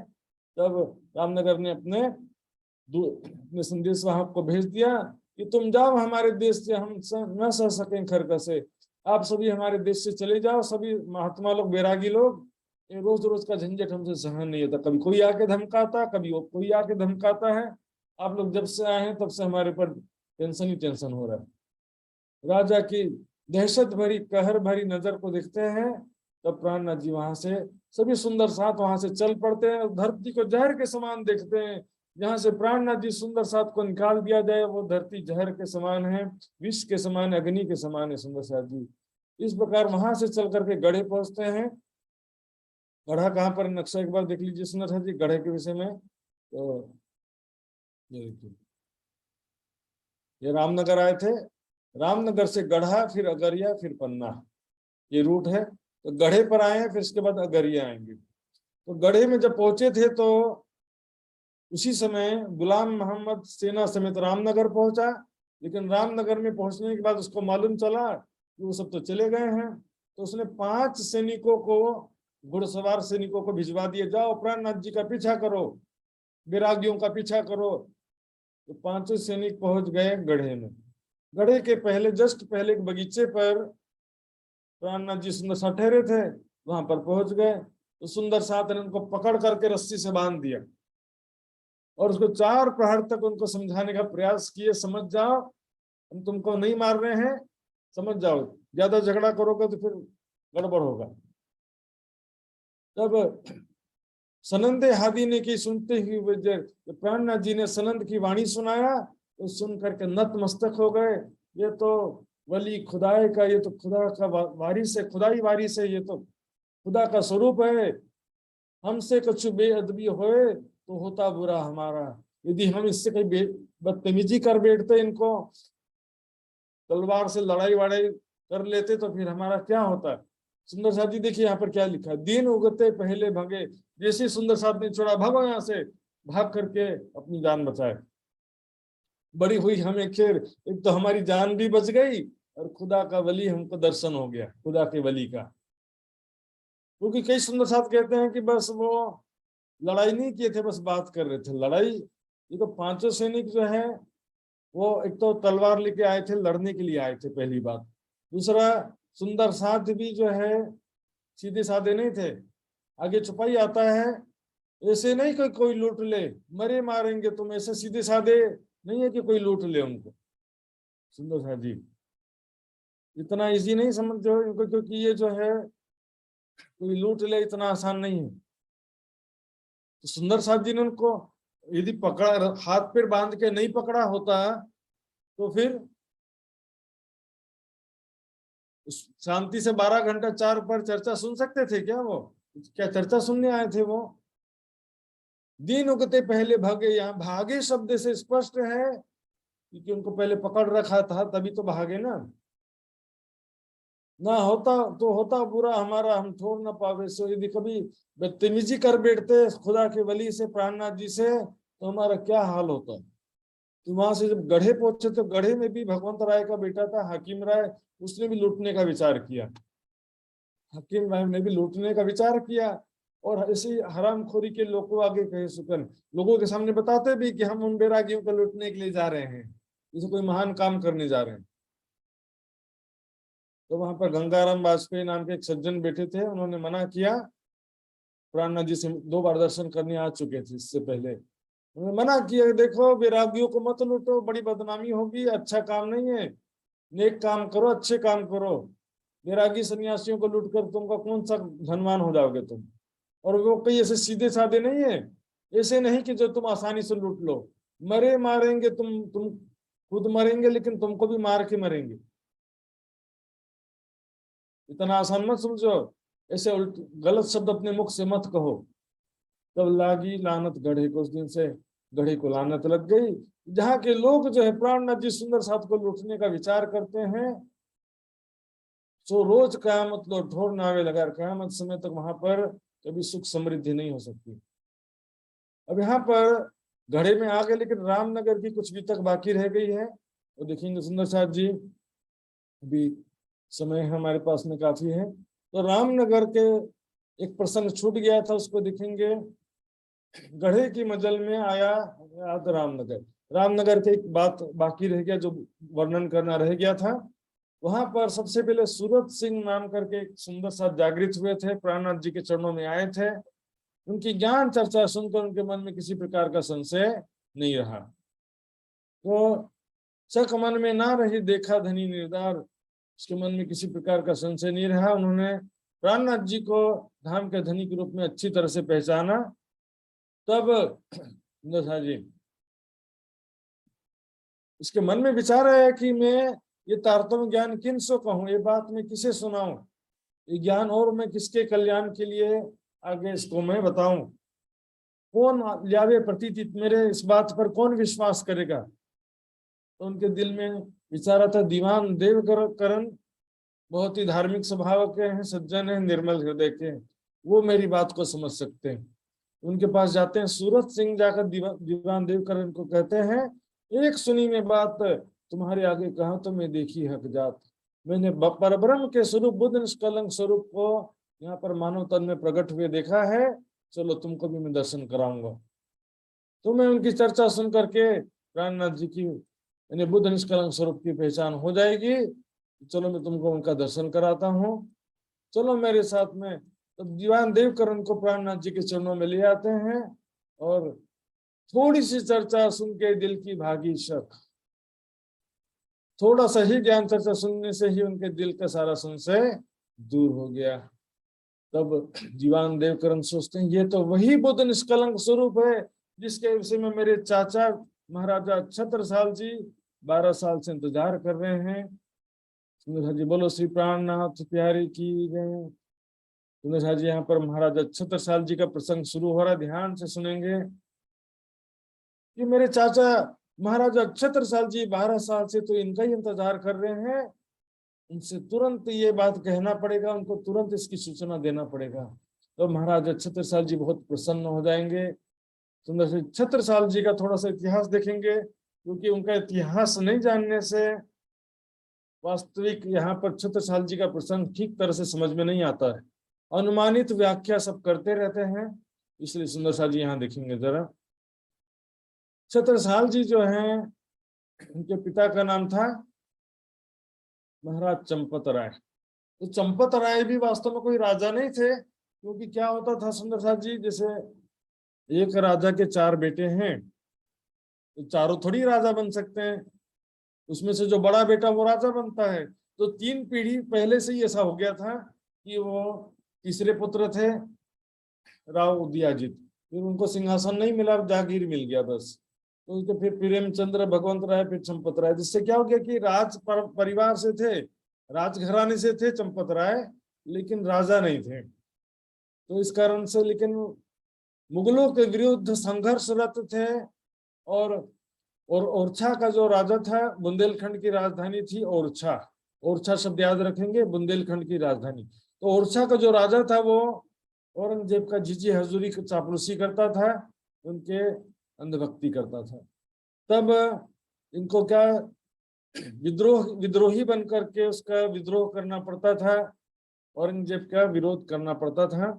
A: तब रामनगर ने अपने संदेश वहां को भेज दिया कि तुम जाओ हमारे देश से, हम न सह सकें खरकस से, आप सभी हमारे देश से चले जाओ, सभी महात्मा लोग, बैरागी लोग, रोज रोज का झंझट हमसे सहन नहीं होता, कभी कोई आके धमकाता, कभी कोई आके धमकाता है, आप लोग जब से आए हैं तब से हमारे पर टेंशन ही टेंशन हो रहा है। राजा की दहशत भरी कहर भरी नजर को देखते हैं, तब प्राणनाथ जी वहां से सभी सुंदर साथ वहां से चल पड़ते हैं। धरती को जहर के समान देखते हैं, जहां से प्राणनाथ जी सुंदर साथ को निकाल दिया जाए वो धरती जहर के समान है, विष के समान, अग्नि के समान है सुंदर साथ जी। इस प्रकार वहां से चल करके गढ़े पहुंचते हैं। गढ़ा कहाँ पर, नक्शा एक बार देख लीजिए सुंदर साथ जी गढ़े के विषय में। तो ये देखिए, ये रामनगर आए थे, रामनगर से गढ़ा, फिर अगरिया, फिर पन्ना, ये रूट है। तो गढ़े पर आए हैं, फिर इसके बाद अगरिया आएंगे। तो गढ़े में जब पहुंचे थे तो उसी समय गुलाम मोहम्मद सेना समेत रामनगर पहुंचा। लेकिन रामनगर में पहुंचने के बाद उसको मालूम चला कि वो सब तो चले गए हैं। तो उसने 5 सैनिकों को, घुड़सवार सैनिकों को भिजवा दिए, जाओ प्राणनाथ जी का पीछा करो, बैरागियों का पीछा करो। तो 5 सैनिक पहुंच गए गढ़े में। गढ़े के पहले, जस्ट पहले एक बगीचे पर प्राणनाथ जी सुंदर सा ठहरे थे, वहां पर पहुंच गए। तो सुंदर साथ ने उनको पकड़ करके रस्सी से बांध दिया और उसको 4 प्रहर तक उनको समझाने का प्रयास किए, समझ जाओ हम तुमको नहीं मार रहे हैं, समझ जाओ, ज्यादा झगड़ा करोगे तो फिर गड़बड़ होगा। तब सनंदे हादी ने की सुनते ही प्राणनाथ जी ने सनंद की वाणी सुनाया, तो सुन करके नतमस्तक हो गए। ये तो वली खुदाए का, ये तो खुदा का वारिस है, खुदाई वारिस है, ये तो खुदा का स्वरूप है। हमसे कुछ बेअदबी होए तो होता बुरा हमारा, यदि हम इससे कहीं बदतमीजी कर बैठते, इनको तलवार से लड़ाई वड़ाई कर लेते, तो फिर हमारा क्या होता। सुंदर साथ जी देखिए यहाँ पर क्या लिखा है, दिन उगते पहले भगे। जैसे सुंदर साथ ने छोड़ा, भागो यहाँ से, भाग करके अपनी जान बचाए। बड़ी हुई हमें खैर, एक तो हमारी जान भी बच गई और खुदा का वली हमको दर्शन हो गया, खुदा के वली का। क्योंकि कई सुंदर साथ कहते हैं कि बस वो लड़ाई नहीं किए थे, बस बात कर रहे थे। लड़ाई, ये तो 5 सैनिक जो है वो एक तो तलवार लेके आए थे, लड़ने के लिए आए थे, पहली बात। दूसरा, सुंदर साथ भी जो है सीधे साधे नहीं थे, आगे छुपाई आता है। ऐसे नहीं कि कोई लूट ले, मरे मारेंगे तुम, ऐसे सीधे साधे नहीं है कि कोई लूट ले उनको। सुंदर साथ जी इतना इजी नहीं समझते हो इनको, क्योंकि ये जो है कोई लूट ले इतना आसान नहीं है। तो सुंदर साथ जी ने उनको यदि पकड़ा, हाथ पैर बांध के नहीं पकड़ा होता तो फिर शांति से 12 घंटा 4 पर चर्चा सुन सकते थे क्या? वो क्या चर्चा सुनने आए थे वो? दिन उगते पहले भागे, यहाँ भागे शब्द से स्पष्ट है क्योंकि उनको पहले पकड़ रखा था, तभी तो भागे ना होता तो होता बुरा हमारा, हम छोड़ ना पावे। सो यदि कभी बदतमीजी कर बैठते खुदा के वली से, प्राणनाथ जी से, तो हमारा क्या हाल होता। तो वहां से जब गढ़े पहुंचे तो गढ़े में भी भगवंत राय का बेटा था हाकिम राय, उसने भी लूटने का विचार किया। हाकिम राय ने भी लूटने का विचार किया और ऐसी हरामखोरी के लोगों आगे कहे सुकन, लोगों के सामने बताते भी कि हम उन बैरागियों को लूटने के लिए जा रहे हैं, जैसे कोई महान काम करने जा रहे हैं। तो वहां पर गंगाराम वाजपेयी नाम के एक सज्जन बैठे थे, उन्होंने मना किया। प्राणनाथ जी से 2 बार दर्शन करने आ चुके थे इससे पहले, उन्होंने मना किया, देखो वैरागियों को मत लूटो, बड़ी बदनामी होगी, अच्छा काम नहीं है, नेक काम करो, अच्छे काम करो। वैरागी सन्यासियों को लूट कर तुमका कौन सा धनवान हो जाओगे तुम। और वो कोई ऐसे सीधे साधे नहीं है, ऐसे नहीं कि जो तुम आसानी से लूट लो। मरे मारेंगे तुम खुद मरेंगे, लेकिन तुमको भी मार के मरेंगे। इतना आसान मत समझो, ऐसे उल्ट गलत शब्द अपने मुख से मत कहो। तब लागी लानत गढ़े को, उस दिन से गढ़े को लानत लग गई। जहाँ के लोग जो है प्राणनाथ जी सुंदर साथ को लूटने का विचार करते हैं, सो रोज कयामत लो ढोर नावे लगा, कयामत समय तक वहां पर कभी सुख समृद्धि नहीं हो सकती। अब यहाँ पर घड़े में आ गए, लेकिन रामनगर की कुछ भी तक बाकी रह गई है, वो देखेंगे सुंदर साथ जी। अभी समय हमारे पास में काफी है, तो रामनगर के एक प्रसंग छूट गया था, उसको देखेंगे। गढ़े की मजल में आया याद रामनगर। रामनगर के एक बात बाकी रह गया, जो वर्णन करना रह गया था। वहां पर सबसे पहले सूरत सिंह नाम करके एक सुंदर सा जागृत हुए थे, प्राणनाथ जी के चरणों में आए थे। उनकी ज्ञान चर्चा सुनकर उनके मन में किसी प्रकार का संशय नहीं रहा। तो शक मन में ना रही, देखा धनी निर्धार, उसके मन में किसी प्रकार का संशय नहीं रहा। उन्होंने प्राणनाथ जी को धाम के धनी के रूप में अच्छी तरह से पहचाना। तब दशा जी उसके मन में विचार आया कि मैं ये तारतम्य ज्ञान किन सो कहूँ, ये बात मैं किसे सुनाऊं, ये ज्ञान और मैं किसके कल्याण के लिए आगे इसको मैं बताऊं, कौन लावे प्रतीति मेरे इस बात पर कौन विश्वास करेगा। तो उनके दिल में विचारा था, दीवान देवकरण बहुत ही धार्मिक स्वभाव के हैं, सज्जन हैं, निर्मल हृदय के, वो मेरी बात को समझ सकते हैं। उनके पास जाते हैं, सूरत सिंह जाकर दीवान देवकरण को कहते हैं, एक सुनी में बात तुम्हारे आगे कहा तो मैं देखी हक जात। मैंने परब्रह्म के स्वरूप बुद्ध निष्कलंक स्वरूप को यहाँ पर मानव तन में प्रकट हुए देखा है, चलो तुमको भी मैं दर्शन कराऊंगा। तो मैं उनकी चर्चा सुन करके प्राणनाथ जी की यानी बुद्ध निष्कलंक स्वरूप की पहचान हो जाएगी, चलो मैं तुमको उनका दर्शन कराता हूँ, चलो मेरे साथ में। तो दीवान देवकरण को प्राणनाथ जी के चरणों में ले आते हैं, और थोड़ी सी चर्चा सुन के दिल की भागी शक, थोड़ा सा ही ज्ञान चर्चा सुनने से ही उनके दिल का सारा संशय दूर हो गया। तब दीवान देवकरण सोचते हैं, ये तो वही बुद्ध निष्कलंक स्वरूप है जिसके विषय में मेरे चाचा महाराजा छत्रसाल जी 12 साल से इंतजार कर रहे हैं। सुंदर जी बोलो श्री प्राणनाथ प्यारी की जय। सुंदर जी यहाँ पर महाराजा छत्रसाल जी का प्रसंग शुरू हो रहा, ध्यान से सुनेंगे कि मेरे चाचा महाराजा छत्रसाल जी 12 साल से तो इनका ही इंतजार कर रहे हैं, उनसे तुरंत ये बात कहना पड़ेगा, उनको तुरंत इसकी सूचना देना पड़ेगा। तो महाराजा छत्रसाल जी बहुत प्रसन्न हो जाएंगे। सुंदर से छत्रसाल जी का थोड़ा सा इतिहास देखेंगे, क्योंकि उनका इतिहास नहीं जानने से वास्तविक यहाँ पर छत्रसाल जी का प्रसंग ठीक तरह से समझ में नहीं आता है, अनुमानित व्याख्या सब करते रहते हैं। इसलिए सुंदर साल जी यहाँ देखेंगे जरा। छत्रसाल जी जो हैं, उनके पिता का नाम था महाराज चंपत राय। तो चंपत राय भी वास्तव में कोई राजा नहीं थे, क्योंकि क्या होता था सुंदर साल जी, जैसे एक राजा के 4 बेटे हैं, तो चारों थोड़ी राजा बन सकते हैं, उसमें से जो बड़ा बेटा वो राजा बनता है। तो 3 पीढ़ी पहले से ही ऐसा हो गया था कि वो तीसरे पुत्र थे राव उदयाजित, फिर उनको सिंहासन नहीं मिला, जागीर मिल गया बस। तो उनके फिर प्रेमचंद्र भगवंत राय, फिर चंपत राय, जिससे क्या हो गया कि परिवार से थे, राजघराने से थे चंपत राय, लेकिन राजा नहीं थे। तो इस कारण से लेकिन मुगलों के विरुद्ध संघर्षरत थे। और ओरछा का जो राजा था, बुंदेलखंड की राजधानी थी ओरछा, ओरछा शब्द याद रखेंगे, बुंदेलखंड की राजधानी। तो ओरछा का जो राजा था वो औरंगजेब का जीजी हजूरी की चापलूसी करता था, उनके अंधभक्ति करता था। तब इनको क्या विद्रोही बन करके उसका विद्रोह करना पड़ता था, औरंगजेब का विरोध करना पड़ता था,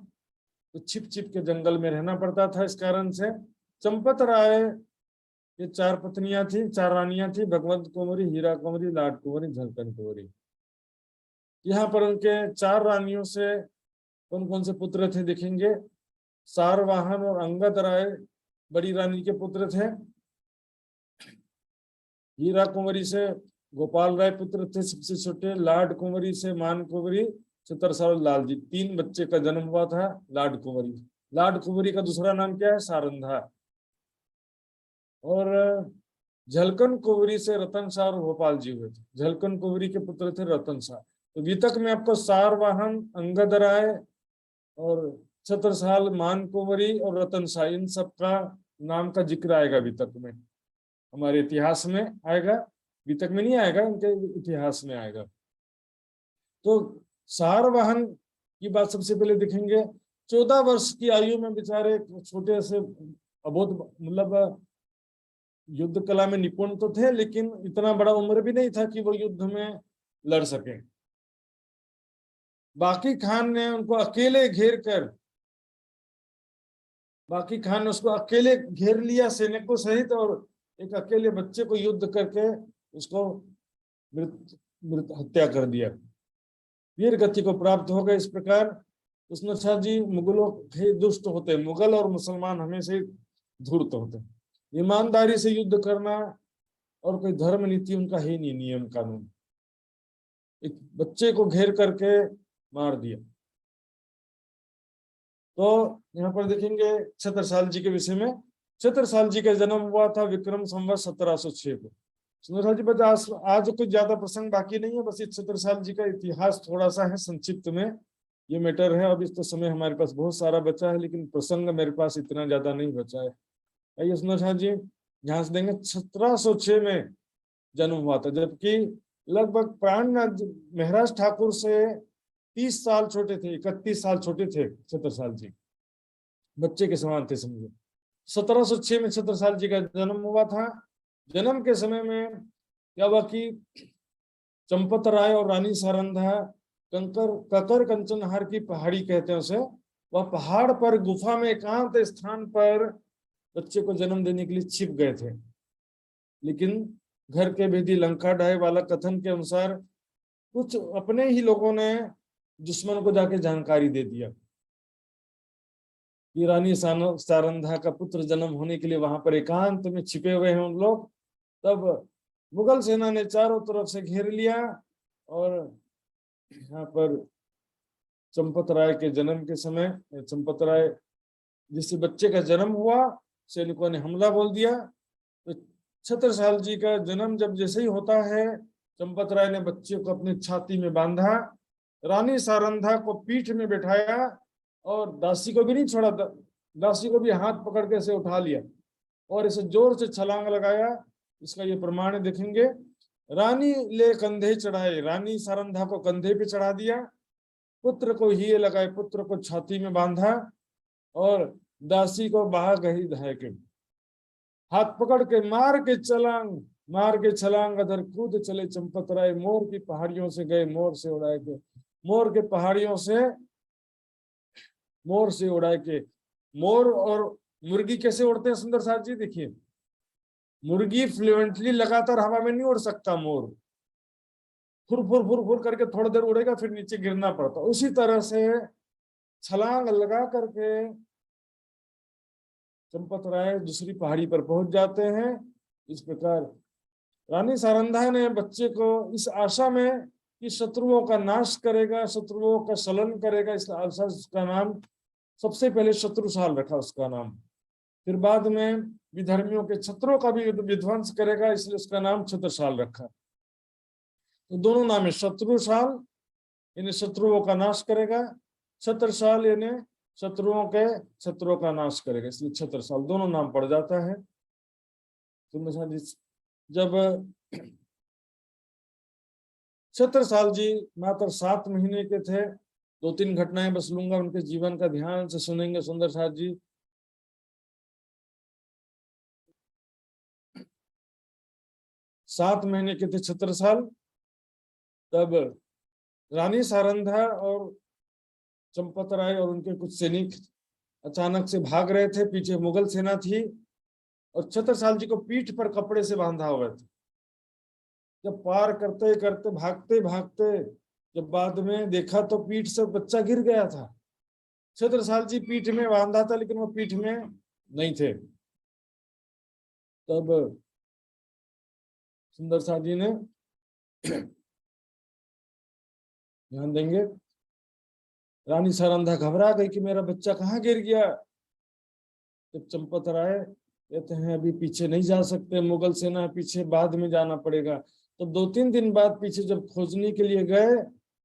A: तो छिप छिप के जंगल में रहना पड़ता था। इस कारण से चंपत राय ये 4 पत्नियां थी, 4 रानियां थी, भगवंत कुंवरी, हीरा कुंवरी, लाड कुंवरी, झलकन कुंवरी। यहाँ पर उनके 4 रानियों से कौन कौन से पुत्र थे देखेंगे। सारवाहन और अंगद राय बड़ी रानी के पुत्र थे। हीरा कुंवरी से गोपाल राय पुत्र थे सबसे छोटे। लाड कुंवरी से मान कुंवरी, छतरसाल लाल जी, 3 बच्चे का जन्म हुआ था लाड कुंवरी। लाड कुंवरी का दूसरा नाम क्या है? सारंधा। और झलकन कुंवरी से रतन शाह और भोपाल जी हुए थे। झलकन कुंवरी के पुत्र थे रतन शाह। तो वितक में आपको सारवाहन, अंगद राय और छत्रसाल, मान कुंवरी और रतन शाह, इन सबका नाम का जिक्र आएगा वितक में, हमारे इतिहास में आएगा। वितक में नहीं आएगा, उनके इतिहास में आएगा। तो सारवाहन की बात सबसे पहले देखेंगे। 14 वर्ष की आयु में बेचारे छोटे से अबोध, मतलब युद्ध कला में निपुण तो थे, लेकिन इतना बड़ा उम्र भी नहीं था कि वो युद्ध में लड़ सके। बाकी खान ने उनको अकेले घेर कर, बाकी खान ने उसको अकेले घेर लिया सैनिकों सहित, और एक अकेले बच्चे को युद्ध करके उसको मृत हत्या कर दिया। वीर गति को प्राप्त हो गए। इस प्रकार उसने शाह जी मुगलों के दुष्ट होते, मुगल और मुसलमान हमेशा ही धूर्त होते। ईमानदारी से युद्ध करना और कोई धर्म नीति उनका है नहीं, नियम कानून। एक बच्चे को घेर करके मार दिया। तो यहाँ पर देखेंगे छत्रसाल जी के विषय में। छत्रसाल जी का जन्म हुआ था विक्रम संवत 1706 को। छत्रसाल जी पर आज कुछ ज्यादा प्रसंग बाकी नहीं है, बस इस छत्रसाल जी का इतिहास थोड़ा सा है संक्षिप्त में, ये मैटर है। अब इस तो समय हमारे पास बहुत सारा बचा है, लेकिन प्रसंग मेरे पास इतना ज्यादा नहीं बचा है। आइए छत्रसाल जी ध्यान से देंगे। 1706 में जन्म हुआ था, जबकि लगभग प्राणनाथ महाराज ठाकुर से 30 साल छोटे थे, 31 साल छोटे थे छत्रसाल जी, बच्चे के समान थे समझो। 1706 में छत्रसाल जी का जन्म हुआ था। जन्म के समय में क्या हुआ कि चंपत राय और रानी सारंधा ककर कंचनहार की पहाड़ी कहते हैं उसे, वह पहाड़ पर गुफा में एकांत स्थान पर बच्चे को जन्म देने के लिए छिप गए थे। लेकिन घर के भेदी लंका ढाई वाला कथन के अनुसार कुछ अपने ही लोगों ने दुश्मन को जाके जानकारी दे दिया कि रानी सारंधा का पुत्र जन्म होने के लिए वहां पर एकांत में छिपे हुए हैं उन लोग। तब मुगल सेना ने चारों तरफ से घेर लिया, और यहाँ पर चंपत राय के जन्म के समय, चंपत राय जिससे बच्चे का जन्म हुआ, सैनिकों ने हमला बोल दिया। तो छत्रसाल जी का जन्म जब जैसे ही होता है, चंपत राय ने बच्चे को अपनी छाती में बांधा, रानी सारंधा को पीठ में बैठाया, और दासी को भी नहीं छोड़ा, दासी को भी हाथ पकड़ के इसे उठा लिया और इसे जोर से छलांग लगाया। इसका ये प्रमाण देखेंगे। रानी ले कंधे चढ़ाए, रानी सारंधा को कंधे पे चढ़ा दिया, पुत्र को हिये लगाए, पुत्र को छाती में बांधा, और दासी को बाह गही धाय के हाथ पकड़ के मार के छलांग अधर कूद चले चंपत राय। मोर की पहाड़ियों से गए, मोर से उड़ाए के, मोर के पहाड़ियों से मोर से उड़ाए के। मोर और मुर्गी कैसे उड़ते हैं सुंदर साथ जी? देखिए, मुर्गी फ्लुएंटली लगातार हवा में नहीं उड़ सकता, मोर फुर फुर फुर फुर करके थोड़ी देर उड़ेगा, फिर नीचे गिरना पड़ता। उसी तरह से छलांग लगा करके चंपत राय दूसरी पहाड़ी पर पहुंच जाते हैं। इस प्रकार रानी सारंधा ने बच्चे को इस आशा में कि शत्रुओं का नाश करेगा, शत्रुओं का सलन करेगा, इस आशा उसका नाम सबसे पहले शत्रुसाल रखा उसका नाम। फिर बाद में विधर्मियों के छत्रों का भी विध्वंस करेगा, इसलिए उसका नाम छत्रसाल रखा। तो दोनों नाम है, शत्रुसाल यानी शत्रुओं का नाश करेगा, छत्रसाल यानी शत्रुओं का नाश करेगा, इसलिए छत्रसाल दोनों नाम पड़ जाता है। जब छत्रसाल जी मात्र 7 महीने के थे, 2-3 घटनाएं बस लूंगा, उनके जीवन का ध्यान से सुनेंगे सुंदर साथ जी। 7 महीने के थे छत्रसाल, तब रानी सारंधा और चंपत राय और उनके कुछ सैनिक अचानक से भाग रहे थे, पीछे मुगल सेना थी, और छत्रसाल जी को पीठ पर कपड़े से बांधा हुआ था। जब पार करते करते भागते भागते जब बाद में देखा तो पीठ से बच्चा गिर गया था। छत्रसाल जी पीठ में बांधा था, लेकिन वो पीठ में नहीं थे। तब सुंदर शाह जी ने ध्यान देंगे, रानी सारंधा घबरा गई कि मेरा बच्चा कहाँ गिर गया। जब चंपत राय कहते हैं अभी पीछे नहीं जा सकते, मुगल सेना पीछे, बाद में जाना पड़ेगा। तो 2-3 दिन बाद पीछे जब खोजने के लिए गए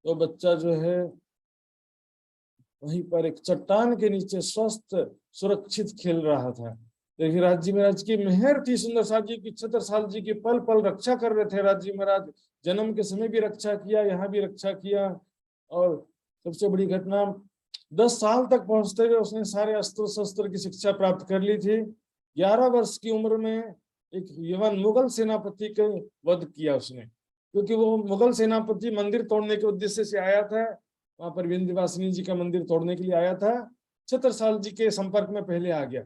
A: तो बच्चा जो है वहीं पर एक चट्टान के नीचे स्वस्थ सुरक्षित खेल रहा था। देखिए राज्य महाराज की मेहर थी, सुंदर शाह जी की, छत्रसाल जी की पल पल रक्षा कर रहे थे। राज्य महाराज जन्म के समय भी रक्षा किया, यहाँ भी रक्षा किया। और सबसे बड़ी घटना, 10 साल तक पहुंचते हुए उसने सारे अस्त्र शस्त्र की शिक्षा प्राप्त कर ली थी। 11 वर्ष की उम्र में एक यवन मुगल सेनापति के वध किया उसने, क्योंकि वो मुगल सेनापति मंदिर तोड़ने के उद्देश्य से आया था। वहां पर विंध्यवासिनी जी का मंदिर तोड़ने के लिए आया था। छत्रसाल जी के संपर्क में पहले आ गया।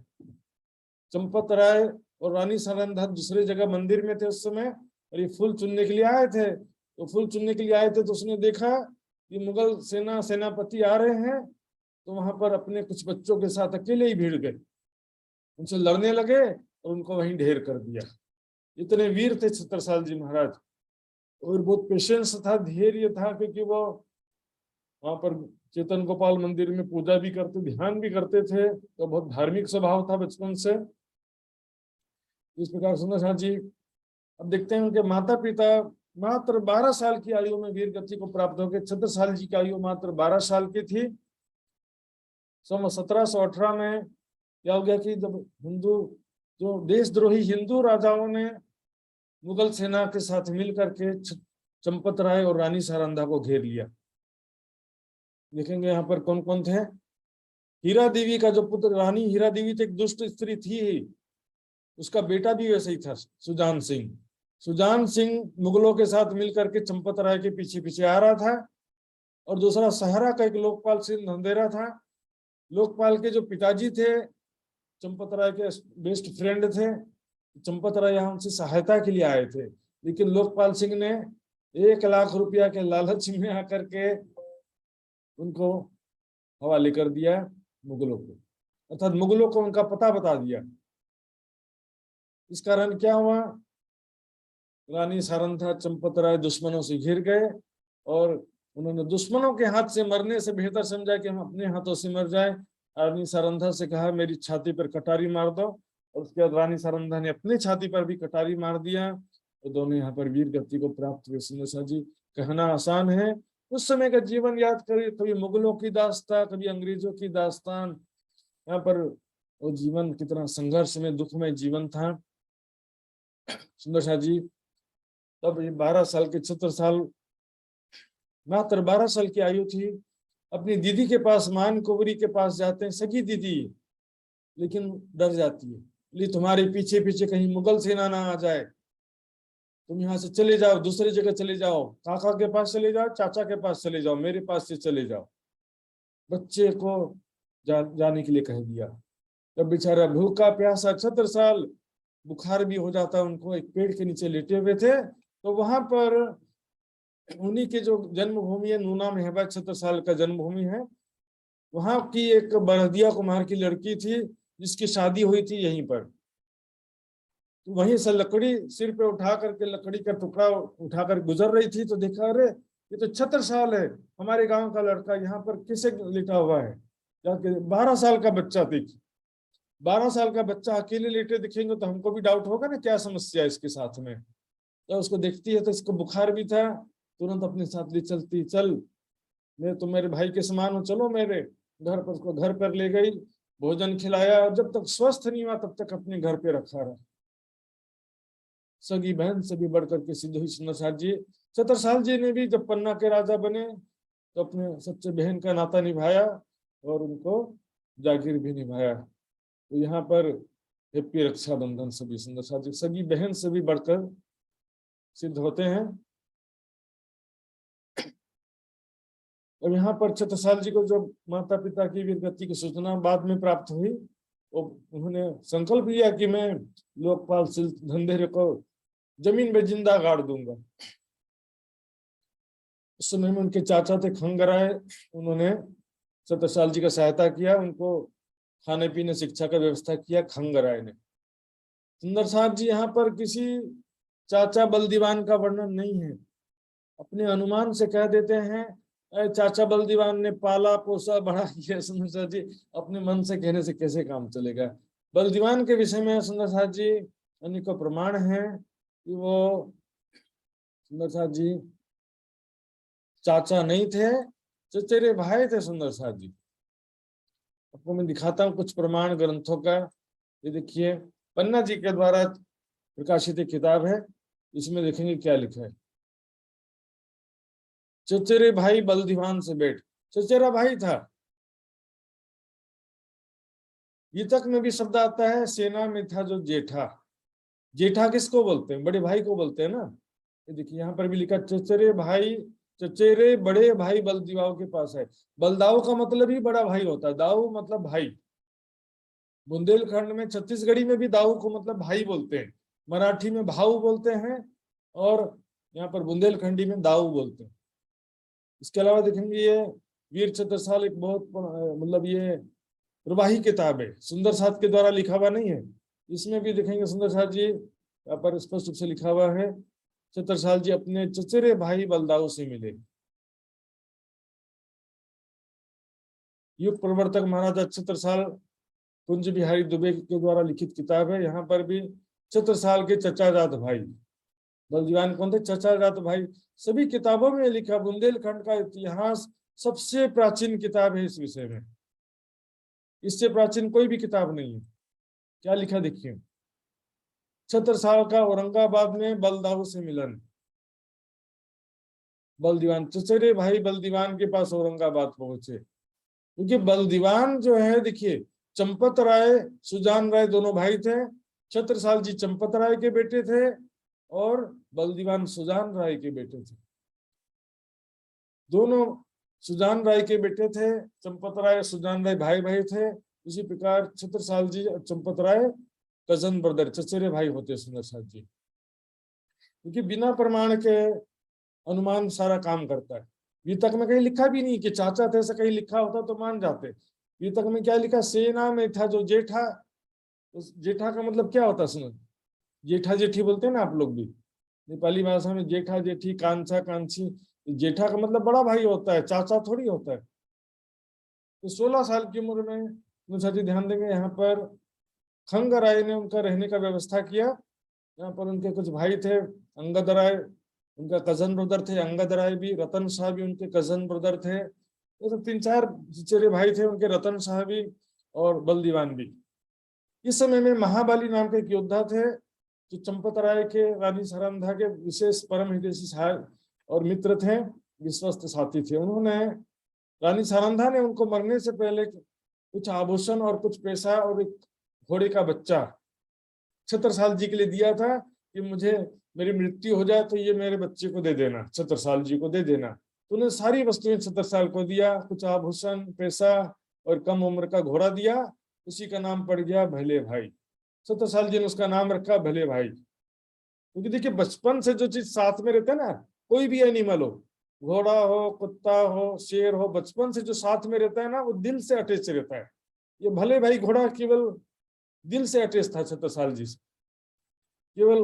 A: चंपत राय और रानी सारंधा दूसरे जगह मंदिर में थे उस समय, और ये फूल चुनने के लिए आए थे। तो फूल चुनने के लिए आए थे तो उसने देखा कि मुगल सेनापति आ रहे हैं, तो वहां पर अपने कुछ बच्चों के साथ अकेले ही भीड़ गए, उनसे लड़ने लगे और उनको वहीं ढेर कर दिया। इतने वीर थे छत्रसाल जी महाराज, और बहुत पेशेंस था, धैर्य था, क्योंकि वो वहां पर चेतन गोपाल मंदिर में पूजा भी करते, ध्यान भी करते थे, तो बहुत धार्मिक स्वभाव था बचपन से। इस प्रकार सुंदर शाह जी, अब देखते हैं उनके माता पिता मात्र 12 साल की आयु में वीर गति को प्राप्त हो गए। छत्रसाल जी की आयु मात्र 12 साल की थी। सन 1718 में क्या हो गया कि जब हिंदू, जो देशद्रोही हिंदू राजाओं ने मुगल सेना के साथ मिलकर के चंपत राय और रानी सारंधा को घेर लिया। देखेंगे यहाँ पर कौन कौन थे। हीरा देवी का जो पुत्र, रानी हीरा देवी तो एक दुष्ट स्त्री थी ही, उसका बेटा भी वैसे ही था, सुजान सिंह। सुजान सिंह मुगलों के साथ मिलकर के चंपत राय के पीछे पीछे आ रहा था। और दूसरा सहारा का एक लोकपाल सिंह धंधेरा था। लोकपाल के जो पिताजी थे चंपत राय के बेस्ट फ्रेंड थे। चंपत राय यहाँ उनसे सहायता के लिए आए थे, लेकिन लोकपाल सिंह ने 1 लाख रुपया के लालच में आकर के उनको हवाले कर दिया मुगलों को, अर्थात मुगलों को उनका पता बता दिया। इस कारण क्या हुआ, रानी सारंधा चंपत राय दुश्मनों से घिर गए, और उन्होंने दुश्मनों के हाथ से मरने से बेहतर समझा कि हम अपने हाथों से मर जाए। रानी सारंधा से कहा मेरी छाती पर कटारी मार दो, और उसके बाद रानी सारंधा ने अपनी छाती पर भी कटारी मार दिया। तो दोनों यहाँ पर वीर गति को प्राप्त हुए। सुंदर शाह जी, कहना आसान है, उस समय का जीवन याद करिए, कभी मुगलों की दास्तान, कभी अंग्रेजों की दास्तान। यहाँ पर वो जीवन कितना संघर्ष में, दुखमय जीवन था। सुंदर शाह जी तब 12 साल के, मात्र 12 साल की आयु थी। अपनी दीदी के पास, मान कुंवरी के पास जाते हैं, सगी दीदी, लेकिन डर जाती है, बोली तुम्हारे पीछे पीछे कहीं मुगल सेना ना आ जाए, तुम यहाँ से चले जाओ, दूसरी जगह चले जाओ, काका के पास चले जाओ, चाचा के पास चले जाओ, मेरे पास से चले जाओ। बच्चे को जाने के लिए कह दिया। तब बेचारा भूखा प्यासा 76 साल, बुखार भी हो जाता उनको, एक पेड़ के नीचे लेटे हुए थे। तो वहां पर उन्हीं के जो जन्मभूमि है, नूना में है, 76 साल का जन्मभूमि है, वहां की एक बरदिया कुमार की लड़की थी जिसकी शादी हुई थी यहीं पर। तो वहीं से लकड़ी सिर पे उठा करके, लकड़ी का टुकड़ा उठाकर गुजर रही थी, तो देखा अरे ये तो 76 साल है, हमारे गांव का लड़का यहाँ पर किसे लेटा हुआ है। जाके 12 साल का बच्चा देखी, 12 साल का बच्चा अकेले लेटे दिखेंगे तो हमको भी डाउट होगा ना, क्या समस्या है इसके साथ में। तो उसको देखती है तो इसको बुखार भी था, तुरंत अपने साथ ले चलती, चल मैं तो मेरे भाई के समान हूँ, चलो मेरे घर पर। उसको घर पर ले गई, भोजन खिलाया, और जब तक स्वस्थ नहीं हुआ तब तक अपने घर पे रखा रहा। सगी बहन से भी बढ़कर के सिद्ध हुई सुंदर शाह जी। छत्रसाल जी ने भी जब पन्ना के राजा बने तो अपने सच्चे बहन का नाता निभाया और उनको जागीर भी निभाया। तो यहाँ पर हैप्पी रक्षाबंधन सभी सुंदर शाह जी, सगी बहन से भी बढ़कर सिद्ध होते हैं। और यहाँ पर छत्रसाल जी को जब माता पिता की वीरगति की सूचना बाद में प्राप्त हुई, तो उन्होंने संकल्प लिया कि मैं लोकपाल सिंह धंधेरे को जमीन में जिंदा गाड़ दूंगा। उस समय में उनके चाचा थे खंगराय, उन्होंने छत्रसाल जी का सहायता किया, उनको खाने पीने शिक्षा का व्यवस्था किया खंगराय ने। सुंदर साहब जी यहाँ पर किसी चाचा बल दीवान का वर्णन नहीं है, अपने अनुमान से कह देते हैं चाचा बल दीवान ने पाला पोसा बड़ा किया। सुंदर साहब जी अपने मन से कहने से कैसे काम चलेगा। बल दीवान के विषय में सुंदर साहब जी अनेकों प्रमाण है कि वो सुंदर साहब जी चाचा नहीं थे, चचेरे भाई थे सुंदर साहब जी। आपको मैं दिखाता हूँ कुछ प्रमाण ग्रंथों का। ये देखिए पन्ना जी के द्वारा प्रकाशित एक किताब है, इसमें देखेंगे क्या लिखा है। चचेरे भाई बल दीवान से बैठ, चचेरा भाई था। ये तक में भी शब्द आता है सेना में था जो जेठा। जेठा किसको बोलते हैं? बड़े भाई को बोलते हैं ना। ये देखिए यहाँ पर भी लिखा चचेरे भाई, चचेरे बड़े भाई बलदाऊ के पास है। बलदाऊ का मतलब ही बड़ा भाई होता है, दाऊ मतलब भाई। बुंदेलखंड में छत्तीसगढ़ी में भी दाऊ को मतलब भाई बोलते हैं, मराठी में भाऊ बोलते हैं, और यहाँ पर बुंदेलखंडी में दाऊ बोलते हैं। इसके अलावा देखेंगे ये वीर छत्रसाल एक बहुत मतलब ये प्रवाही किताब है, सुंदर साहब के द्वारा लिखा हुआ नहीं है। इसमें भी देखेंगे सुंदर साहब जी यहाँ पर स्पष्ट रूप से लिखा हुआ है छत्रसाल जी अपने चचेरे भाई बलदाऊ से मिले। युग प्रवर्तक महाराजा छत्रसाल कुंज बिहारी दुबे के द्वारा लिखित किताब है। यहाँ पर भी छत्रसाल के चचाजात भाई बलदीवान कौन थे? चचाजात भाई। सभी किताबों में लिखा बुंदेलखंड का इतिहास सबसे प्राचीन किताब है इस विषय में, इससे प्राचीन कोई भी किताब नहीं है। क्या लिखा देखिए, छत्रसाल का औरंगाबाद में बलदाऊ से मिलन। बलदीवान चचेरे भाई बलदीवान के पास औरंगाबाद पहुंचे, क्योंकि बलदीवान जो है देखिए चंपत राय सुजान राय दोनों भाई थे। छत्रसाल जी चंपत राय के बेटे थे और बलदीवान सुजान राय के बेटे थे। दोनों सुजान राय के बेटे थे। चंपत राय सुजान राय भाई भाई थे। इसी प्रकार छत्रसाल जी चंपत राय कजन ब्रदर चचेरे भाई होते सुंदर साहब जी। क्योंकि बिना प्रमाण के अनुमान सारा काम करता है। वितक में कहीं लिखा भी नहीं कि चाचा थे, ऐसा कहीं लिखा होता तो मान जाते। वितक में क्या लिखा? सेना में था जो जेठा। उस जेठा का मतलब क्या होता है सुनो, जेठा जेठी बोलते हैं ना आप लोग भी नेपाली भाषा में, जेठा जेठी कांचा कांची। जेठा का मतलब बड़ा भाई होता है, चाचा थोड़ी होता है। तो 16 साल की उम्र में मुझे ध्यान देंगे यहाँ पर खंगराय ने उनका रहने का व्यवस्था किया। यहाँ पर उनके कुछ भाई थे, अंगद राय उनका कजन ब्रदर थे, अंगद राय भी, रतन शाह भी उनके कजन ब्रदर थे। ये सब 3-4 चचेरे भाई थे उनके, रतन शाह भी और बलदीवान भी। इस समय में महाबाली नाम के एक योद्धा थे जो चंपत राय के रानी सारंधा के विशेष परम हितैषी सहायक और मित्र थे, विश्वस्त साथी थे। उन्होंने रानी सारंधा ने उनको मरने से पहले कुछ आभूषण और कुछ पैसा और एक घोड़े का बच्चा छत्रसाल जी के लिए दिया था कि मुझे मेरी मृत्यु हो जाए तो ये मेरे बच्चे को दे देना, छत्रसाल जी को दे देना। तो उन्हें सारी वस्तुएं छत्रसाल को दिया, कुछ आभूषण पैसा और कम उम्र का घोड़ा दिया। उसी का नाम पड़ गया भले भाई। छत्रसाल जी ने उसका नाम रखा भले भाई। क्योंकि देखिए बचपन से जो चीज साथ में रहता है ना, कोई भी एनिमल हो, घोड़ा हो कुत्ता हो शेर हो, बचपन से जो साथ में रहता है ना वो दिल से अटैच रहता है। ये भले भाई घोड़ा केवल दिल से अटैच था छत्रसाल जी से। केवल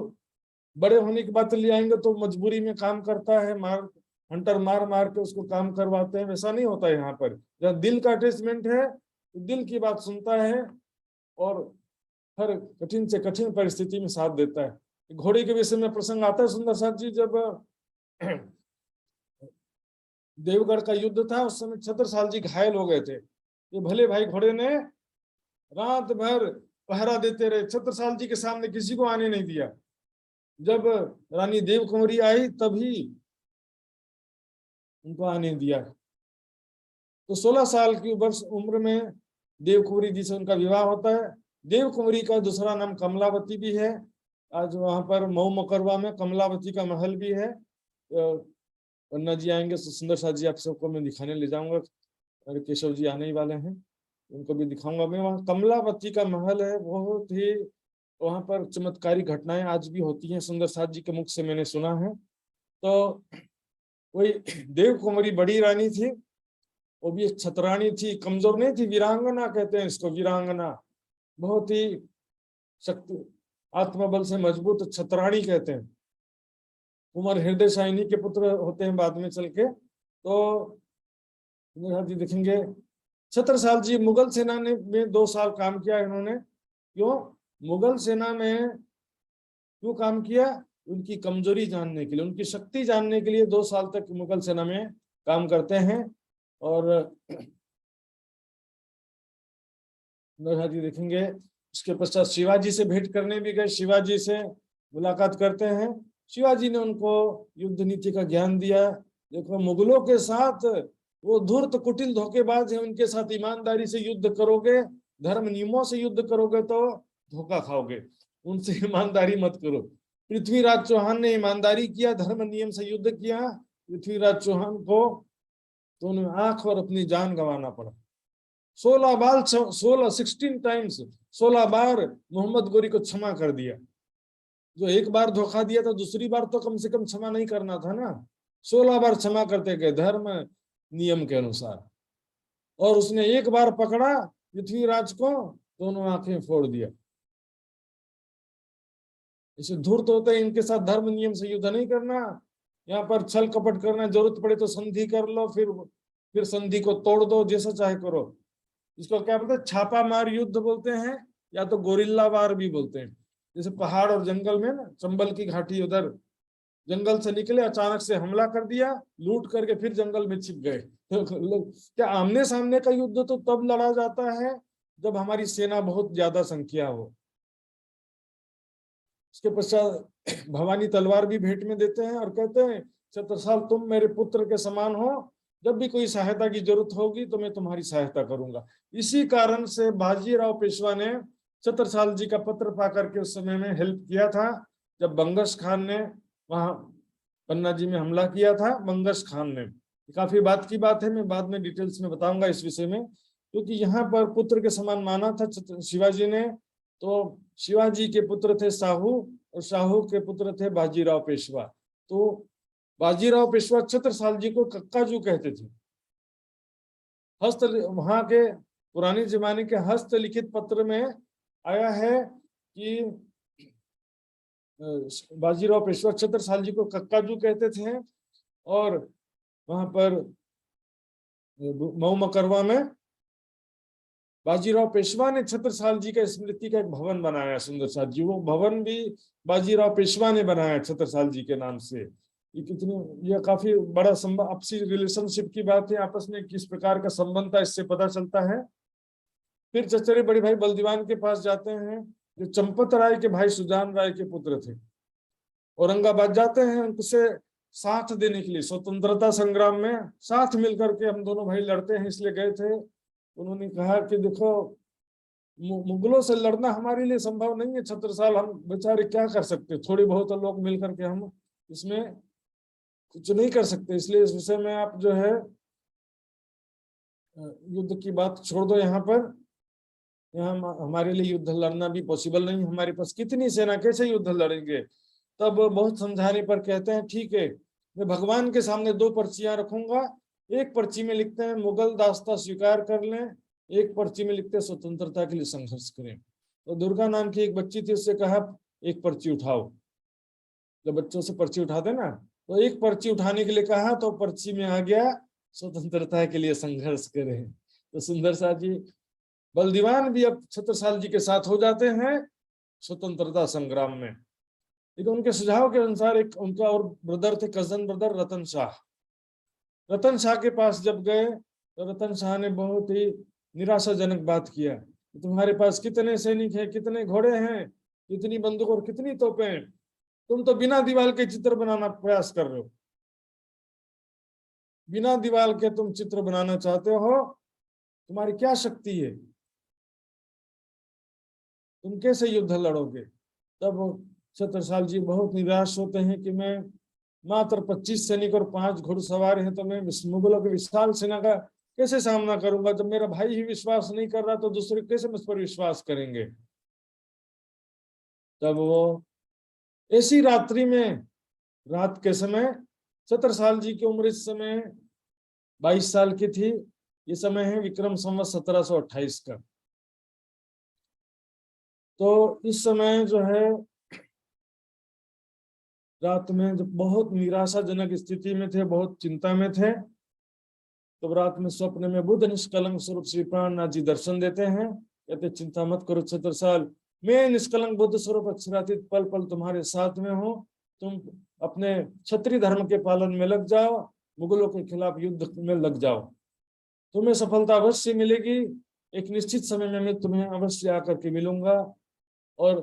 A: बड़े होने की बात ले आएंगे तो मजबूरी में काम करता है, मार हंटर मार मार के उसको काम करवाते हैं, वैसा नहीं होता है। यहाँ पर जहाँ दिल का अटैचमेंट है तो दिल की बात सुनता है और हर कठिन से कठिन परिस्थिति में साथ देता है। घोड़े के विषय में प्रसंग आता है सुंदर साहब जी, जब देवगढ़ का युद्ध था उस समय छत्रसाल जी घायल हो गए थे। ये भले भाई घोड़े ने रात भर पहरा देते रहे, छत्रसाल जी के सामने किसी को आने नहीं दिया। जब रानी देव कुंवरी आई तभी उनको आने दिया। तो 16 साल की वर्ष उम्र में देव कुंवरी जी से उनका विवाह होता है। देव कुंवरी का दूसरा नाम कमलावती भी है। आज वहां पर मऊ मकरवा में कमलावती का महल भी है। पन्ना जी आएंगे तो सुंदर साथ जी आप सबको मैं दिखाने ले जाऊंगा, और केशव जी आने ही वाले हैं, उनको भी दिखाऊंगा मैं। वहाँ कमलावती का महल है, बहुत ही वहां पर चमत्कारी घटनाएं आज भी होती हैं, सुंदर साथ जी के मुख से मैंने सुना है। तो कोई देव कुमारी बड़ी रानी थी, वो भी एक छतरानी थी, कमजोर नहीं थी, वीरांगना कहते हैं इसको, वीरांगना, बहुत ही शक्ति आत्मबल से मजबूत छतरानी कहते हैं। कुमार हृदय साहिनी के पुत्र होते हैं बाद में चल के। तो जी देखेंगे छत्रसाल जी मुगल सेना में 2 साल काम किया इन्होंने। क्यों मुगल सेना में क्यों काम किया? उनकी कमजोरी जानने के लिए, उनकी शक्ति जानने के लिए 2 साल तक मुगल सेना में काम करते हैं। और जी देखेंगे उसके पश्चात शिवाजी से भेंट करने भी गए, शिवाजी से मुलाकात करते हैं। शिवाजी ने उनको युद्ध नीति का ज्ञान दिया। देखो मुगलों के साथ वो धूर्त कुटिल धोखेबाज है, उनके साथ ईमानदारी से युद्ध करोगे, धर्म नियमों से युद्ध करोगे तो धोखा खाओगे, उनसे ईमानदारी मत करो। पृथ्वीराज चौहान ने ईमानदारी किया, धर्म नियम से युद्ध किया, पृथ्वीराज चौहान को तो उन्हें आंख और अपनी जान गंवाना पड़ा। 16 टाइम्स 16 बार मोहम्मद गोरी को क्षमा कर दिया। जो एक बार धोखा दिया तो दूसरी बार तो कम से कम क्षमा नहीं करना था ना, 16 बार क्षमा करते गए धर्म नियम के अनुसार। और उसने एक बार पकड़ा पृथ्वीराज को, दोनों आंखें फोड़ दिया। इसे धूर्त होते हैं, इनके साथ धर्म नियम से युद्ध नहीं करना, यहाँ पर छल कपट करना, जरूरत पड़े तो संधि कर लो, फिर संधि को तोड़ दो, जैसा चाहे करो। इसको क्या बोलते हैं? छापा मार युद्ध बोलते हैं, या तो गोरिल्ला वार भी बोलते हैं। जैसे पहाड़ और जंगल में ना, चंबल की घाटी, उधर जंगल से निकले, अचानक से हमला कर दिया, लूट करके फिर जंगल में छिप गए। क्या आमने सामने का युद्ध तो तब लड़ा जाता है जब हमारी सेना बहुत ज्यादा संख्या हो। उसके पश्चात भवानी तलवार भी भेंट में देते हैं और कहते हैं छत्रसाल तुम मेरे पुत्र के समान हो, जब भी कोई सहायता की जरूरत होगी तो मैं तुम्हारी सहायता करूंगा। इसी कारण से बाजीराव पेशवा ने छत्रसाल जी का पत्र पा करके उस समय में हेल्प किया था, जब बंगश खान ने वहां पन्ना जी में हमला किया था। बंगश खान ने, काफी बात की बात है, मैं बाद में डिटेल्स में बताऊंगा इस विषय में, क्योंकि यहाँ पर पुत्र के समान माना था शिवाजी ने। तो शिवाजी के पुत्र थे साहू, और साहू के पुत्र थे बाजीराव पेशवा। तो बाजीराव पेशवा छत्रसाल जी को कक्काजू कहते थे। हस्त वहां के पुराने जमाने के हस्तलिखित पत्र में आया है कि बाजीराव पेशवा छत्रसाल जी को कक्काजू कहते थे। और वहां पर मऊ मकरवा में बाजीराव पेशवा ने छत्रसाल जी का स्मृति का एक भवन बनाया, सुंदर सा जी। वो भवन भी बाजीराव पेशवा ने बनाया छत्रसाल जी के नाम से। ये काफी बड़ा आपसी रिलेशनशिप की बात है, आपस में किस प्रकार का संबंध था इससे पता चलता है। फिर चचेरे बड़े भाई बलदीवान के पास जाते हैं, जो चंपत राय के भाई सुजान राय के पुत्र थे। औरंगाबाद जाते हैं उनसे साथ देने के लिए, स्वतंत्रता संग्राम में साथ मिलकर के हम दोनों भाई लड़ते हैं, इसलिए गए थे। उन्होंने कहा कि देखो मुगलों से लड़ना हमारे लिए संभव नहीं है छत्रसाल, हम बेचारे क्या कर सकते, थोड़ी बहुत लोग मिलकर के हम इसमें कुछ नहीं कर सकते, इसलिए इस विषय में आप जो है युद्ध की बात छोड़ दो। यहाँ पर यहाँ हमारे लिए युद्ध लड़ना भी पॉसिबल नहीं, हमारे पास कितनी सेना, कैसे युद्ध लड़ेंगे। तब बहुत समझाने पर कहते हैं ठीक है, मैं भगवान के सामने 2 पर्चियां रखूंगा, एक पर्ची में लिखते हैं मुगल दास्ता स्वीकार कर लें, एक पर्ची में लिखते हैं स्वतंत्रता के लिए संघर्ष करें। तो दुर्गा नाम की एक बच्ची थी, उससे कहा एक पर्ची उठाओ। जब बच्चों से पर्ची उठाते ना, तो एक पर्ची उठाने के लिए कहा, तो पर्ची में आ गया स्वतंत्रता के लिए संघर्ष करें। तो सुंदर सा जी बलदीवान भी अब छत्रसाल जी के साथ हो जाते हैं स्वतंत्रता संग्राम में। लेकिन उनके सुझाव के अनुसार एक उनका और ब्रदर थे, कजन ब्रदर रतन शाह। रतन शाह के पास जब गए तो रतन शाह ने बहुत ही निराशाजनक बात किया, तुम्हारे पास कितने सैनिक हैं, कितने घोड़े हैं, कितनी बंदूक और कितनी तोपें, तुम तो बिना दीवार के चित्र बनाना प्रयास कर रहे हो, बिना दीवार के तुम चित्र बनाना चाहते हो, तुम्हारी क्या शक्ति है, तुम कैसे युद्ध लड़ोगे। तब छत्रसाल जी बहुत निराश होते हैं कि मैं मात्र 25 सैनिक और 5 घुड़सवार हैं, तो मैं मुगलों की विशाल सेना का कैसे सामना करूंगा। जब मेरा भाई ही विश्वास नहीं कर रहा तो दूसरे कैसे मुझ पर विश्वास करेंगे। तब वो ऐसी रात्रि में, रात के समय छत्रसाल जी की उम्र इस समय 22 साल की थी। ये समय है विक्रम संवत 1728 का। तो इस समय जो है रात में जब बहुत निराशाजनक स्थिति में थे, बहुत चिंता में थे, तो रात में स्वप्न में बुद्ध निष्कलंक स्वरूप श्री प्राणनाथ जी दर्शन देते हैं। कहते चिंता मत करो छत्रसाल, मैं निष्कलंक बुद्ध स्वरूप अक्षरातीत पल पल तुम्हारे साथ में हूँ। तुम अपने क्षत्रिय धर्म के पालन में लग जाओ, मुगलों के खिलाफ युद्ध में लग जाओ, तुम्हें सफलता अवश्य मिलेगी। एक निश्चित समय में मैं तुम्हें अवश्य आकर के मिलूंगा और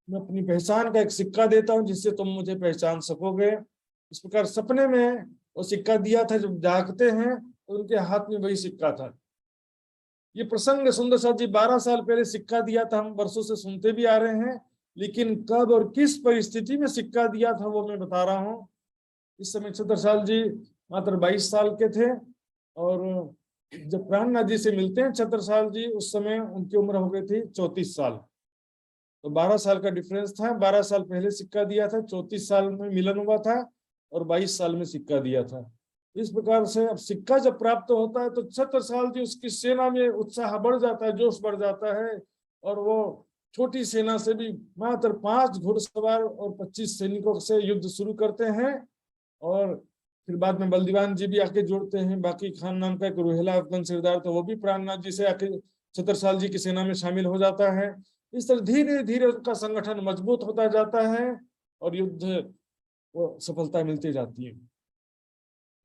A: मैं अपनी पहचान का एक सिक्का देता हूं जिससे तुम मुझे पहचान सकोगे। इस प्रकार सपने में वो सिक्का दिया था। जब जागते हैं तो उनके हाथ में वही सिक्का था। ये प्रसंग सुंदर साथ जी 12 साल पहले सिक्का दिया था, हम वर्षों से सुनते भी आ रहे हैं, लेकिन कब और किस परिस्थिति में सिक्का दिया था वो मैं बता रहा हूँ। इस समय छत्रसाल जी मात्र 22 साल के थे और जब प्राणनाथ जी से मिलते हैं छत्रसाल जी, उस समय उनकी उम्र हो गई थी 34 साल। तो 12 साल का डिफरेंस था। 12 साल पहले सिक्का दिया था, 34 साल में मिलन हुआ था और 22 साल में सिक्का दिया था। इस प्रकार से अब सिक्का जब प्राप्त होता है तो छत्रसाल जी, उसकी सेना में उत्साह बढ़ जाता है, जोश बढ़ जाता है और वो छोटी सेना से भी मात्र 5 घुड़सवार और 25 सैनिकों से युद्ध शुरू करते हैं। और फिर बाद में बलदीवान जी भी आके जुड़ते हैं, बाकी खान नाम का एक रोहिला अफगान सरदार, तो वो भी प्राणनाथ जी से आके छत्रसाल जी की सेना में शामिल हो जाता है। इस तरह धीरे धीरे उनका संगठन मजबूत होता जाता है और युद्ध को सफलता मिलती जाती है।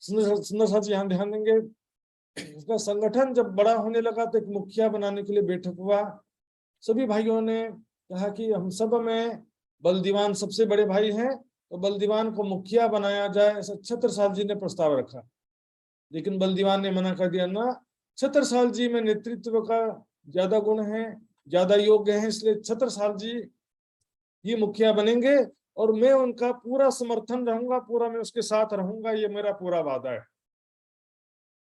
A: सुंदर साथ जी यहाँ ध्यान देंगे, उसका संगठन जब बड़ा होने लगा तो एक मुखिया बनाने के लिए बैठक हुआ। सभी भाइयों ने कहा कि हम सब में बलदीवान सबसे बड़े भाई हैं, तो बलदीवान को मुखिया बनाया जाए, ऐसा छत्रसाल जी ने प्रस्ताव रखा। लेकिन बलदीवान ने मना कर दिया, ना, छत्रसाल जी में नेतृत्व का ज्यादा गुण है, ज्यादा योग्य है, इसलिए छत्रसाल जी ही मुखिया बनेंगे और मैं उनका पूरा समर्थन रहूंगा, पूरा मैं उसके साथ रहूंगा, ये मेरा पूरा वादा है।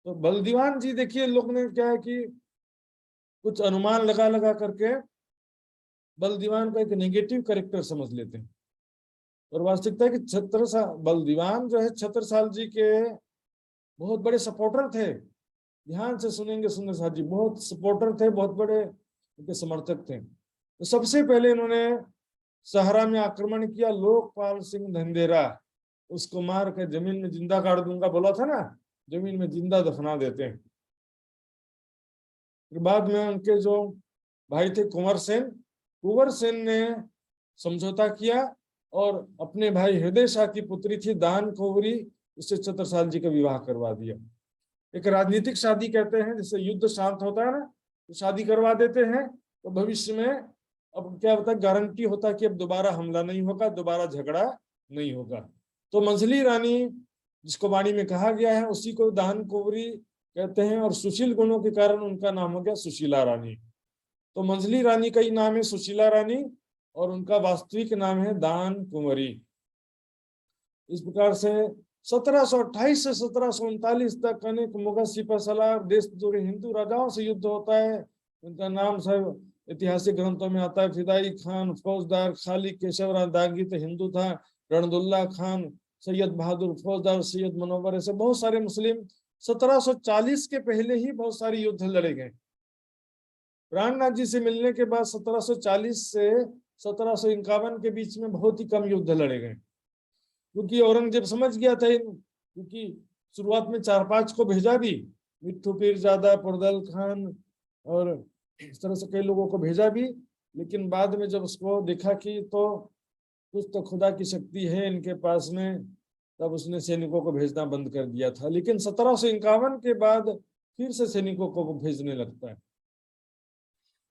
A: तो बलदीवान जी देखिए, लोग ने क्या है कि कुछ अनुमान लगा लगा करके बलदीवान का एक नेगेटिव कैरेक्टर समझ लेते हैं और वास्तविकता है कि बलदीवान जो है छत्रसाल जी के बहुत बड़े सपोर्टर थे। ध्यान से सुनेंगे सुंदर साथ जी, बहुत सपोर्टर थे, बहुत बड़े उनके समर्थक थे। तो सबसे पहले इन्होंने सहारा में आक्रमण किया। लोकपाल सिंह धंधेरा, उसको मार के जमीन में जिंदा गाड़ दूंगा बोला था ना, जमीन में जिंदा दफना देते हैं। फिर बाद में उनके जो भाई थे कुंवर सेन ने समझौता किया और अपने भाई हृदय शाह की पुत्री थी दान कौरी, उससे छत्रसाल जी का विवाह करवा दिया। एक राजनीतिक शादी कहते हैं, जैसे युद्ध शांत होता है ना, तो शादी करवा देते हैं, तो भविष्य में अब क्या होता है, गारंटी होता है कि अब दोबारा हमला नहीं होगा, दोबारा झगड़ा नहीं होगा। तो मंझली रानी जिसको वाणी में कहा गया है, उसी को दान कुंवरी कहते हैं और सुशील गुणों के कारण उनका नाम हो गया सुशीला रानी। तो मंझली रानी का ही नाम है सुशीला रानी और उनका वास्तविक नाम है दान कुंवरी। इस प्रकार से 1728 से 1739 तक अनेक मुगल सिपह सलार देश के हिंदू राजाओं से युद्ध होता है। उनका नाम सब ऐतिहासिक ग्रंथों में आता है। फिदाई खान, फौजदार, खालिद केशवराव दागी तो हिंदू था, रणदुल्ला खान, सैयद बहादुर फौजदार, सैयद मनोवर, ऐसे बहुत सारे मुस्लिम। 1740 के पहले ही बहुत सारे युद्ध लड़े गए। प्राणनाथ जी से मिलने के बाद 1740 से 1751 के बीच में बहुत ही कम युद्ध लड़े गए, क्योंकि औरंगजेब समझ गया था क्योंकि शुरुआत में 4-5 को भेजा भी, मिट्ठू पीरजादा, परदल खान और इस तरह से कई लोगों को भेजा भी, लेकिन बाद में जब उसको देखा कि तो कुछ तो खुदा की शक्ति है इनके पास में, तब उसने सैनिकों को भेजना बंद कर दिया था। लेकिन 1751 के बाद फिर से सैनिकों को भेजने लगता है।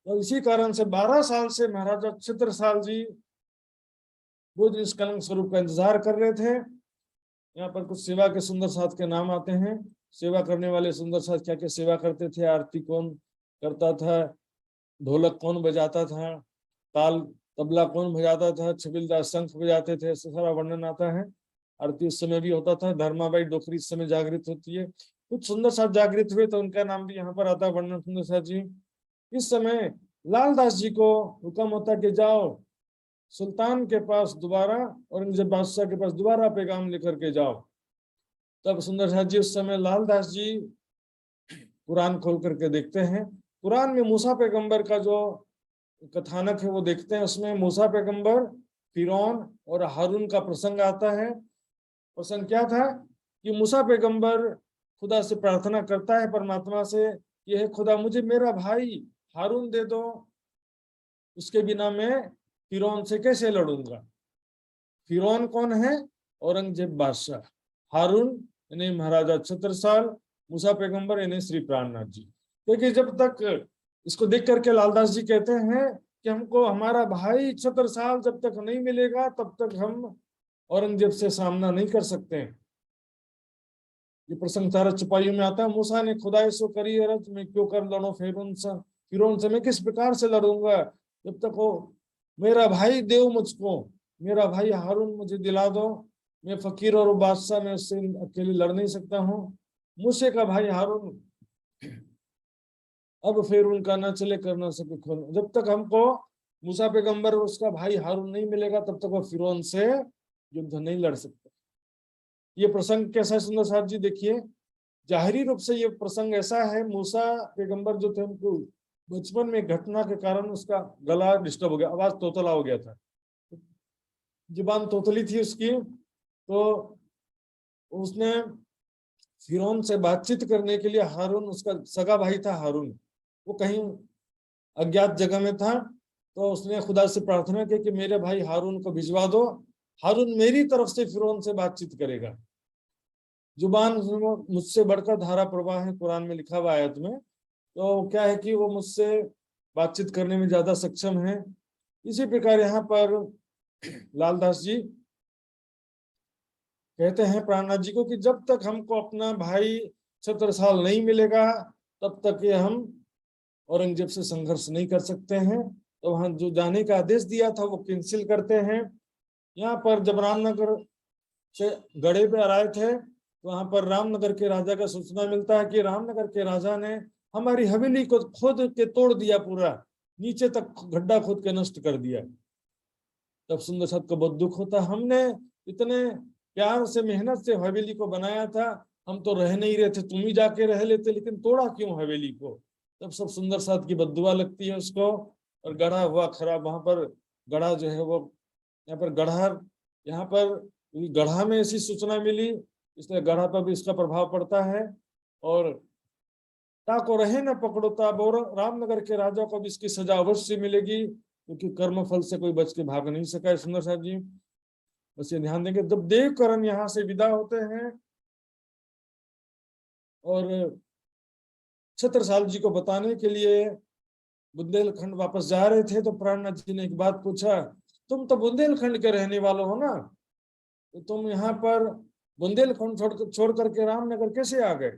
A: तो इसी कारण से 12 साल से महाराजा छत्रसाल जी बुद्ध निष्कलंक स्वरूप का इंतजार कर रहे थे। यहाँ पर कुछ सेवा के सुंदर साथ के नाम आते हैं। सेवा करने वाले सुंदर साथ क्या क्या सेवा करते थे, आरती कौन करता था, ढोलक कौन बजाता था, ताल तबला कौन बजाता था, छबिलदार शंख बजाते थे, ऐसा सारा वर्णन आता है। आरती उस समय भी होता था। धर्माबाई डोकरी इस समय जागृत होती है। कुछ सुंदर साथ जागृत हुए तो उनका नाम भी यहाँ पर आता है, वर्णन सुंदर साथ जी। इस समय लालदास जी को हुक्म होता कि जाओ सुल्तान के पास दोबारा, औरंगजेब बादशाह के पास दोबारा पैगाम लेकर के जाओ। तब सुंदर साथ जी उस समय लालदास जी कुरान खोल करके देखते हैं। कुरान में मूसा पैगंबर का जो कथानक है वो देखते हैं। उसमें मूसा पैगंबर, फिरौन और हारून का प्रसंग आता है। प्रसंग क्या था कि मूसा पैगंबर खुदा से प्रार्थना करता है परमात्मा से, यह खुदा मुझे मेरा भाई हारून दे दो, उसके बिना मैं फिरौन से कैसे लड़ूंगा। फिरौन कौन है? औरंगजेब बादशाह। हारून यानी महाराजा छत्रसाल, मूसा पैगंबर यानी श्री प्राणनाथ जी। क्योंकि जब तक इसको देख करके लालदास जी कहते हैं कि हमको हमारा भाई छत्रसाल जब तक नहीं मिलेगा तब तक हम औरंगजेब से सामना नहीं कर सकते। ये प्रसंग सारा चौपाइयों में आता है। मूसा ने खुदाई सो करी अरज, मैं क्यों कर लड़ूं फिरौन से मैं किस प्रकार से लड़ूंगा, जब तक वो मेरा भाई देव मुझको, मेरा भाई हारून मुझे दिला दो। मैं फकीर और बादशाह, मैं उससे अकेले लड़ नहीं सकता हूँ। मूसे का भाई हारून अब फिर उनका न चले कर न सके खोल। जब तक हमको मूसा पैगंबर और उसका भाई हारून नहीं मिलेगा तब तक वो फिरौन से युद्ध नहीं लड़ सकते। ये प्रसंग कैसा है सुंदर साहब जी? देखिए, जाहिरी रूप से ये प्रसंग ऐसा है, मूसा पैगंबर जो थे उनको बचपन में घटना के कारण उसका गला डिस्टर्ब हो गया, आवाज तोतला हो गया था, जुबान तोतली थी उसकी। तो उसने फिरौन से बातचीत करने के लिए, हारून उसका सगा भाई था, हारून वो कहीं अज्ञात जगह में था, तो उसने खुदा से प्रार्थना की कि मेरे भाई हारून को भिजवा दो, हारून मेरी तरफ से फिरौन से बातचीत करेगा। जुबान मुझसे बढ़कर धारा प्रवाह है, कुरान में लिखा हुआ आयत में। तो क्या है कि वो मुझसे बातचीत करने में ज्यादा सक्षम है। इसी प्रकार यहाँ पर लालदास जी कहते हैं प्राणनाथ जी को कि जब तक हमको अपना भाई छत्रसाल नहीं मिलेगा तब तक ये हम औरंगजेब से संघर्ष नहीं कर सकते हैं। तो वहां जो जाने का आदेश दिया था वो कैंसिल करते हैं। यहाँ पर जब रामनगर से गढ़े पे आए थे तो वहां पर रामनगर के राजा का सूचना मिलता है कि रामनगर के राजा ने हमारी हवेली को खोद के तोड़ दिया, पूरा नीचे तक गड्ढा खोद के नष्ट कर दिया। तब सुंदर साहब को बहुत दुख होता, हमने इतने प्यार से मेहनत से हवेली को बनाया था, हम तो रह नहीं रहे थे, तुम ही जाके रह लेते, लेकिन तोड़ा क्यों हवेली को। तब सब सुंदर साहब की बद्दुआ लगती है उसको, और गढ़ा हुआ खराब। वहां पर गढ़ा जो है वो, यहाँ पर गढ़ा, यहाँ पर गढ़ा में ऐसी सूचना मिली, इसलिए गढ़ा पर भी इसका प्रभाव पड़ता है। और ताको रहे न पकड़ो ताब, और रामनगर के राजा को भी इसकी सजा अवश्य मिलेगी, क्योंकि कर्म फल से कोई बच के भाग नहीं सका है। सुंदर साहब जी बस ये ध्यान देंगे। जब देवकरण यहाँ से विदा होते हैं और छत्रसाल जी को बताने के लिए बुंदेलखंड वापस जा रहे थे, तो प्राणनाथ जी ने एक बात पूछा, तुम तो बुंदेलखंड के रहने वाले हो ना, तो तुम यहाँ पर बुंदेलखंड छोड़ करके रामनगर कैसे आ गए।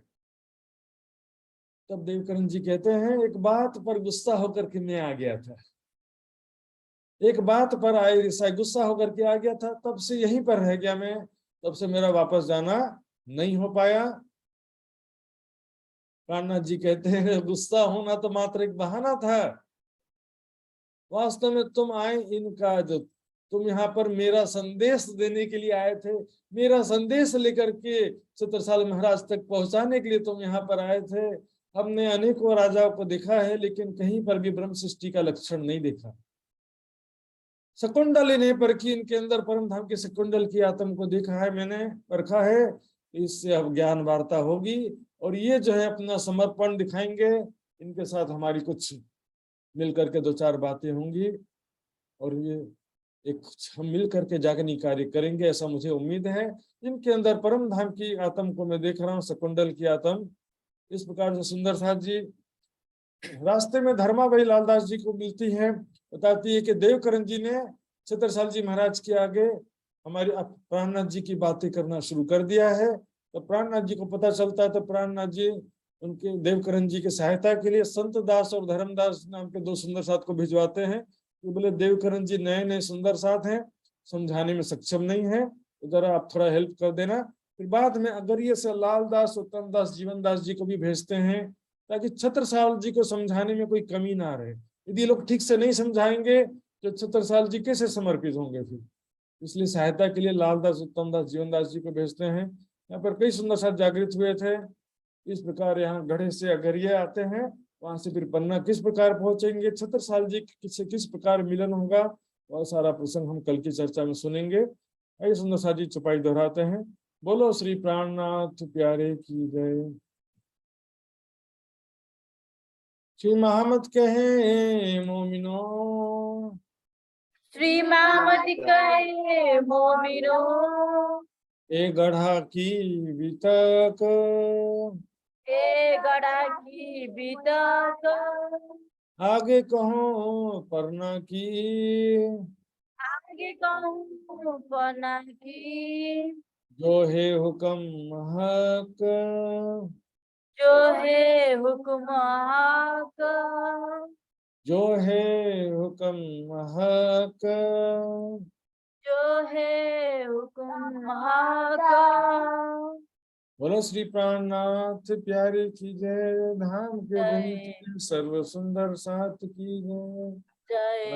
A: तब देवकरण जी कहते हैं, एक बात पर गुस्सा होकर के मैं आ गया था, एक बात पर आए गुस्सा होकर के आ गया था, तब से यहीं पर रह गया मैं, तब से मेरा वापस जाना नहीं हो पाया। प्राणनाथ जी कहते हैं, गुस्सा होना तो मात्र एक बहाना था, वास्तव में तुम आए इनका जो, तुम यहाँ पर मेरा संदेश देने के लिए आए थे, मेरा संदेश लेकर के छत्रसाल महाराज तक पहुंचाने के लिए तुम यहाँ पर आए थे। हमने अनेकों राजाओं को देखा है, लेकिन कहीं पर भी ब्रह्म सृष्टि का लक्षण नहीं देखा। शकुंडल इन्हें परखी, इनके अंदर परम धाम के शकुंडल की आत्म को देखा है मैंने, परखा है। इससे अब ज्ञान वार्ता होगी, और ये जो है अपना समर्पण दिखाएंगे, इनके साथ हमारी कुछ मिलकर के दो चार बातें होंगी, और ये एक हम मिल करके जागनी कार्य करेंगे, ऐसा मुझे उम्मीद है। इनके अंदर परम धाम की आत्म को मैं देख रहा हूँ, शकुंडल की आत्म। इस प्रकार से सुंदर साथ जी रास्ते में धर्माबाई लालदास जी को मिलती है, बताती है कि देवकरण जी ने छत्रसाल जी महाराज के आगे हमारे प्राणनाथ जी की बातें करना शुरू कर दिया है। तो प्राणनाथ जी को पता चलता है, तो प्राणनाथ जी उनके देवकरण जी की सहायता के लिए संत दास और धर्मदास नाम के दो सुंदर साथ को भिजवाते हैं। तो बोले देवकरण जी नए नए सुंदर साथ हैं, समझाने में सक्षम नहीं है, तो जरा आप थोड़ा हेल्प कर देना। फिर बाद में अगरिये से लालदास, उत्तम दास, जीवन दास जी को भी भेजते हैं, ताकि छत्रसाल जी को समझाने में कोई कमी ना रहे। यदि लोग ठीक से नहीं समझाएंगे तो छत्रसाल जी कैसे समर्पित होंगे फिर। इसलिए सहायता के लिए लालदास, उत्तम दास, जीवन दास जी को भेजते हैं। यहाँ पर कई सुंदर साथ जागृत हुए थे। इस प्रकार यहाँ गढ़े से अगरिया आते हैं, वहां से फिर पन्ना किस प्रकार पहुंचेंगे, छत्रसाल जी से किस प्रकार मिलन होगा, और सारा प्रसंग हम कल की चर्चा में सुनेंगे। आइए सुंदर साथ जी चौपाई दोहराते हैं। बोलो श्री प्राणनाथ प्यारे की जय। श्री मोहम्मद कहे मोमिनो,
B: श्री मोहम्मद कहे मोमिनो,
A: ए गढ़ा की वितक,
B: ए गड़ा की बितक,
A: आगे कहो परना की,
B: आगे कहूँ पना की,
A: जो है हुक्म हक,
B: जो है हुक्म हक,
A: जो है हुक्म हक।
B: जो है हुक्म हक।
A: बोलो श्री प्राणनाथ प्यारे की जय। धाम के धनी
B: जय
A: सर्व सुंदर साथ की जय।
B: जय।